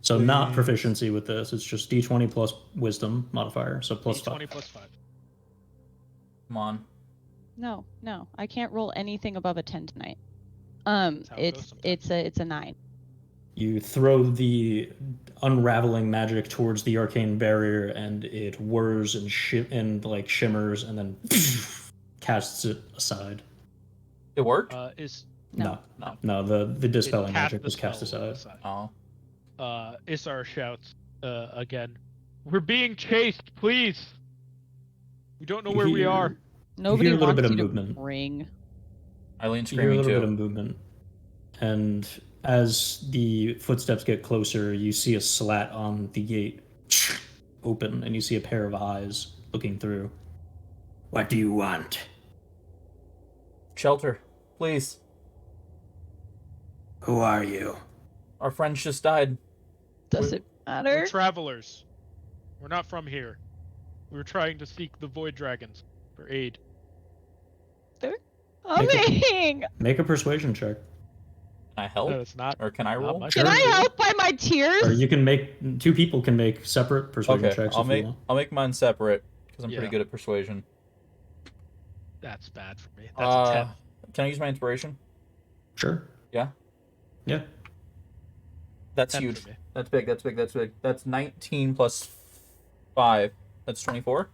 So not proficiency with this. It's just D20 plus Wisdom modifier. So plus D20 5. plus 5. Come on. No, I can't roll anything above a 10 tonight. It's a 9. You throw the unraveling magic towards the arcane barrier, and it whirs and shimmers, and then casts it aside. It worked? No. The dispelling magic was cast aside. Oh. Isar shouts again. We're being chased, please. We don't know where we are. Nobody hear a little wants bit of you to movement. bring. Eileen You hear a screaming little bit too. of movement. And as the footsteps get closer, you see a slat on the gate open, and you see a pair of eyes looking through. What do you want? Shelter, please. Who are you? Our friends just died. Does it We're matter? travelers. We're not from here. We're trying to seek the void dragons for aid. Coming. Make a persuasion check. Can I help? No, it's not. Or can I not roll? much. Can I help by my tears? Or you can make 2 people can make separate persuasion Okay, checks I'll if make you want. I'll make mine separate because I'm pretty Yeah. good at persuasion. That's bad for me. That's a 10. Can I use my inspiration? Sure. Yeah. Yeah. That's 10 huge. for me. That's big. That's big. That's big. That's 19 plus 5. That's 24.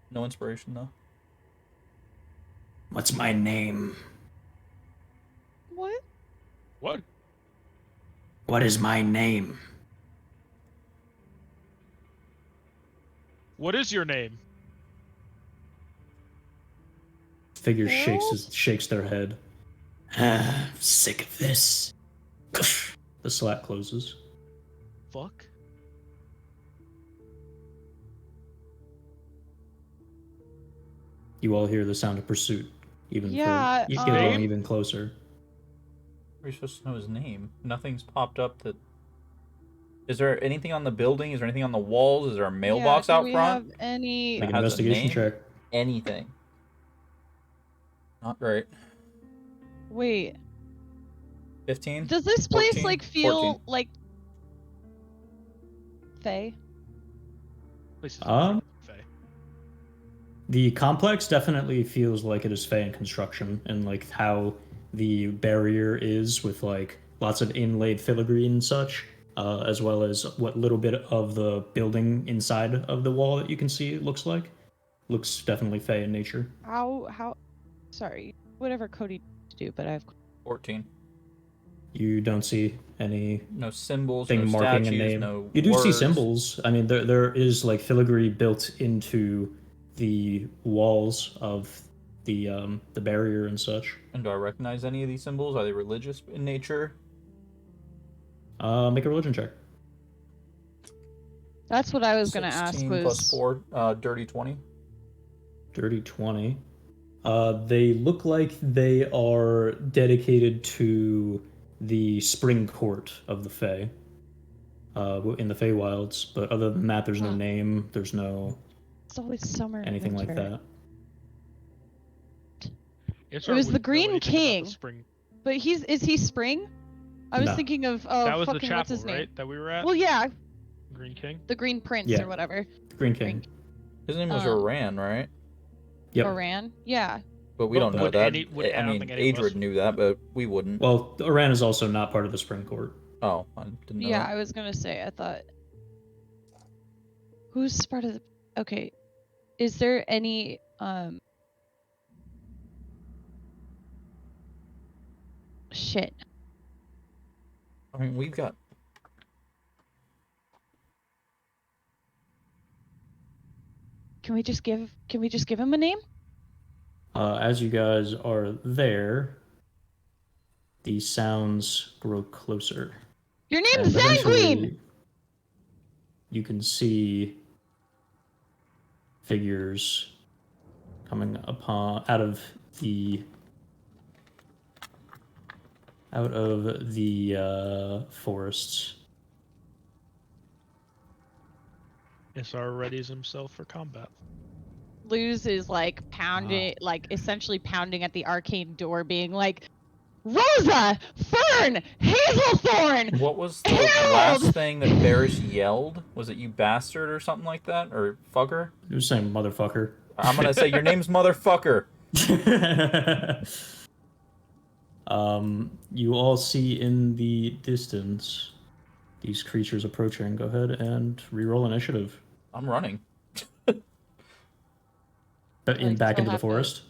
No inspiration though. What's my name? What? What? What is my name? What is your name? Figure shakes their head. Sick of this. The slat closes. Fuck. You all hear the sound of pursuit, even Yeah, for getting um, even closer. Are you supposed to know his name? Nothing's popped up that. Is there anything on the building? Is there anything on the walls? Is there a mailbox do out we front? have any? Make an has a investigation name? check. Anything. Not great. Wait. 15? Does this place 14? like feel 14. like Faye? This is Um, Faye. The complex definitely feels like it is Fey in construction, and like how the barrier is with like lots of inlaid filigree and such, as well as what little bit of the building inside of the wall that you can see looks like. Looks definitely Fey in nature. How? Sorry, whatever Cody to do, but I have. 14. You don't see any No symbols, thing no marking statues, a name. no You do see words. symbols. I mean, there is like filigree built into the walls of the barrier and such. And do I recognize any of these symbols? Are they religious in nature? Make a religion check. That's what I was gonna ask. 16 plus 4, dirty 20. Dirty 20. They look like they are dedicated to the spring court of the Fae, in the Feywilds. But other than that, there's no Huh. name. There's no It's always summer. and anything like winter. that. It's It was our- the we know Green anything about the King. spring. But is he spring? I was No. thinking of That was the fucking what's chapel, his name? right? That we were at? Well, yeah, Green King? the Green Prince Yeah. or whatever. Green King. His name was Um, Oran, right? Yep. Oran. Yeah. But we don't know Would that. any- would- I I don't mean, think any of us Adrid knew that, but we wouldn't. Well, Oran is also not part of the spring court. Oh, I didn't know Yeah, that. I was gonna say. I thought. Who's part of the? Okay. Is there any Shit. I mean, we've got. Can we just give him a name? As you guys are there, the sounds grow closer. Your name's And Sanguine. eventually, you can see figures coming out of the forests. Isar readies himself for combat. Luz is like pounding, like essentially pounding at the arcane door, being like, Rosa, Fern, Hazelthorn. What was the Harold! last thing that Varys yelled? Was it you bastard or something like that? Or fucker? He was saying motherfucker. I'm gonna say your name's motherfucker. You all see in the distance these creatures approaching. Go ahead and reroll initiative. I'm running. Back Like, into you'll the have to- forest.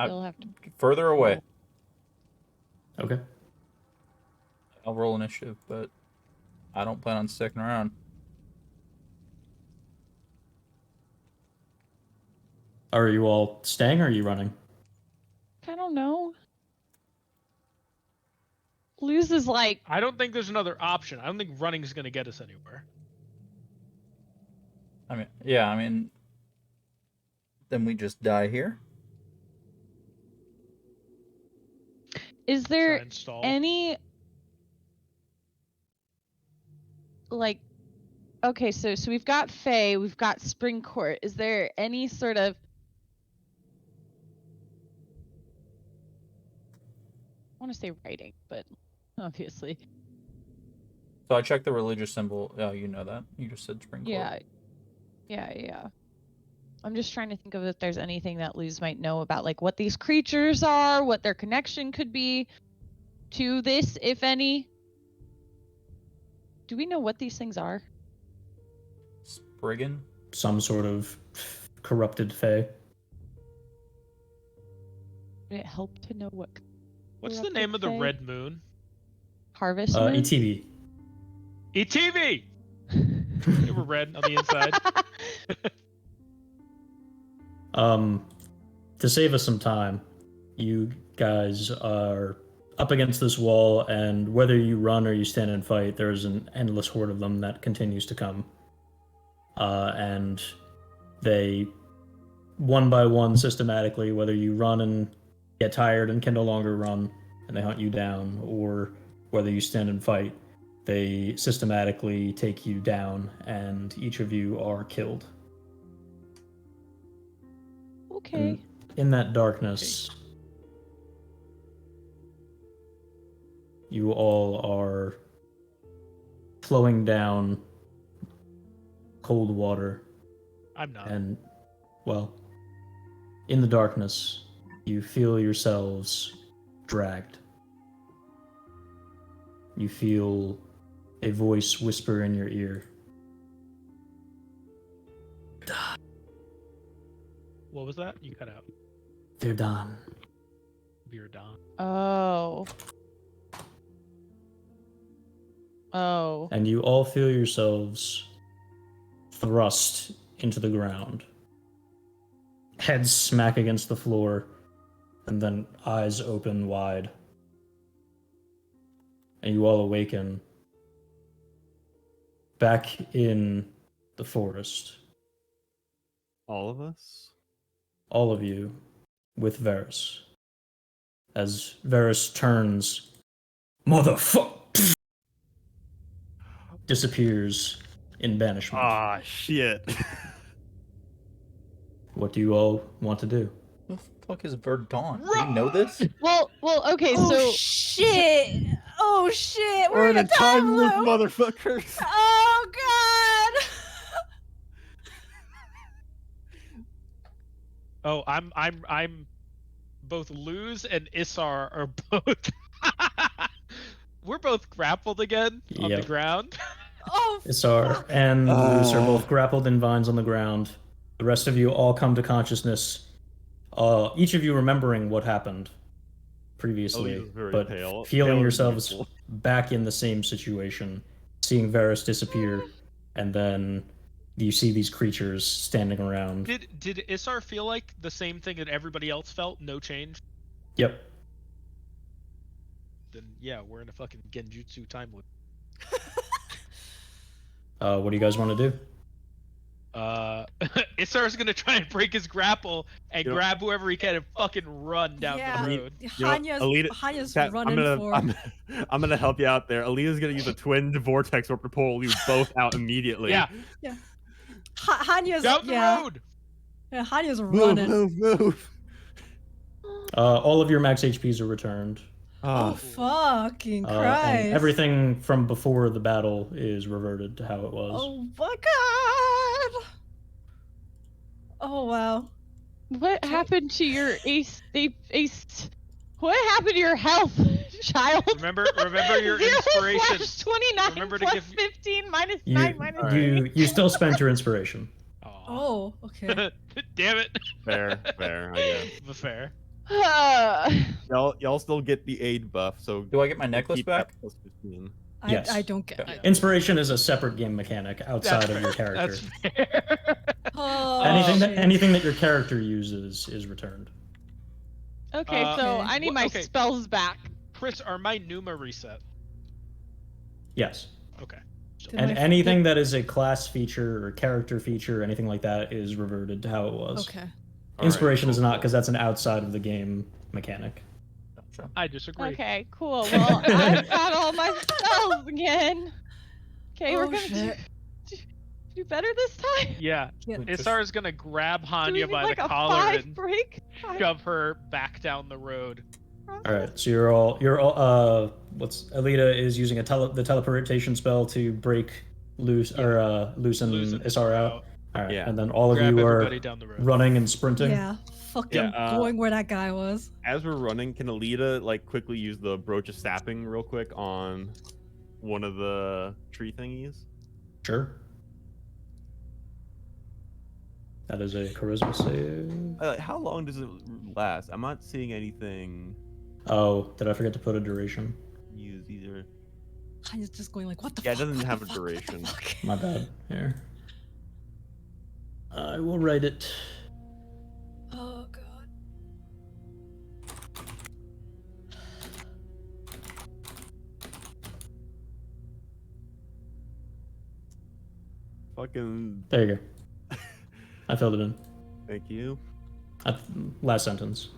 You'll have to. Further away. Okay. I'll roll initiative, but I don't plan on sticking around. Are you all staying or are you running? I don't know. Luz is like, I don't think there's another option. I don't think running is going to get us anywhere. I mean, yeah, I mean, then we just die here. is Try there and stall. any like okay, so we've got Faye, we've got Spring Court. Is there any sort of I want to say writing, but obviously. So I checked the religious symbol. Oh, you know that. You just said spring court. Yeah. I'm just trying to think of if there's anything that Luz might know about, like what these creatures are, what their connection could be to this, if any. Do we know what these things are? Spriggan? Some sort of corrupted fae. Would it help to know what What's the name of the Fae? red moon? harvest moon? ETB. ETV! They were red on the inside. To save us some time, you guys are up against this wall, and whether you run or you stand and fight, there's an endless horde of them that continues to come. And they, one by one, systematically, whether you run and get tired and can no longer run, and they hunt you down, or whether you stand and fight, they systematically take you down, and each of you are killed. Okay. And in that darkness, you all are flowing down cold water, I'm not. and, well, in the darkness, you feel yourselves dragged. You feel a voice whisper in your ear. What was that? You cut out. They're done. Beer Don. Oh. And you all feel yourselves thrust into the ground. Heads smack against the floor, and then eyes open wide. And you all awaken back in the forest. All of us? All of you with Varus. As Varus turns, motherfucker, disappears in banishment. Ah, shit. What do you all want to do? Who the fuck is Verdon? Do you know this? Well, okay, Oh so shit! Oh shit! We're in a time loop, loop! motherfuckers. Oh god! Oh, I'm both Luz and Isar are both we're both grappled again on the Yep. ground. Oh Isar and Luce are both grappled in vines on the ground. The rest of you all come to consciousness. Each of you remembering what happened previously, Ellie is very but pale. feeling Pale as yourselves usual. back in the same situation, seeing Varus disappear, and then you see these creatures standing around. Did Isar feel like the same thing that everybody else felt? No change? Yep. Then yeah, we're in a fucking Genjutsu time loop. What do you guys want to do? Isar's gonna try and break his grapple and Yep. grab whoever he can and fucking run down Yeah. the road. Hanya's Pat, running for. I'm gonna help you out there. Alita's gonna use a twin vortex orb to pull you both out immediately. Yeah, Hanya's down the yeah. road. Yeah, Hanya's Move, running. move. All of your max HPs are returned. Oh Oh, fucking And Christ! everything from before the battle is reverted to how it was. Oh my god! Oh wow! what happened to your ace? What happened to your health, child? Remember your 0 inspiration. / 29 Remember to plus give- 15 minus You, 9 minus Alright. you still spent your inspiration. Aw. Oh okay. Damn it. fair, I guess. The fair. Y'all still get the aid buff, so Do I get my necklace keep back? that plus 15. Yes. I don't get. Okay. I- Inspiration is a separate game mechanic outside of your character. That's fair. Oh, Anything that your character uses is returned. Okay, so Okay. I need my Okay. spells back. Chris, are my Numa reset? Yes. Okay. Did And my- anything that is a class feature or character feature, anything like that, is reverted to how it was. Okay. All right, Inspiration is cool, not, cool. because that's an outside of the game mechanic. Gotcha. I disagree. Okay, cool. Well, I've got all my spells again. Okay, we're Oh, gonna shit. do better this time. Yeah. Yeah. Isar's gonna grab Do we Hanya need by like the a collar 5 and break? shove her back down the road. All right, so you're all Alita is using the teleportation spell to break loose or loosen Loosen Isar out. All right, Yeah. and then all of Grab you everybody are down the road. running and sprinting. Yeah. Fucking Yeah, going where that guy was. As we're running, can Alita like quickly use the brooch of sapping real quick on one of the tree thingies? Sure. That is a charisma save. How long does it last? I'm not seeing anything Oh, did I forget to put a duration? used either. I'm just going like, what the Yeah, it fuck? doesn't what have the a fuck, what the duration. fuck? My bad. Here. I will write it. Oh god. Fucking There you go. I filled it in. thank you. Last sentence.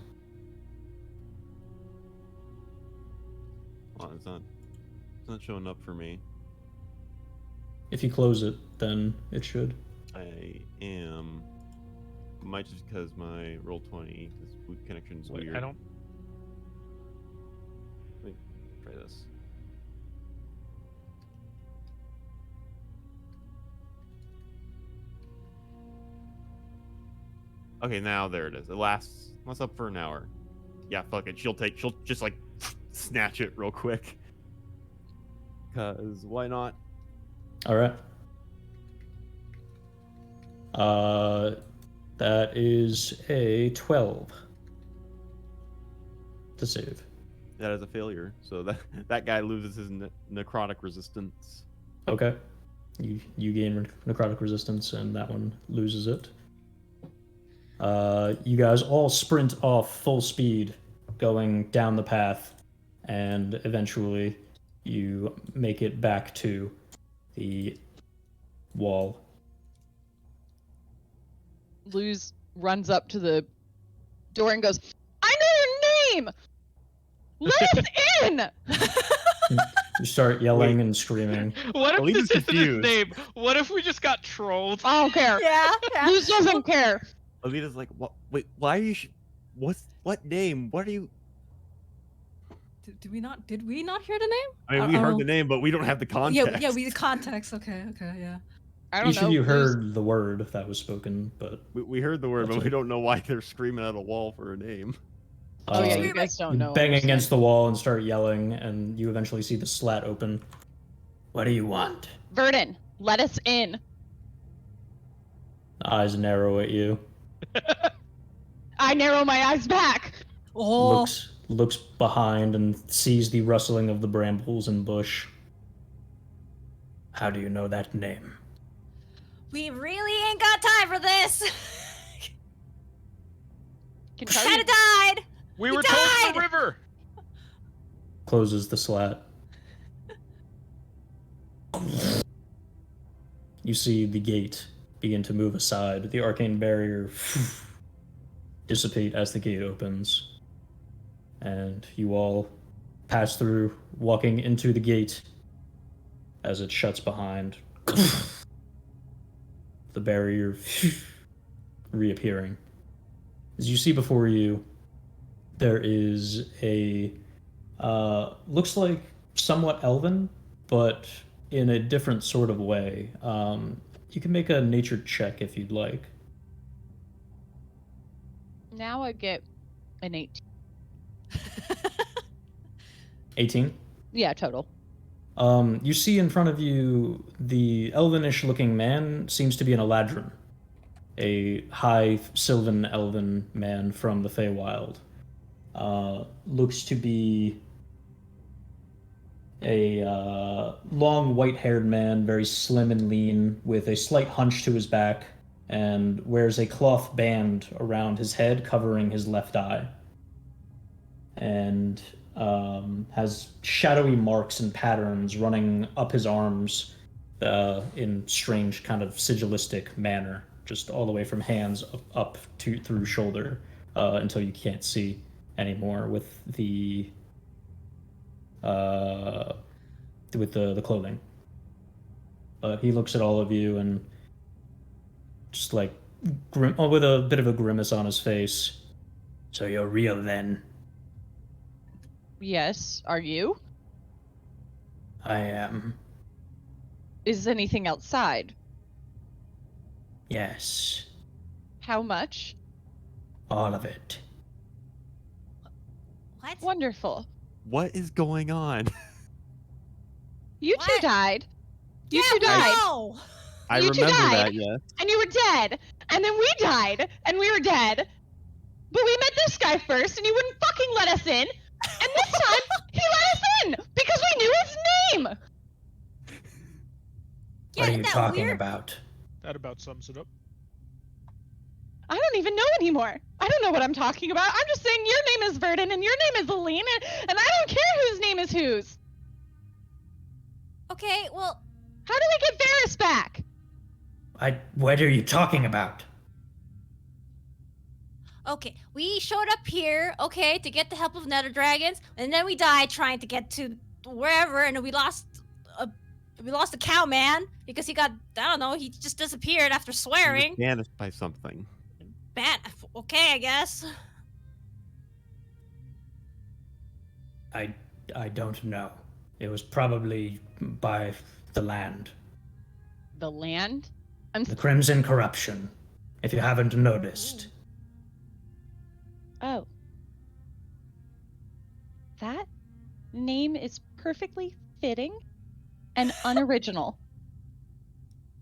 Oh, it's not showing up for me. If you close it, then it should. I am. Might just because my roll 20 this boot connection's Wait, weird. I don't. Wait, try this. Okay, now there it is. It lasts up for an hour. Yeah, fuck it. She'll just like snatch it real quick. Cause why not? All right. That is a 12 to save. That is a failure. So that guy loses his necrotic resistance. Okay. You gain necrotic resistance, and that one loses it. You guys all sprint off full speed, going down the path, and eventually you make it back to the wall. Luz runs up to the door and goes, I know your name! Let us in! You start yelling and screaming. What if Alita's this isn't his confused. name? What if we just got trolled? I don't care. Yeah, yeah. Luz doesn't care. Alita's like, what? Wait, why are you? What name? What are you? Did we not hear the name? I mean, we heard Uh-oh. the name, but we don't have the context. Yeah, we the context. Okay, yeah. I don't Each know. of you Luz- heard the word that was spoken, but We heard the word, That's but we it. don't know why they're screaming at a wall for a name. Oh yeah, uh, you guys don't you know. bang what I'm against saying. the wall and start yelling, and you eventually see the slat open. What do you want? Verdon, let us in. The eyes narrow at you. I narrow my eyes back. Oh, Looks behind and sees the rustling of the brambles and bush. How do you know that name? we really ain't got time for this. Can Kinda tell you- died. We He were told died! the river. Closes the slat. You see the gate begin to move aside. The arcane barrier dissipate as the gate opens. And you all pass through, walking into the gate as it shuts behind. The barrier reappearing. As you see before you, there is a looks like somewhat elven, but in a different sort of way. You can make a nature check if you'd like. Now I get an 18. 18. Yeah, total. You see in front of you the elvenish looking man seems to be an Eladrin, a high sylvan elven man from the Feywild. Looks to be a long white haired man, very slim and lean, with a slight hunch to his back and wears a cloth band around his head covering his left eye, and has shadowy marks and patterns running up his arms in strange kind of sigilistic manner, just all the way from hands up to through shoulder until you can't see anymore with the clothing. But he looks at all of you and just like with a bit of a grimace on his face. So you're real then? Yes. Are you? I am. Is anything outside? Yes. How much? All of it. What? Wonderful. What is going on? You two What? died. You Yeah, two died. no! I You two remember died. that, yes. And you were dead. And then we died. And we were dead. But we met this guy first, and he wouldn't fucking let us in. And this time, he let us in because we knew his name. What are you that talking weird? about? That about sums it up. I don't even know anymore. I don't know what I'm talking about. I'm just saying your name is Verdon and your name is Aline, and I don't care whose name is whose. Okay, well, How do we get Varys back? What are you talking about? okay. We showed up here, okay, to get the help of Nether Dragons, and then we died trying to get to wherever, and we lost a cow man because he got, I don't know, he just disappeared after He was swearing. banished by something. Okay, I guess. I don't know. It was probably by the land. The land? The Crimson Corruption, if you haven't noticed. Oh. That name is perfectly fitting and unoriginal.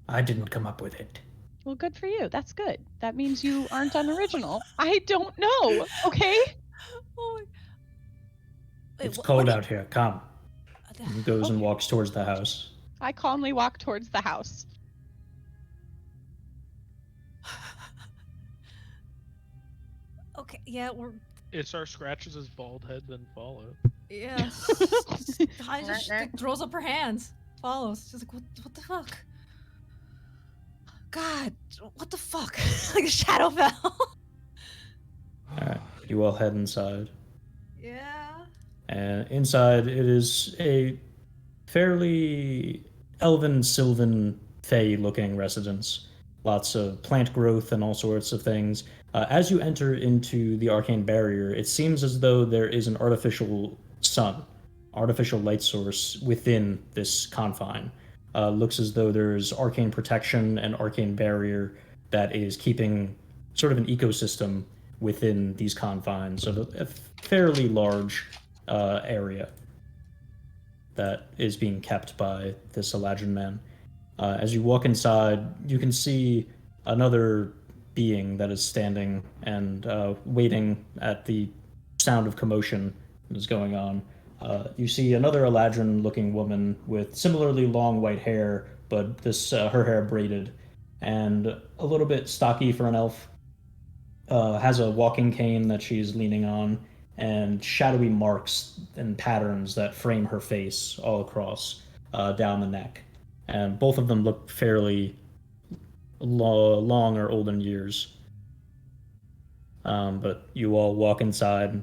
I didn't come up with it. Well, good for you. That's good. That means you aren't unoriginal. I don't know, okay? Oh, wait, It's what cold do you- out here. Come. He goes and walks towards the house. I calmly walk towards the house. Okay, yeah, we're Isar scratches his bald head, then follows. yeah. Kai just like, throws up her hands, follows. She's like, what the fuck? God, what the fuck? Like a shadowfell. Alright, you all head inside. Yeah. And inside, it is a fairly elven, sylvan, fey-looking residence. Lots of plant growth and all sorts of things. As you enter into the arcane barrier, it seems as though there is an artificial sun, artificial light source within this confine. Looks as though there's arcane protection and arcane barrier that is keeping sort of an ecosystem within these confines of a fairly large area that is being kept by this Eladrin man. As you walk inside, you can see another being that is standing and waiting at the sound of commotion that is going on. You see another Eladrin-looking woman with similarly long white hair, but this her hair braided and a little bit stocky for an elf. Has a walking cane that she's leaning on, and shadowy marks and patterns that frame her face all across down the neck. And both of them look fairly long or old in years. But you all walk inside.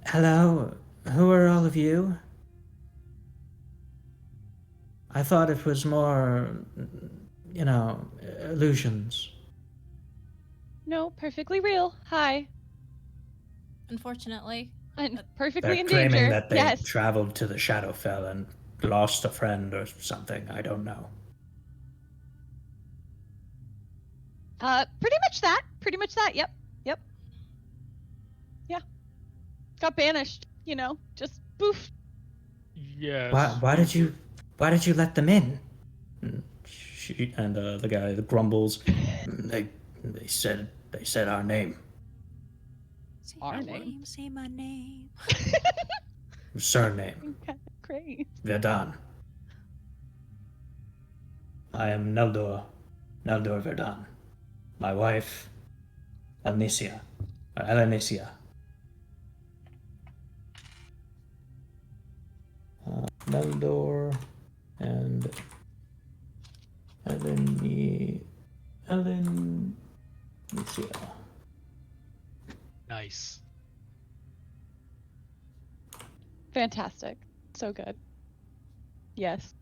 Hello, who are all of you? I thought it was more, illusions. No, perfectly real. Hi. Unfortunately. And perfectly They're in claiming danger. that they Yes. traveled to the Shadowfell and lost a friend or something. I don't know. Pretty much that. Pretty much that. Yep. Yep. Yeah. Got banished, just boof. Yes. Why did you let them in? And the guy that grumbles. They said our name. Say Our my name. Say my name. Surname. Okay, great. Verdun. I am Neldor Verdun. my wife, Elnicia. Elenicia. Meldor and Elenicia. Nice. Fantastic. So good. Yes.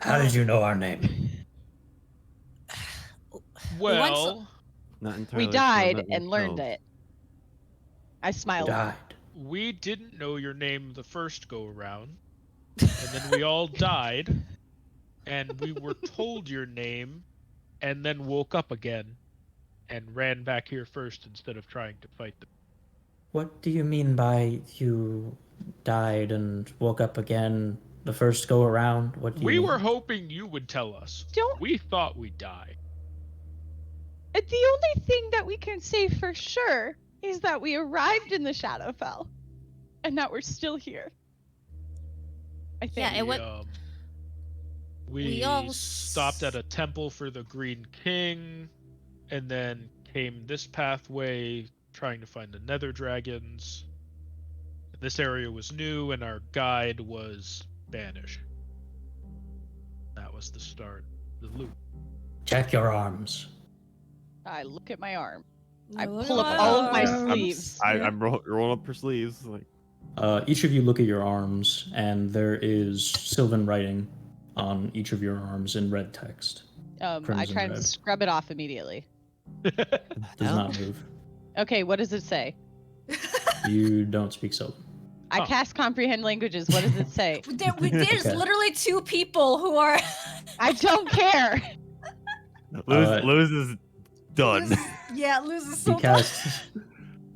How did you know our name? Well, Not entirely We sure died about and learned myself. it. I smiled. Died. we didn't know your name the first go around, and then we all died, and we were told your name, and then woke up again, and ran back here first instead of trying to fight them. What do you mean by you died and woke up again the first go around? What do you We mean? were hoping you would tell us. Don't. We thought we died. The only thing that we can say for sure is that we arrived in the Shadowfell, and that we're still here. I think. Yeah, it went. We We all stopped at a temple for the Green King, and then came this pathway trying to find the Nether Dragons. This area was new, and our guide was banished. That was the start. The loop. Check your arms. I look at my arm. I Look pull at up all of my arms. sleeves. I'm rolling up her sleeves. Like, Each of you look at your arms, and there is Sylvan writing on each of your arms in red text. I Crimson try and red. scrub it off immediately. Does not move. Okay, what does it say? You don't speak Sylvan. I Huh. cast comprehend languages. What does it say? There's Okay. literally 2 people who are. I don't care. Lose is done. Yeah, loses so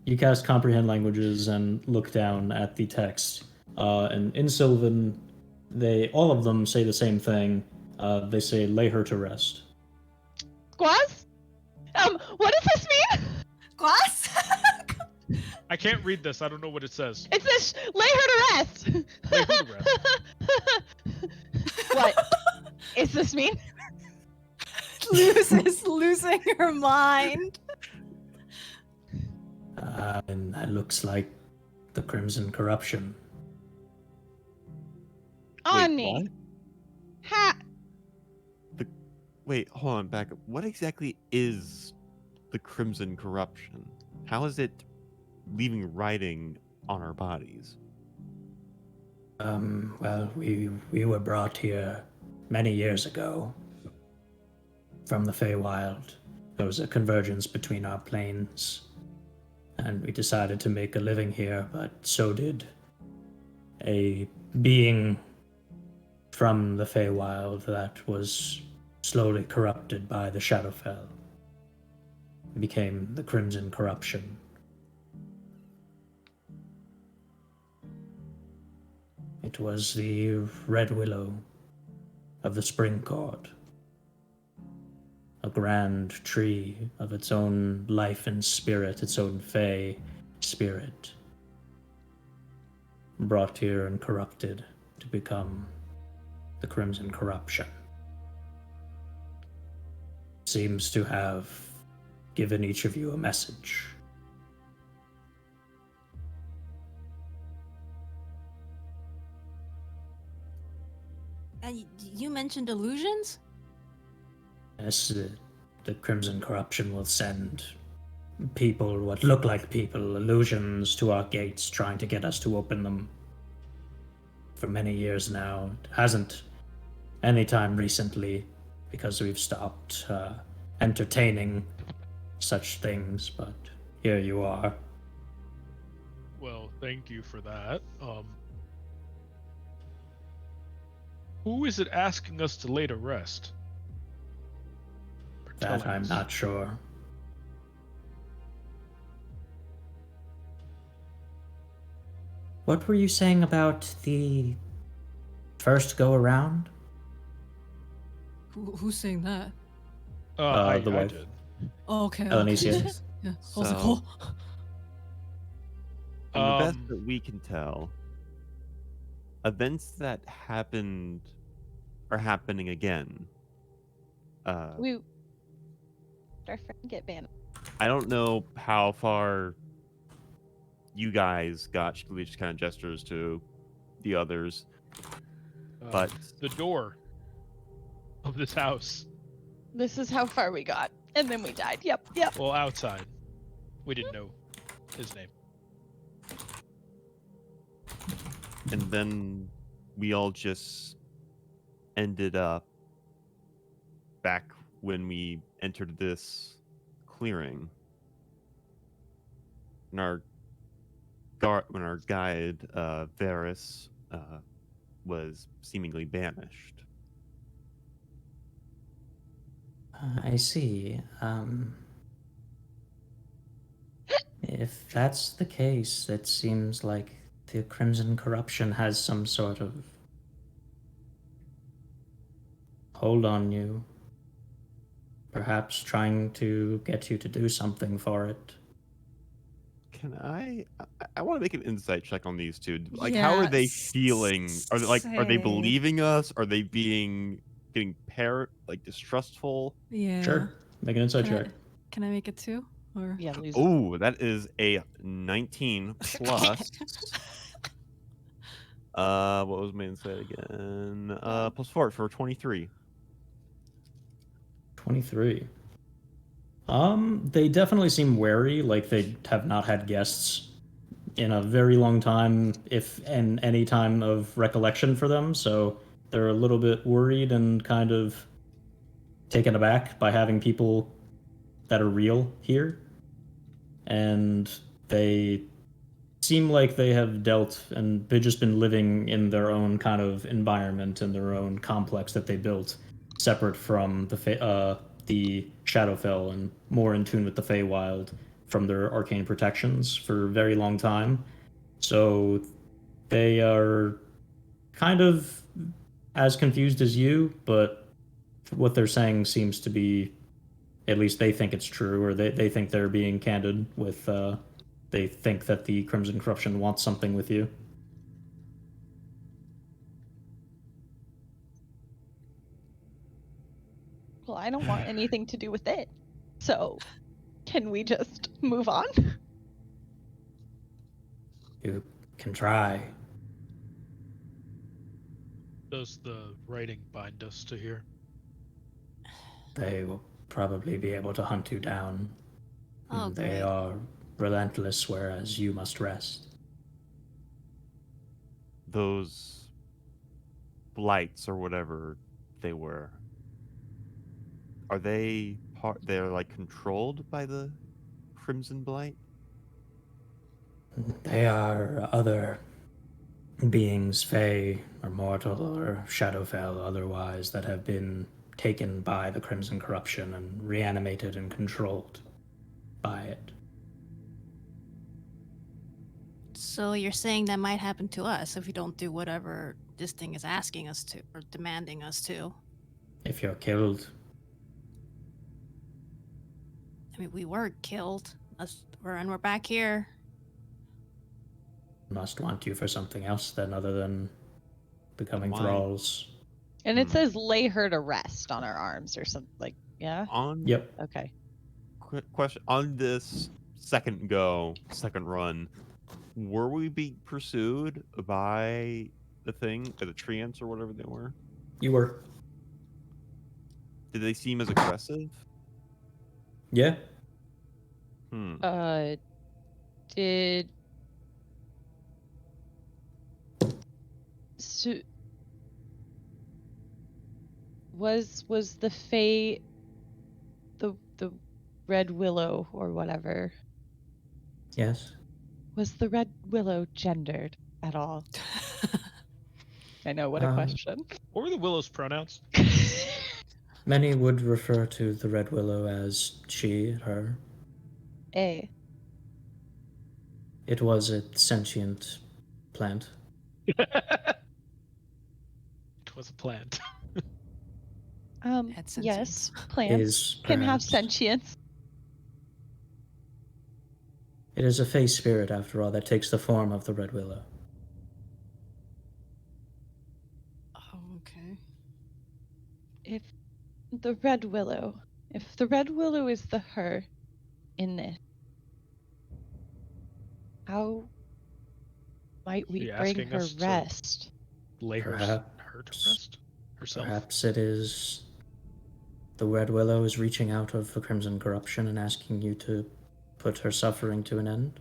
You cast comprehend languages and look down at the text. And in Sylvan, all of them say the same thing. They say, "Lay her to rest." Squaz? What does this mean? Glass? I can't read this. I don't know what it says. It says lay her to rest. Lay her to rest. What? Is this mean? Luz is losing her mind. And that looks like the Crimson Corruption. On Wait, me. what? Ha! Wait, hold on, back up. What exactly is the Crimson Corruption? How is it leaving writing on our bodies? Well, we were brought here many years ago from the Feywild. There was a convergence between our planes, and we decided to make a living here, but so did a being from the Feywild that was slowly corrupted by the Shadowfell. It became the Crimson Corruption. It was the Red Willow of the Spring Court. A grand tree of its own life and spirit, its own fey spirit. Brought here and corrupted to become the Crimson Corruption. Seems to have given each of you a message. And you mentioned illusions? Yes, the Crimson Corruption will send people, what look like people, illusions to our gates, trying to get us to open them. For many years now. It hasn't any time recently, because we've stopped entertaining such things, but here you are. Well, thank you for that. Who is it asking us to lay to rest? Or That telling I'm us? not sure. What were you saying about the first go around? Who's saying that? I the wife. did. Oh, okay. Elenicia. Yeah. I was like, So- oh. From the best Um, that we can tell, events that happened are happening again. We our friend get banned. I don't know how far you guys got. She just kind of gestures to the others. But the door of this house. This is how far we got, and then we died. Yep. Well, outside. We didn't know his name. and then we all just ended up back when we entered this clearing. And when our guide Varys was seemingly banished. I see. If that's the case, it seems like the Crimson Corruption has some sort of hold on you. Perhaps trying to get you to do something for it. Can I want to make an insight check on these two. Like, how are they feeling? Are they Same. believing us? Are they getting distrustful? Yeah. Sure. Make an insight check. Can I make it too? Or Yeah, Lisa. Oh, that is a 19 plus. What was my insight again? Plus 4 for 23. 23. They definitely seem wary, like they have not had guests in a very long time, if in any time of recollection for them, so they're a little bit worried and kind of taken aback by having people that are real here. And they seem like they have dealt and they've just been living in their own kind of environment and their own complex that they built, separate from the Shadowfell and more in tune with the Feywild from their arcane protections for a very long time. So they are kind of as confused as you, but what they're saying seems to be, at least they think it's true, or they think they're being candid with, they think that the Crimson Corruption wants something with you. Well, I don't want anything to do with it. So, can we just move on? You can try. Does the writing bind us to here? They will probably be able to hunt you down. Oh, They great. are relentless, whereas you must rest. Those blights or whatever they were, are they they're like controlled by the Crimson Blight? They are other beings, Fey or mortal or shadowfell otherwise, that have been taken by the Crimson Corruption and reanimated and controlled by it. So you're saying that might happen to us if we don't do whatever this thing is asking us to or demanding us to? If you're killed, I mean, we were killed. We're back here. must want you for something else then, other than becoming Why? thralls. And it says lay her to rest on our arms or something. Like, yeah? On Yep. Okay. question on this second run, were we being pursued by the thing, or the treants or whatever they were? You were. Did they seem as aggressive? Yeah. Did so was the Fae the Red Willow or whatever? Yes. Was the Red Willow gendered at all? I know, what a question. What were the Willow's pronouns? Many would refer to the Red Willow as she, her. A. It was a sentient plant. It was a plant. Had Yes, sentience. plants Is can have perhaps. sentience. It is a Fey spirit, after all, that takes the form of the Red Willow. Oh, okay. If the Red Willow. If the Red Willow is the her in this, how might we She bring asking her us to rest? lay her to rest herself. Perhaps it is the Red Willow is reaching out of the Crimson Corruption and asking you to put her suffering to an end.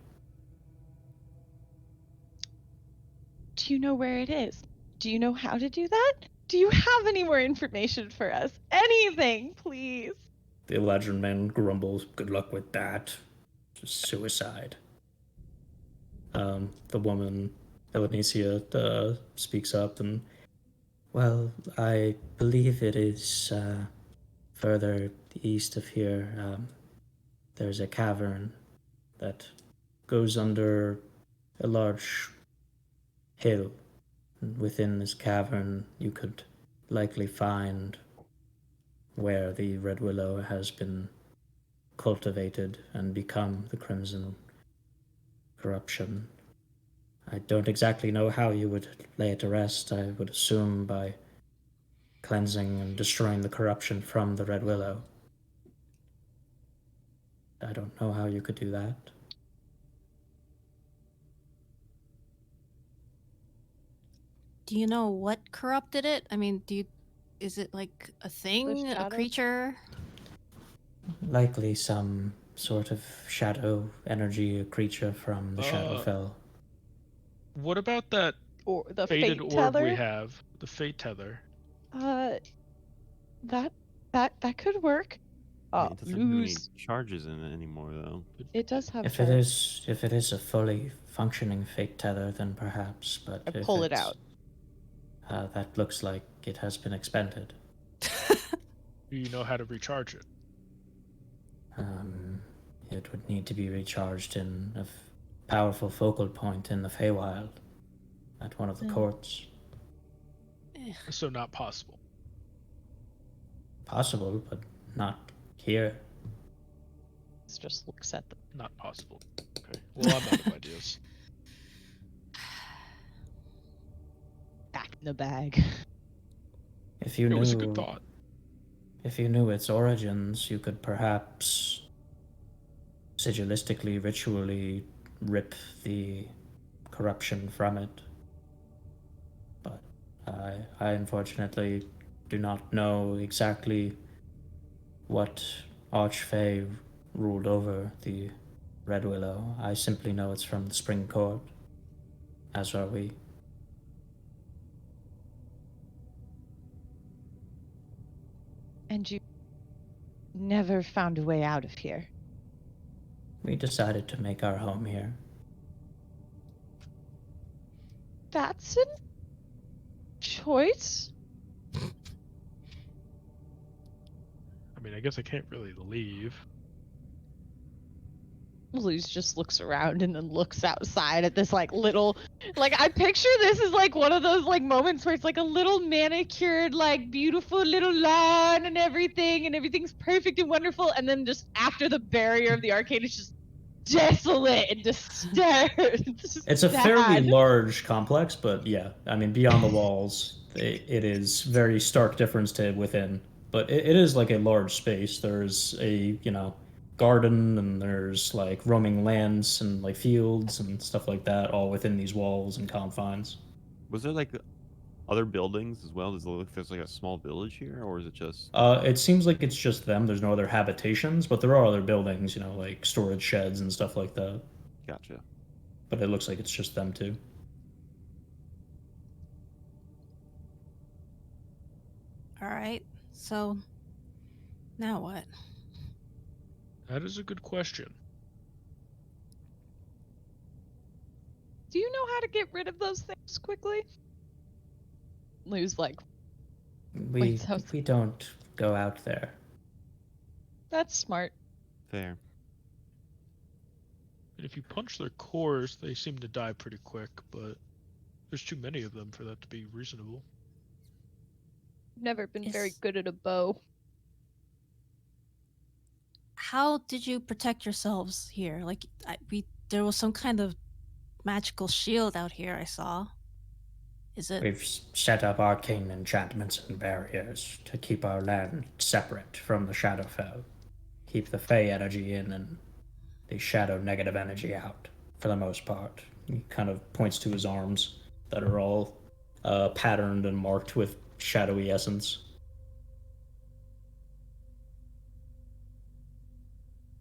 Do you know where it is? Do you know how to do that? Do you have any more information for us? Anything, please. The Legend Man grumbles, "Good luck with that. Just suicide." The woman, Elenicia, speaks up and, well, I believe it is further east of here. There's a cavern that goes under a large hill. Within this cavern, you could likely find where the Red Willow has been cultivated and become the Crimson Corruption. I don't exactly know how you would lay it to rest. I would assume by cleansing and destroying the corruption from the Red Willow. I don't know how you could do that. Do you know what corrupted it? I mean, is it like a thing, a shadow? creature? Likely some sort of shadow energy, a creature from the Shadowfell. What about that Or the faded fate orb tether? we have? The fate tether. That could work. It doesn't have any Lose. charges in it anymore, though. It does have. If charge. it is a fully functioning fate tether, then perhaps. But I if pull it it's, out. That looks like it has been expended. Do you know how to recharge it? It would need to be recharged in a powerful focal point in the Feywild, at one of the courts. So not possible. Possible, but not here. It just looks at them. Not possible. Okay. Well, I'm out of ideas. Back in the bag. If you It knew, was a good thought. if you knew its origins, you could perhaps sigillistically, ritually rip the corruption from it. But I unfortunately do not know exactly what Archfey ruled over the Red Willow. I simply know it's from the Spring Court, as are we. And you never found a way out of here. We decided to make our home here. That's a choice. I mean, I guess I can't really leave. Luz just looks around and then looks outside at this like little, like I picture this as like one of those like moments where it's like a little manicured, like beautiful little lawn and everything's perfect and wonderful, and then just after the barrier of the arcade is just desolate and disturbed. It's a fairly large complex, but yeah, I mean, beyond the walls, it is very stark difference to within. But it is like a large space. There's a, garden, and there's like roaming lands and like fields and stuff like that, all within these walls and confines. Was there like other buildings as well? Does it look like there's like a small village here, or is it just? It seems like it's just them. There's no other habitations, but there are other buildings, like storage sheds and stuff like that. Gotcha. But it looks like it's just them too. All right. So now what? That is a good question. Do you know how to get rid of those things quickly? Luz like, We don't go out there. that's smart. Fair. And if you punch their cores, they seem to die pretty quick, but there's too many of them for that to be reasonable. Never been very Is- good at a bow. How did you protect yourselves here? Like, there was some kind of magical shield out here I saw. Is it? We've set up arcane enchantments and barriers to keep our land separate from the shadowfell. Keep the fey energy in and the shadow negative energy out, for the most part. He kind of points to his arms that are all patterned and marked with shadowy essence.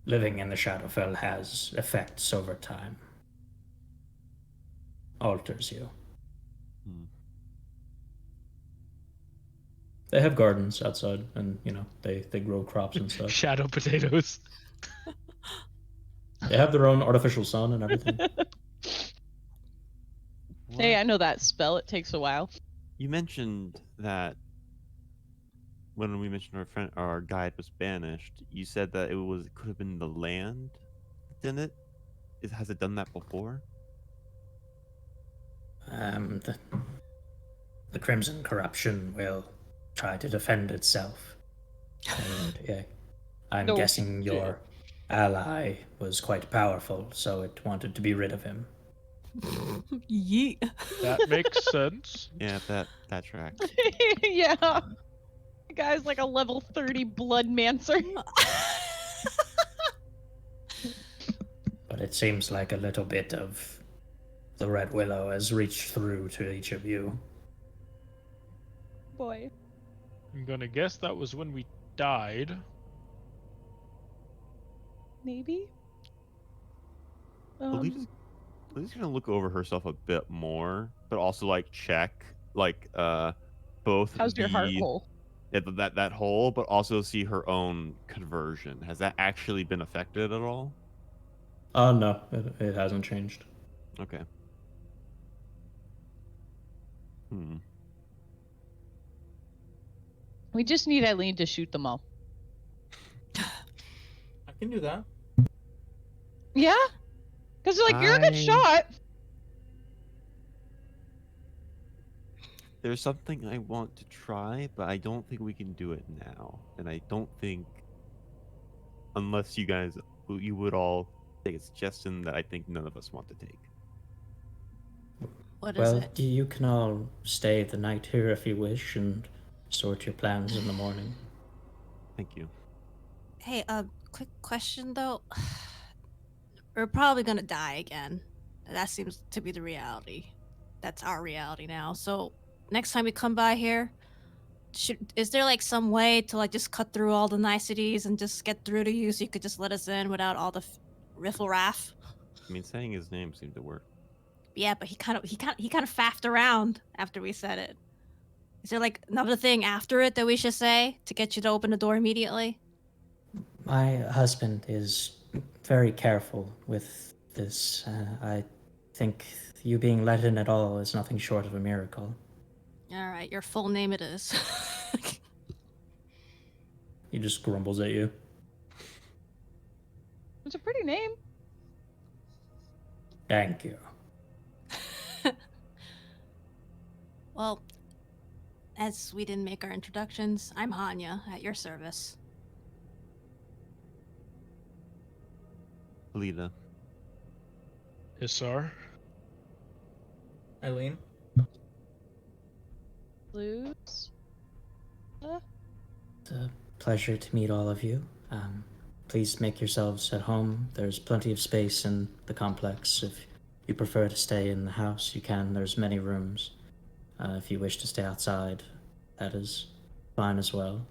Living in the Shadowfell has effects over time. Alters you. They have gardens outside, and, they grow crops and stuff. Shadow potatoes. They have their own artificial sun and everything. Hey, I know that spell. It takes a while. You mentioned that when we mentioned our guide was banished, you said that it could have been the land, didn't it? Has it done that before? The Crimson Corruption will try to defend itself. And, I'm No guessing shit. your ally was quite powerful, so it wanted to be rid of him. Yeet. That makes sense. Yeah, that tracks. Yeah. The guy's like a level 30 blood mancer. But it seems like a little bit of the Red Willow has reached through to each of you. Boy. I'm gonna guess that was when we died. Maybe? Alita's gonna look over herself a bit more, but also check both. How's your heart hole? That hole, but also see her own conversion. Has that actually been affected at all? No, it hasn't changed. Okay. We just need Eileen to shoot them all. I can do that. Yeah? Because you're a good shot. There's something I want to try, but I don't think we can do it now. And I don't think, unless you would all take a suggestion that I think none of us want to take. What is it? You can all stay the night here if you wish and sort your plans in the morning. Thank you. Hey, quick question though. We're probably gonna die again. That seems to be the reality. That's our reality now. So next time we come by here, is there some way to just cut through all the niceties and just get through to you so you could just let us in without all the riffle-raff? I mean, saying his name seemed to work. Yeah, but he kind of faffed around after we said it. Is there another thing after it that we should say to get you to open the door immediately? My husband is very careful with this. I think you being let in at all is nothing short of a miracle. All right, your full name it is. He just grumbles at you. It's a pretty name. Thank you. Well, as we didn't make our introductions, I'm Hanya, at your service. Alita. Isar. Eileen? Luz. It's a pleasure to meet all of you. Please make yourselves at home. There's plenty of space in the complex. If you prefer to stay in the house, you can. There's many rooms. If you wish to stay outside, that is fine as well.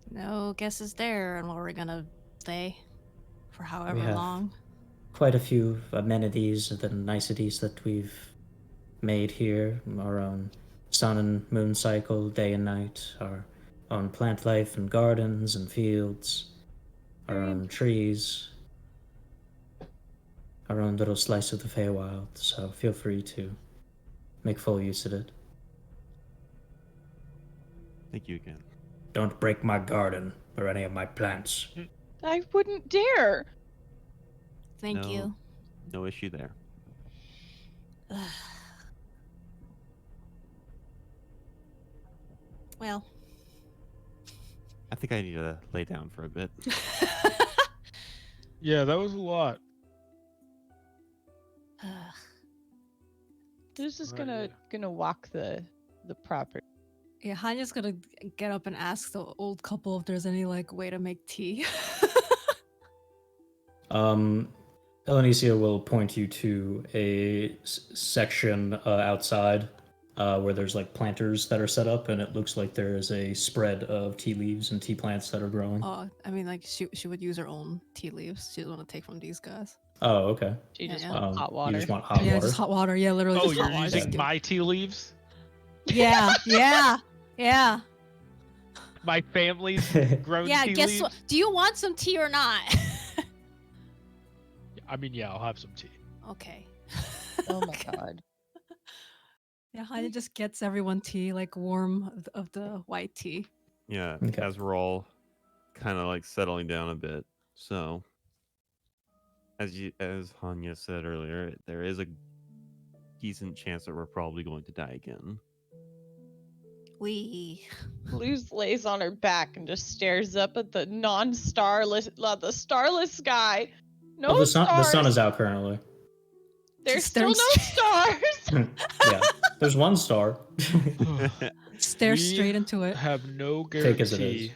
No guesses there on where we're gonna stay for however have long. Quite a few amenities and the niceties that we've made here. Our own sun and moon cycle, day and night. Our own plant life and gardens and fields. Our own trees. Our own little slice of the Feywild. So feel free to make full use of it. Thank you again. Don't break my garden or any of my plants. I wouldn't dare. Thank you. No issue there. Well. I think I need to lay down for a bit. Yeah, that was a lot. Who's just Right, gonna walk the property? Yeah, Hanya's gonna get up and ask the old couple if there's any like way to make tea. Elenicia will point you to a section outside where there's like planters that are set up, and it looks like there is a spread of tea leaves and tea plants that are growing. Oh, I mean, like she would use her own tea leaves. She doesn't want to take from these guys. Oh, okay. She just Yeah. wants hot You water. just want hot Yeah, water. just hot water. Yeah, literally. Oh, just you're hot water. using Just give- my tea leaves? Yeah, yeah. My family's grown Yeah, tea guess leaves? what? Do you want some tea or not? I mean, yeah, I'll have some tea. Okay. Oh my Okay. god. Yeah, Hanya just gets everyone tea, like warm of the white tea. Yeah, Okay. as we're all kind of like settling down a bit. So, as Hanya said earlier, there is a decent chance that we're probably going to die again. We. Luz lays on her back and just stares up at the the starless sky. No Well, the stars. sun is out currently. There's Just still no staring stars. Yeah, there's one star. Stare We straight into it. have no Fake as it is.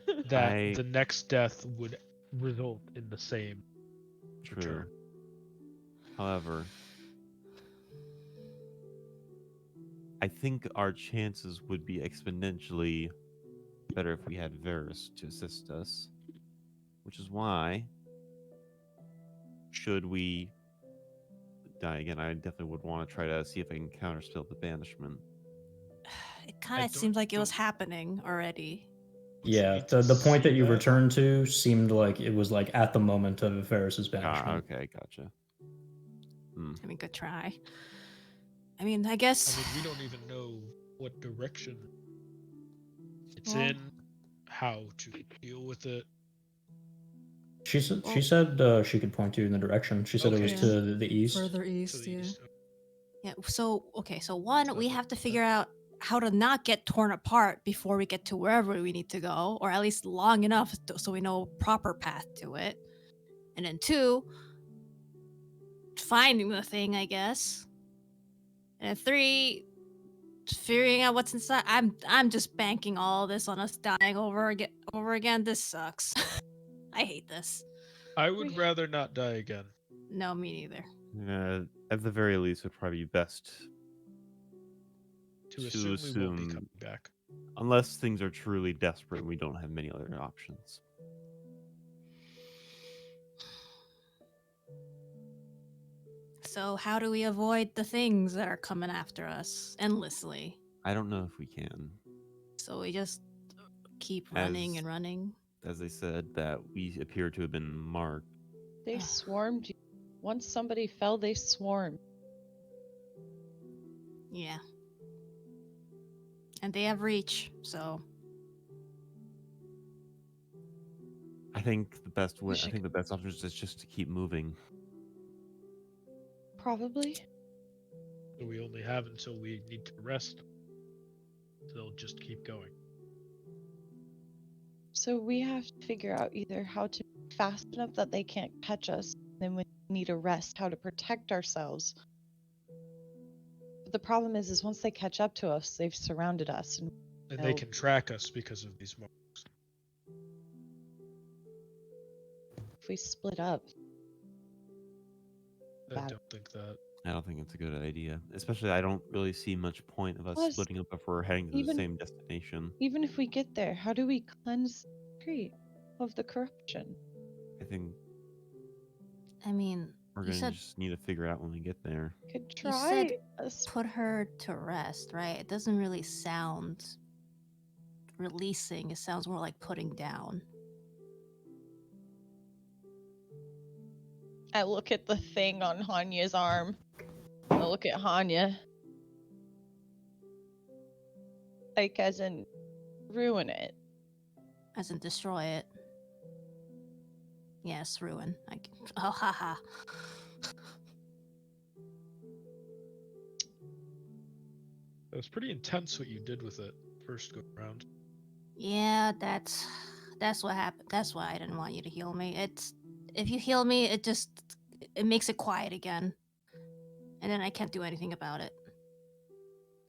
guarantee that I- the next death would result in the same True. return. However, I think our chances would be exponentially better if we had Varus to assist us. Which is why, should we die again, I definitely would want to try to see if I can counterspell the banishment. It kind I of don't seemed like it was think- happening already. Yeah, Need to the point that see you that. returned to seemed like it was like at the moment of Varus's banishment. Okay, gotcha. I mean, good try. I mean, I guess. I mean, we don't even know what direction it's Well- in, how to deal with it. She said Well- she could point you in the direction. She said it was Okay. to the east. Further To east, the yeah. east. Yeah. So okay. So one, So we that's have to okay. figure out how to not get torn apart before we get to wherever we need to go, or at least long enough so we know proper path to it. And then two, finding the thing, I guess. And then three, figuring out what's inside. I'm just banking all this on us dying over again. This sucks. I hate this. I would rather not die again. No, me neither. At the very least, it would probably be best, To To assume we won't be assume- coming back. unless things are truly desperate and we don't have many other options. So how do we avoid the things that are coming after us endlessly? I don't know if we can. So we just keep running As- and running. As they said, that we appear to have been marked. They swarmed you. Once somebody fell, they swarmed. Yeah. And they have reach, so I think the best way. I should- think the best option is just to keep moving. Probably. So we only have until we need to rest. So they'll just keep going. So we have to figure out either how to be fast enough that they can't catch us, then we need a rest, how to protect ourselves. But the problem is once they catch up to us, they've surrounded us, and And No. they can track us because of these marks. if we split up, I Bad. don't think that. I don't think it's a good idea. Especially, I don't really see much point of us Plus, splitting up if we're heading to the even- same destination. even if we get there, how do we cleanse the street of the corruption? I think I mean, we're you gonna said just need to figure out when we get there. Could You try said us. put her to rest, right? It doesn't really sound releasing. It sounds more like putting down. I look at the thing on Hanya's arm. I look at Hanya. Like, as in, ruin it. As in destroy it. Yes, ruin. Oh, haha. It was pretty intense what you did with it first go round. Yeah, that's what happened. That's why I didn't want you to heal me. It's if you heal me, it makes it quiet again. and then I can't do anything about it.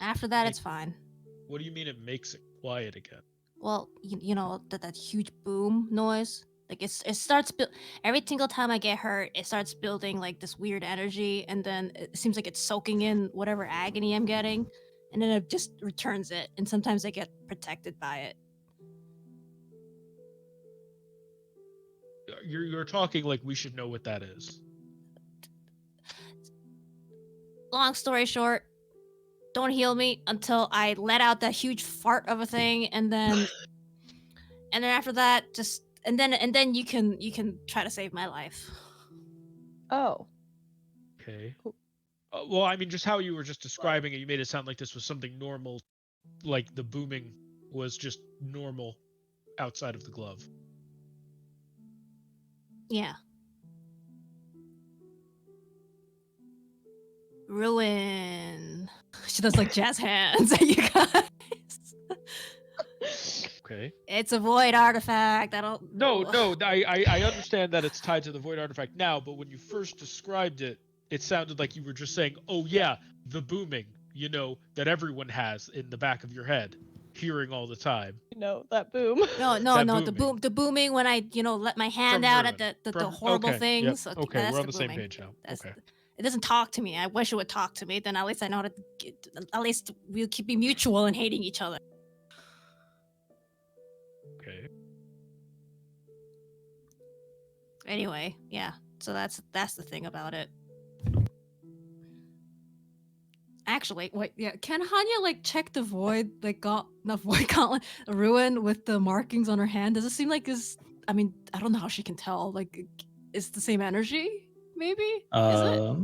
After that, it's fine. What do you mean it makes it quiet again? Well, you know that huge boom noise. Like it starts every single time I get hurt, it starts building like this weird energy, and then it seems like it's soaking in whatever agony I'm getting, and then it just returns it. And sometimes I get protected by it. You're talking like we should know what that is. Long story short, don't heal me until I let out that huge fart of a thing, and then after that, just and then you can try to save my life. Oh. Okay. Well, I mean, just how you were just describing it, you made it sound like this was something normal, like the booming was just normal outside of the glove. Yeah. Ruin. She does like jazz hands at you guys. Okay. It's a void artifact. I don't. No, I understand that it's tied to the void artifact now, but when you first described it, it sounded like you were just saying, "Oh yeah, the booming," you know, that everyone has in the back of your head, hearing all the time. No, that boom. No, That the booming when I let my hand From out Ruin. at the horrible okay, things. Yep. Okay, Okay, that's we're on the the same booming. page now. That's Okay. It doesn't talk to me. I wish it would talk to me. Then at least I know how to. At least we'll keep be mutual and hating each other. Okay. Anyway, yeah. So that's the thing about it. Actually, wait, yeah. Can Hanya like check the void, like not void gauntlet, ruin with the markings on her hand? Does it seem like is? I mean, I don't know how she can tell. Like, it's the same energy? Maybe? Is it?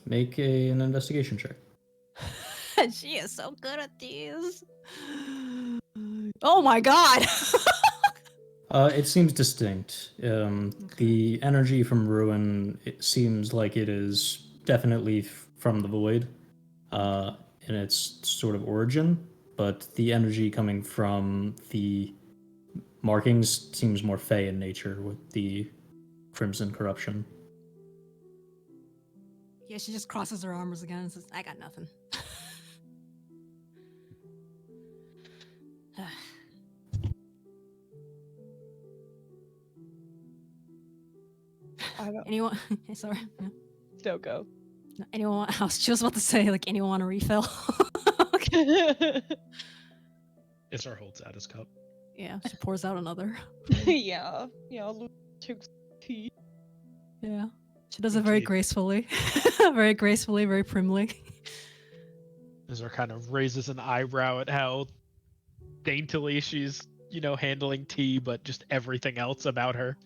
Make an investigation check. She is so good at these. Oh my god! It seems distinct. The energy from Ruin, it seems like it is definitely from the void in its sort of origin, but the energy coming from the markings seems more fey in nature with the Crimson Corruption. Yeah, she just crosses her arms again and says, I got nothing. I don't. Anyone? Sorry. Don't go. Anyone? I was just about to say, like, anyone want a refill? It's our whole status cup. Yeah, she pours out another. Yeah. Luke takes tea. Yeah. She does it very gracefully. Very gracefully, very primly. Azar kind of raises an eyebrow at how daintily she's, handling tea, but just everything else about her.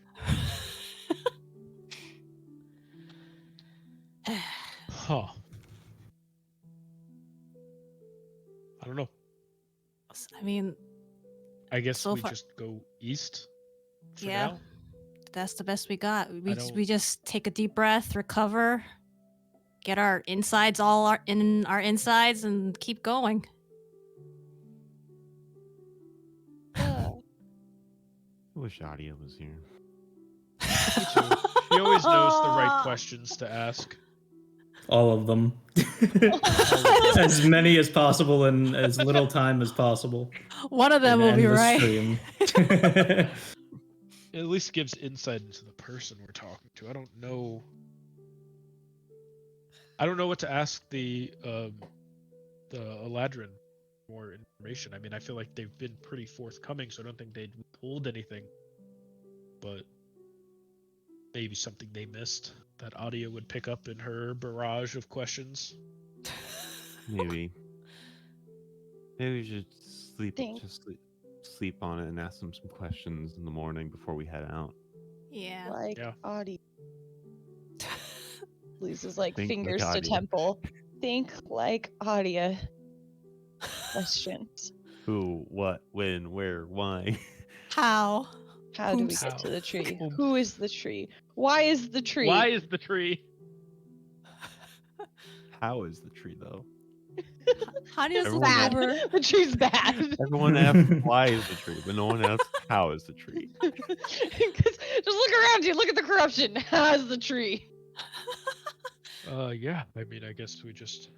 Huh. I don't know. I mean, I guess so we far- just go east for Yeah. now. that's the best we got. We don't- just take a deep breath, recover, get our insides in our insides, and keep going. I wish Adia was here. Me too. She always knows the right questions to ask. All of them. As many as possible in as little time as possible. One of them will And be the right. stream. It at least gives insight into the person we're talking to. I don't know what to ask the Eladrin more information. I mean, I feel like they've been pretty forthcoming, so I don't think they'd withhold anything. But maybe something they missed that Adia would pick up in her barrage of questions. Maybe. Maybe we should sleep. Think. Just sleep on it and ask them some questions in the morning before we head out. Yeah. Like Yeah. Audi. Loses like Think like fingers to Adia. temple. Think like Adia. Questions. Who, what, when, where, why? How? How do we Whom's- get to the tree? Whom- Who is the tree? Why is the tree? Why is the tree? How is the tree, though? How do you Everyone look bad? over? The tree's bad. Everyone asks why is the tree, but no one asks how is the tree. 'Cause just look around you. Look at the corruption. How's the tree? Yeah. I mean, I guess we just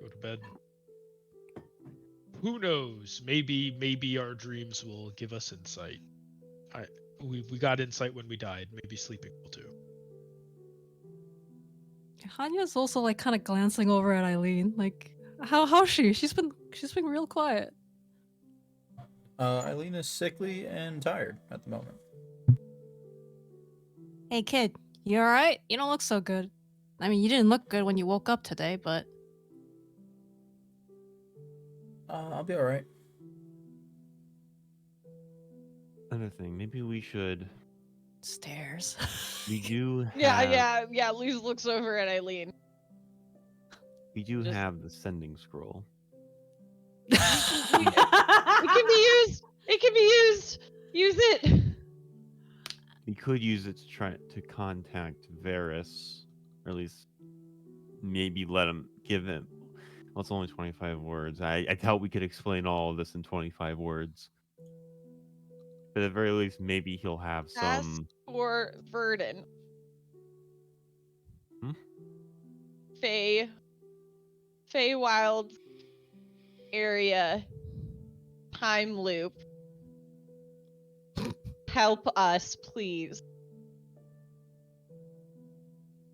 go to bed. Who knows? Maybe our dreams will give us insight. We got insight when we died. Maybe sleeping will too. Hanya's also like kind of glancing over at Eileen. Like, how's she? She's been real quiet. Eileen is sickly and tired at the moment. Hey kid, you alright? You don't look so good. I mean, you didn't look good when you woke up today, but I'll be all right. Another thing, maybe we should. stairs. We do. Yeah. Luz looks over at Eileen. We do Just- have the sending scroll. It can be used. It can be used. Use it. We could use it to try to contact Varys, or at least maybe give him. Well, it's only 25 words. I doubt we could explain all of this in 25 words. But at the very least, maybe he'll have Ask some. for Verdon. Hmm? Feywild area time loop. Help us, please.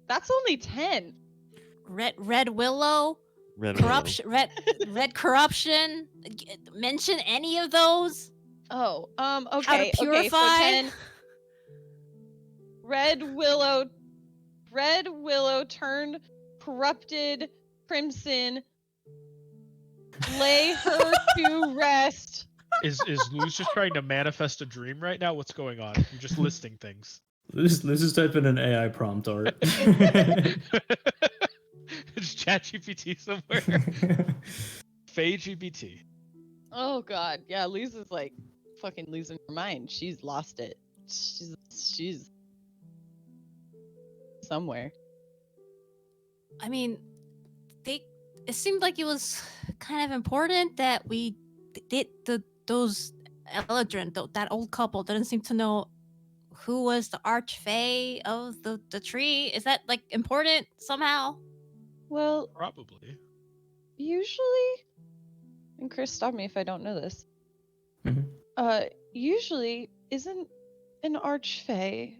That's only 10. Red Willow, Red corruption, red corruption. Mention any of those? Oh, okay. How to Okay, so purify? 10. Red Willow turned corrupted crimson. Lay her to rest. Is Luz just trying to manifest a dream right now? What's going on? You're just listing things. This is typing an AI prompt art. It's ChatGPT somewhere. Fey GPT. Oh god, yeah, Luz is like fucking losing her mind. She's lost it. She's somewhere. I mean, it seemed like it was kind of important that we did those Eldrin, that old couple didn't seem to know who was the archfey of the tree. Is that like important somehow? Well, Probably. usually, and Chris, stop me if I don't know this. Usually, isn't an archfey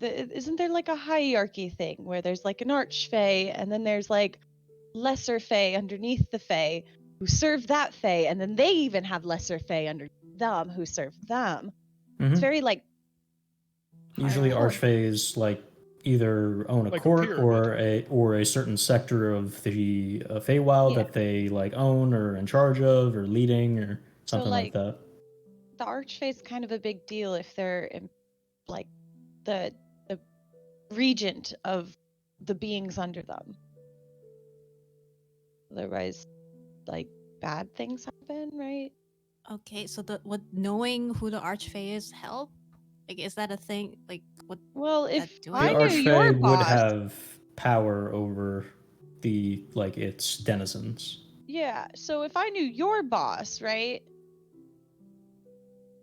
isn't there like a hierarchy thing where there's like an archfey and then there's like lesser fey underneath the fey who serve that fey, and then they even have lesser fey under them who serve them. It's very like Usually archfays like either own a Like a court pyramid. or a certain sector of the Feywild Yeah. that they like own or in charge of or leading or something like that. the archfey's kind of a big deal if they're in, like the regent of the beings under them. Otherwise, like bad things happen, right? Okay, so knowing who the archfey is help? Like, is that a thing? Like, what? Well, if do The I knew your archfey would boss, have power over its denizens. yeah. So if I knew your boss, right,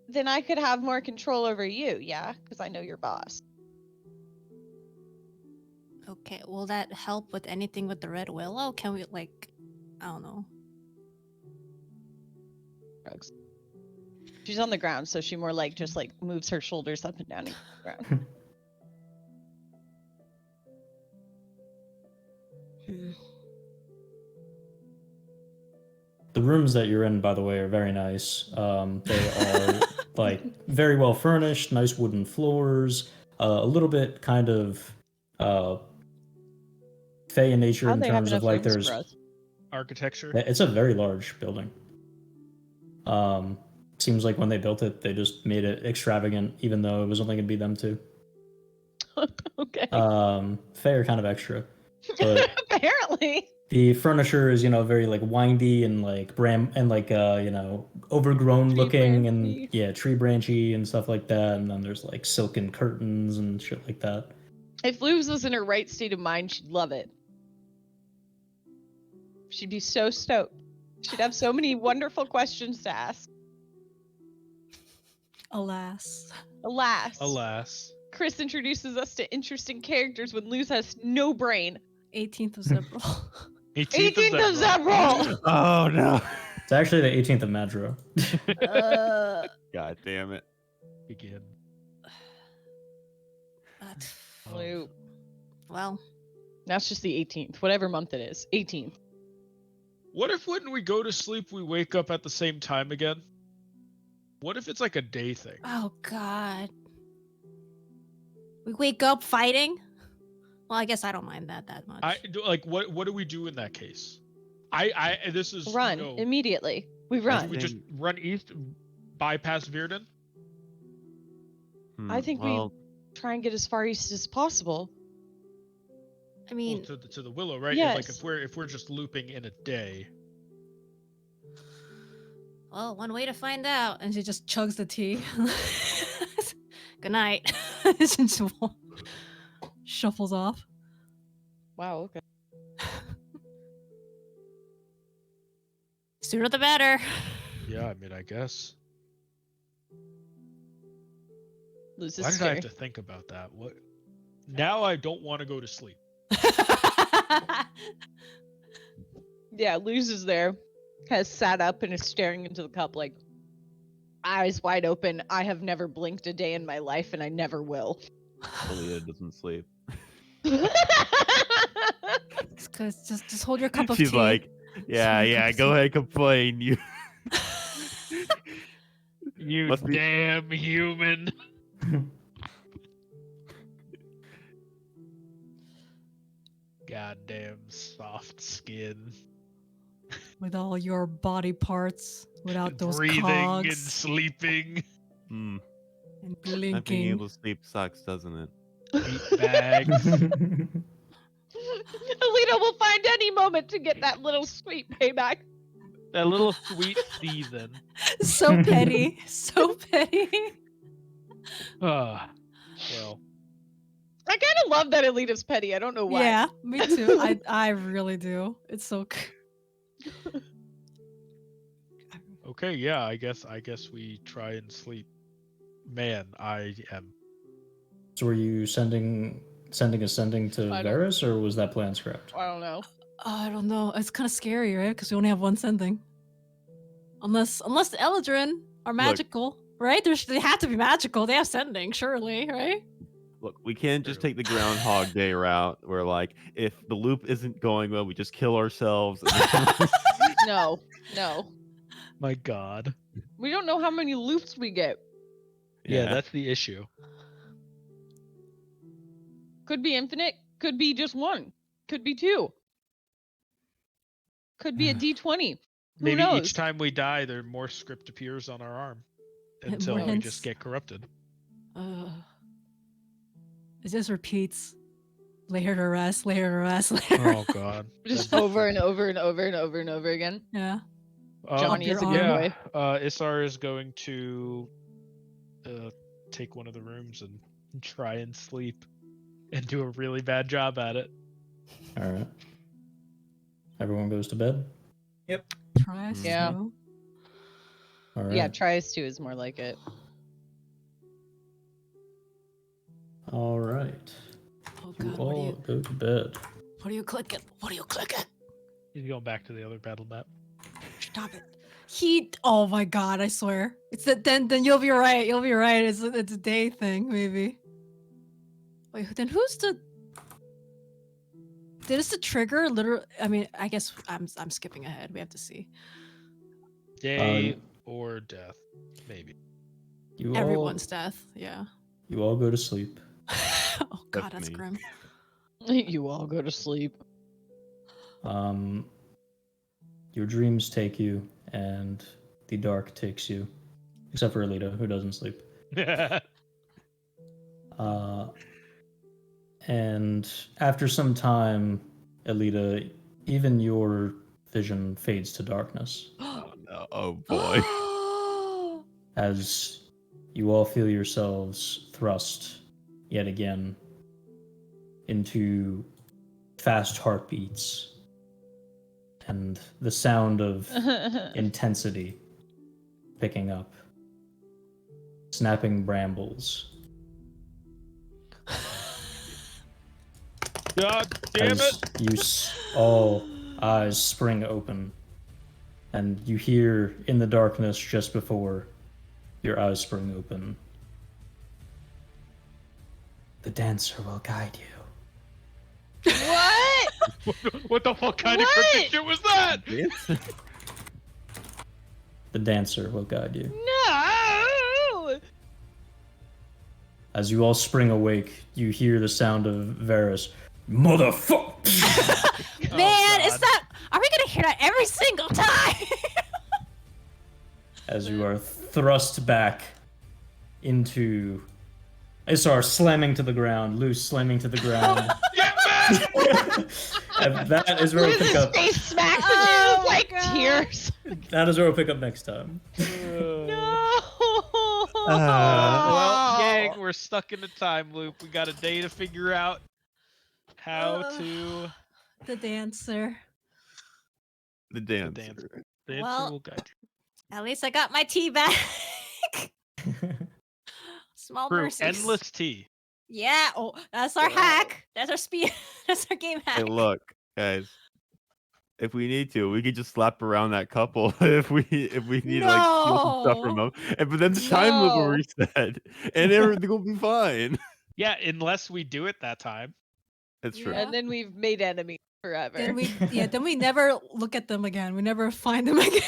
then I could have more control over you, yeah, because I know your boss. Okay, will that help with anything with the Red Willow? Can we like, I don't know. Drugs. She's on the ground, so she more like just like moves her shoulders up and down the ground. The rooms that you're in, by the way, are very nice. They are like very well furnished, nice wooden floors, a little bit kind of fey in nature How'd in they have terms of enough like rooms there's for us? Architecture. it's a very large building. Seems like when they built it, they just made it extravagant, even though it was only going to be them two. Okay. Fey are kind of extra, but Apparently. the furniture is, very like windy and like overgrown Tree looking and branchy. yeah, tree branchy and stuff like that. And then there's like silken curtains and shit like that. If Luz was in her right state of mind, she'd love it. She'd be so stoked. She'd have so many wonderful questions to ask. Alas. Alas. Alas. Chris introduces us to interesting characters when Luz has no brain. 18th of April. 18th of April. Oh no! It's actually the 18th of Madro. God damn it! Begin. Loop. Well, That's just the 18th, whatever month it is. 18th. What if when we go to sleep we wake up at the same time again? What if it's like a day thing? oh god. We wake up fighting? Well, I guess I don't mind that much. What do we do in that case? This is Run immediately. We run. We just run east, bypass Virden. I think we try and get as far east as possible. I mean, Well, to the Willow, right? Yes. Like if we're just looping in a day. well, one way to find out. And she just chugs the tea. Good night. She just shuffles off. Wow, okay. Sooner the better. Yeah, I mean, I guess. Lose Why is did I have scary. to think about that? What? Now I don't want to go to sleep. Yeah, Luz is there. Has sat up and is staring into the cup like eyes wide open. I have never blinked a day in my life and I never will. Alita doesn't sleep. It's 'cause just hold your cup of She's tea. like, yeah, go ahead, complain. You. You Must be- damn human. Goddamn soft skin. With all your body parts, without those Breathing and cogs sleeping. and Not being blinking. able to sleep sucks, doesn't it? Meat bags. Alita will find any moment to get that little sweet payback. That little sweet season. So petty. So petty. Well, I kind of love that Alita's petty. I don't know why. Yeah, me too. I really do. It's so okay, yeah, I guess we try and sleep. Man, I am. So were you sending ascending to I don't- Varus, or was that plan scrapped? I don't know. I don't know. It's kind of scary, right? Because we only have one sending. Unless the Eldrin are magical, right? They have to be magical. They have sending, surely, right? Look, we can't just take the Groundhog Day route where, like, if the loop isn't going well, we just kill ourselves. And No. My God. We don't know how many loops we get. Yeah, that's the issue. Could be infinite. Could be just one. Could be two. Could be a D20. Who Maybe knows? each time we die, there more script appears on our arm More until we hints. just get corrupted. It just repeats. Lay her to rest, lay her to rest, lay her Oh God. Just over and over and over and over and over again. Yeah. Johnny is a your good arm. boy. Isar is going to take one of the rooms and try and sleep and do a really bad job at it. All right. Everyone goes to bed. Try us Yeah. to. All right. Yeah, tries to is more like it. All right. Oh You god, all go to bed. what are you clicking? What are you clicking? He's going back to the other battle map. Stop it. Oh my god, I swear. It's that then you'll be right. You'll be right. It's a day thing, maybe. Wait, then who's the Is the trigger literally I mean, I guess I'm skipping ahead. We have to see. Day or death, maybe. Everyone's death, yeah. You all go to sleep. Oh god, that's me. grim. You all go to sleep. Your dreams take you, and the dark takes you, except for Alita, who doesn't sleep. And after some time, Alita, even your vision fades to darkness Oh, no. Oh boy. as you all feel yourselves thrust yet again into fast heartbeats and the sound of intensity picking up, snapping brambles. God damn as it! you all eyes spring open, and you hear in the darkness just before your eyes spring open, the dancer will guide you. What? What the fuck kind of What? cryptic shit was that? The dancer will guide you. No! As you all spring awake, you hear the sound of Varys. Motherfucker! Man, God. is that? Are we gonna hear that every single time? As you are thrust back into Isar slamming to the ground, Luce slamming to the ground. And that is where we'll pick up. Face smacks and Oh just my like God. tears. That is where we'll pick up next time. No. Well, gang, we're stuck in a time loop. We got a day to figure out how to. The dancer. The The dancer. dancer. The answer Well- will guide you. At least I got my tea back. Small True. mercies. Endless tea. Yeah. Oh, that's our hack. That's our speed. That's our game hack. Hey, look, guys. If we need to, we could just slap around that couple if we need to like steal some stuff from No. them. But then the time loop will No. reset, and everything will be fine. Yeah, unless we do it that time. That's true. Yeah. And then we've made enemies forever. Then we never look at them again. We never find them again.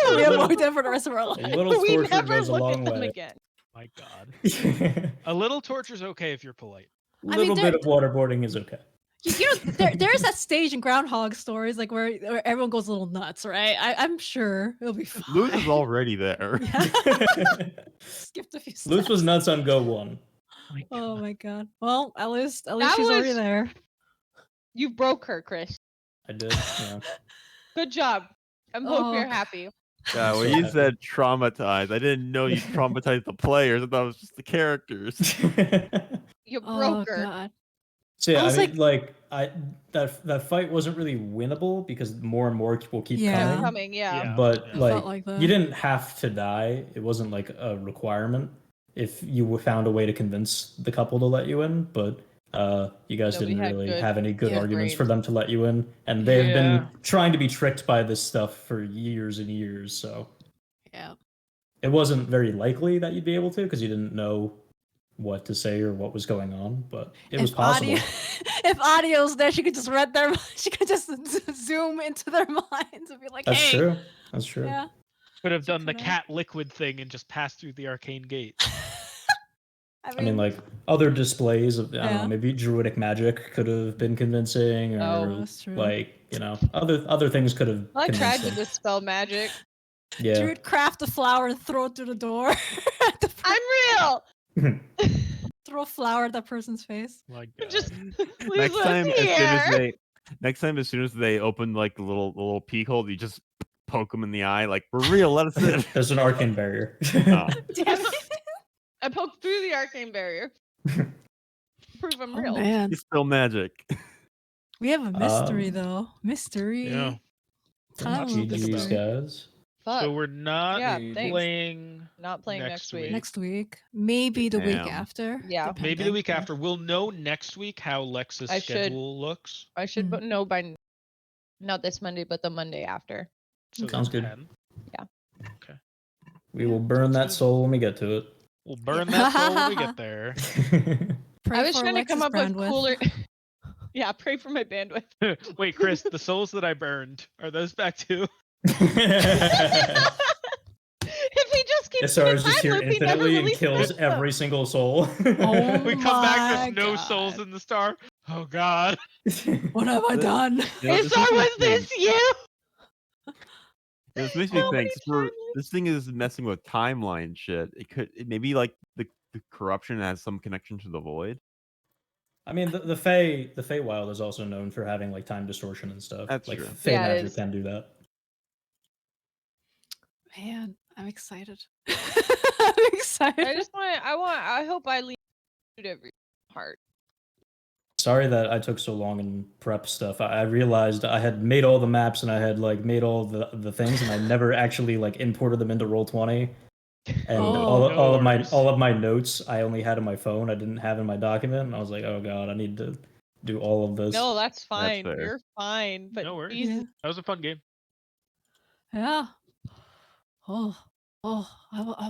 We avoid them for the rest of our A life. little we torture never goes a look long at them way. again. My God. A A little torture's okay if you're polite. little there- bit of waterboarding is okay. You know, there's that stage in Groundhog Stories like where everyone goes a little nuts, right? I'm sure it'll be fine. Luz is already there. Yeah. Skipped a few steps. Luce was nuts on go one. My Oh God. my god. Well, at least That she's already was- there. You broke her, Chris. I did, yeah. Good job. I hope Oh, you're c- happy. Yeah, when So you happy. said traumatized, I didn't know you traumatized the players. I thought it was just the characters. You Oh broke her. god. So yeah, I I was mean, like, that fight wasn't really winnable because more and more will keep Yeah. coming. Coming, yeah. Yeah. But Yeah. Felt like, like that. you didn't have to die. It wasn't like a requirement if you found a way to convince the couple to let you in. But you guys No, we didn't had really good- have any good Yeah. arguments for brains. them to let you in, and they've Yeah. been trying to be tricked by this stuff for years and years. So Yeah. it wasn't very likely that you'd be able to because you didn't know what to say or what was going on. But it was possible. If audio's there, she could just read their. She could just zoom into their minds and be like, That's "Hey, true. That's true. yeah." Could have done the Could I? cat liquid thing and just passed through the arcane gate. I mean, like other displays of I don't Yeah. know, maybe druidic magic could have been convincing, or Oh, that's true. like other things could have. I tried convinced to them. dispel magic. Yeah. Druid craft a flower and throw it through the door. I'm real. Throw a flower at that person's face. My God. Just next Lisa's time, here. as soon as they open like the little peek hole, you just poke them in the eye, like for real. Let us in. There's an arcane barrier. Oh. Damn it. I poked through the arcane barrier. Prove I'm Oh, real. man. You spill magic. We have a mystery Um, though. Mystery. Yeah. Time Lots to think GG's, about. guys. Fuck. So we're not Yeah, Dude. thanks. playing. Not playing next next week. week. Next week. Maybe the week Damn. after. Yeah. Maybe the depending. week Yeah. after. We'll know next week how Lex's I should- schedule looks. I should Mm. know by not this Monday, but the Monday after. So Sounds the good. 10. Yeah. Okay. We will burn that soul when we get to We'll burn that soul when we get there. it. Pray I was for trying to come Alexa's up with bandwidth. cooler. Yeah, pray for my bandwidth. Wait, Chris, the souls that I burned, are those back too? If we just keep SR is just time here loop, he never infinitely and releases kills it. every single soul. Oh We come back, my there's no souls God. in the star. Oh God. What have I done? You know, Isar, makes me was think- this you? This makes me How many think. For, time this thing is messing with timeline shit. Maybe like the corruption has some connection to the void. I mean, the Feywild is also known for having like time distortion and stuff. That's like true. Fey Yeah, it magic is. can do that. Man, I'm excited. I'm excited. I hope I leave every heart. Sorry that I took so long in prep stuff. I realized I had made all the maps and I had like made all the things, and I never actually like imported them into Roll20. And Oh. all of No worries. my notes I only had on my phone. I didn't have in my document. And I was like, oh god, I need to do all of this. No, that's fine. fair. You're fine. But No worries. Jesus, That was a fun game. Yeah. Oh, I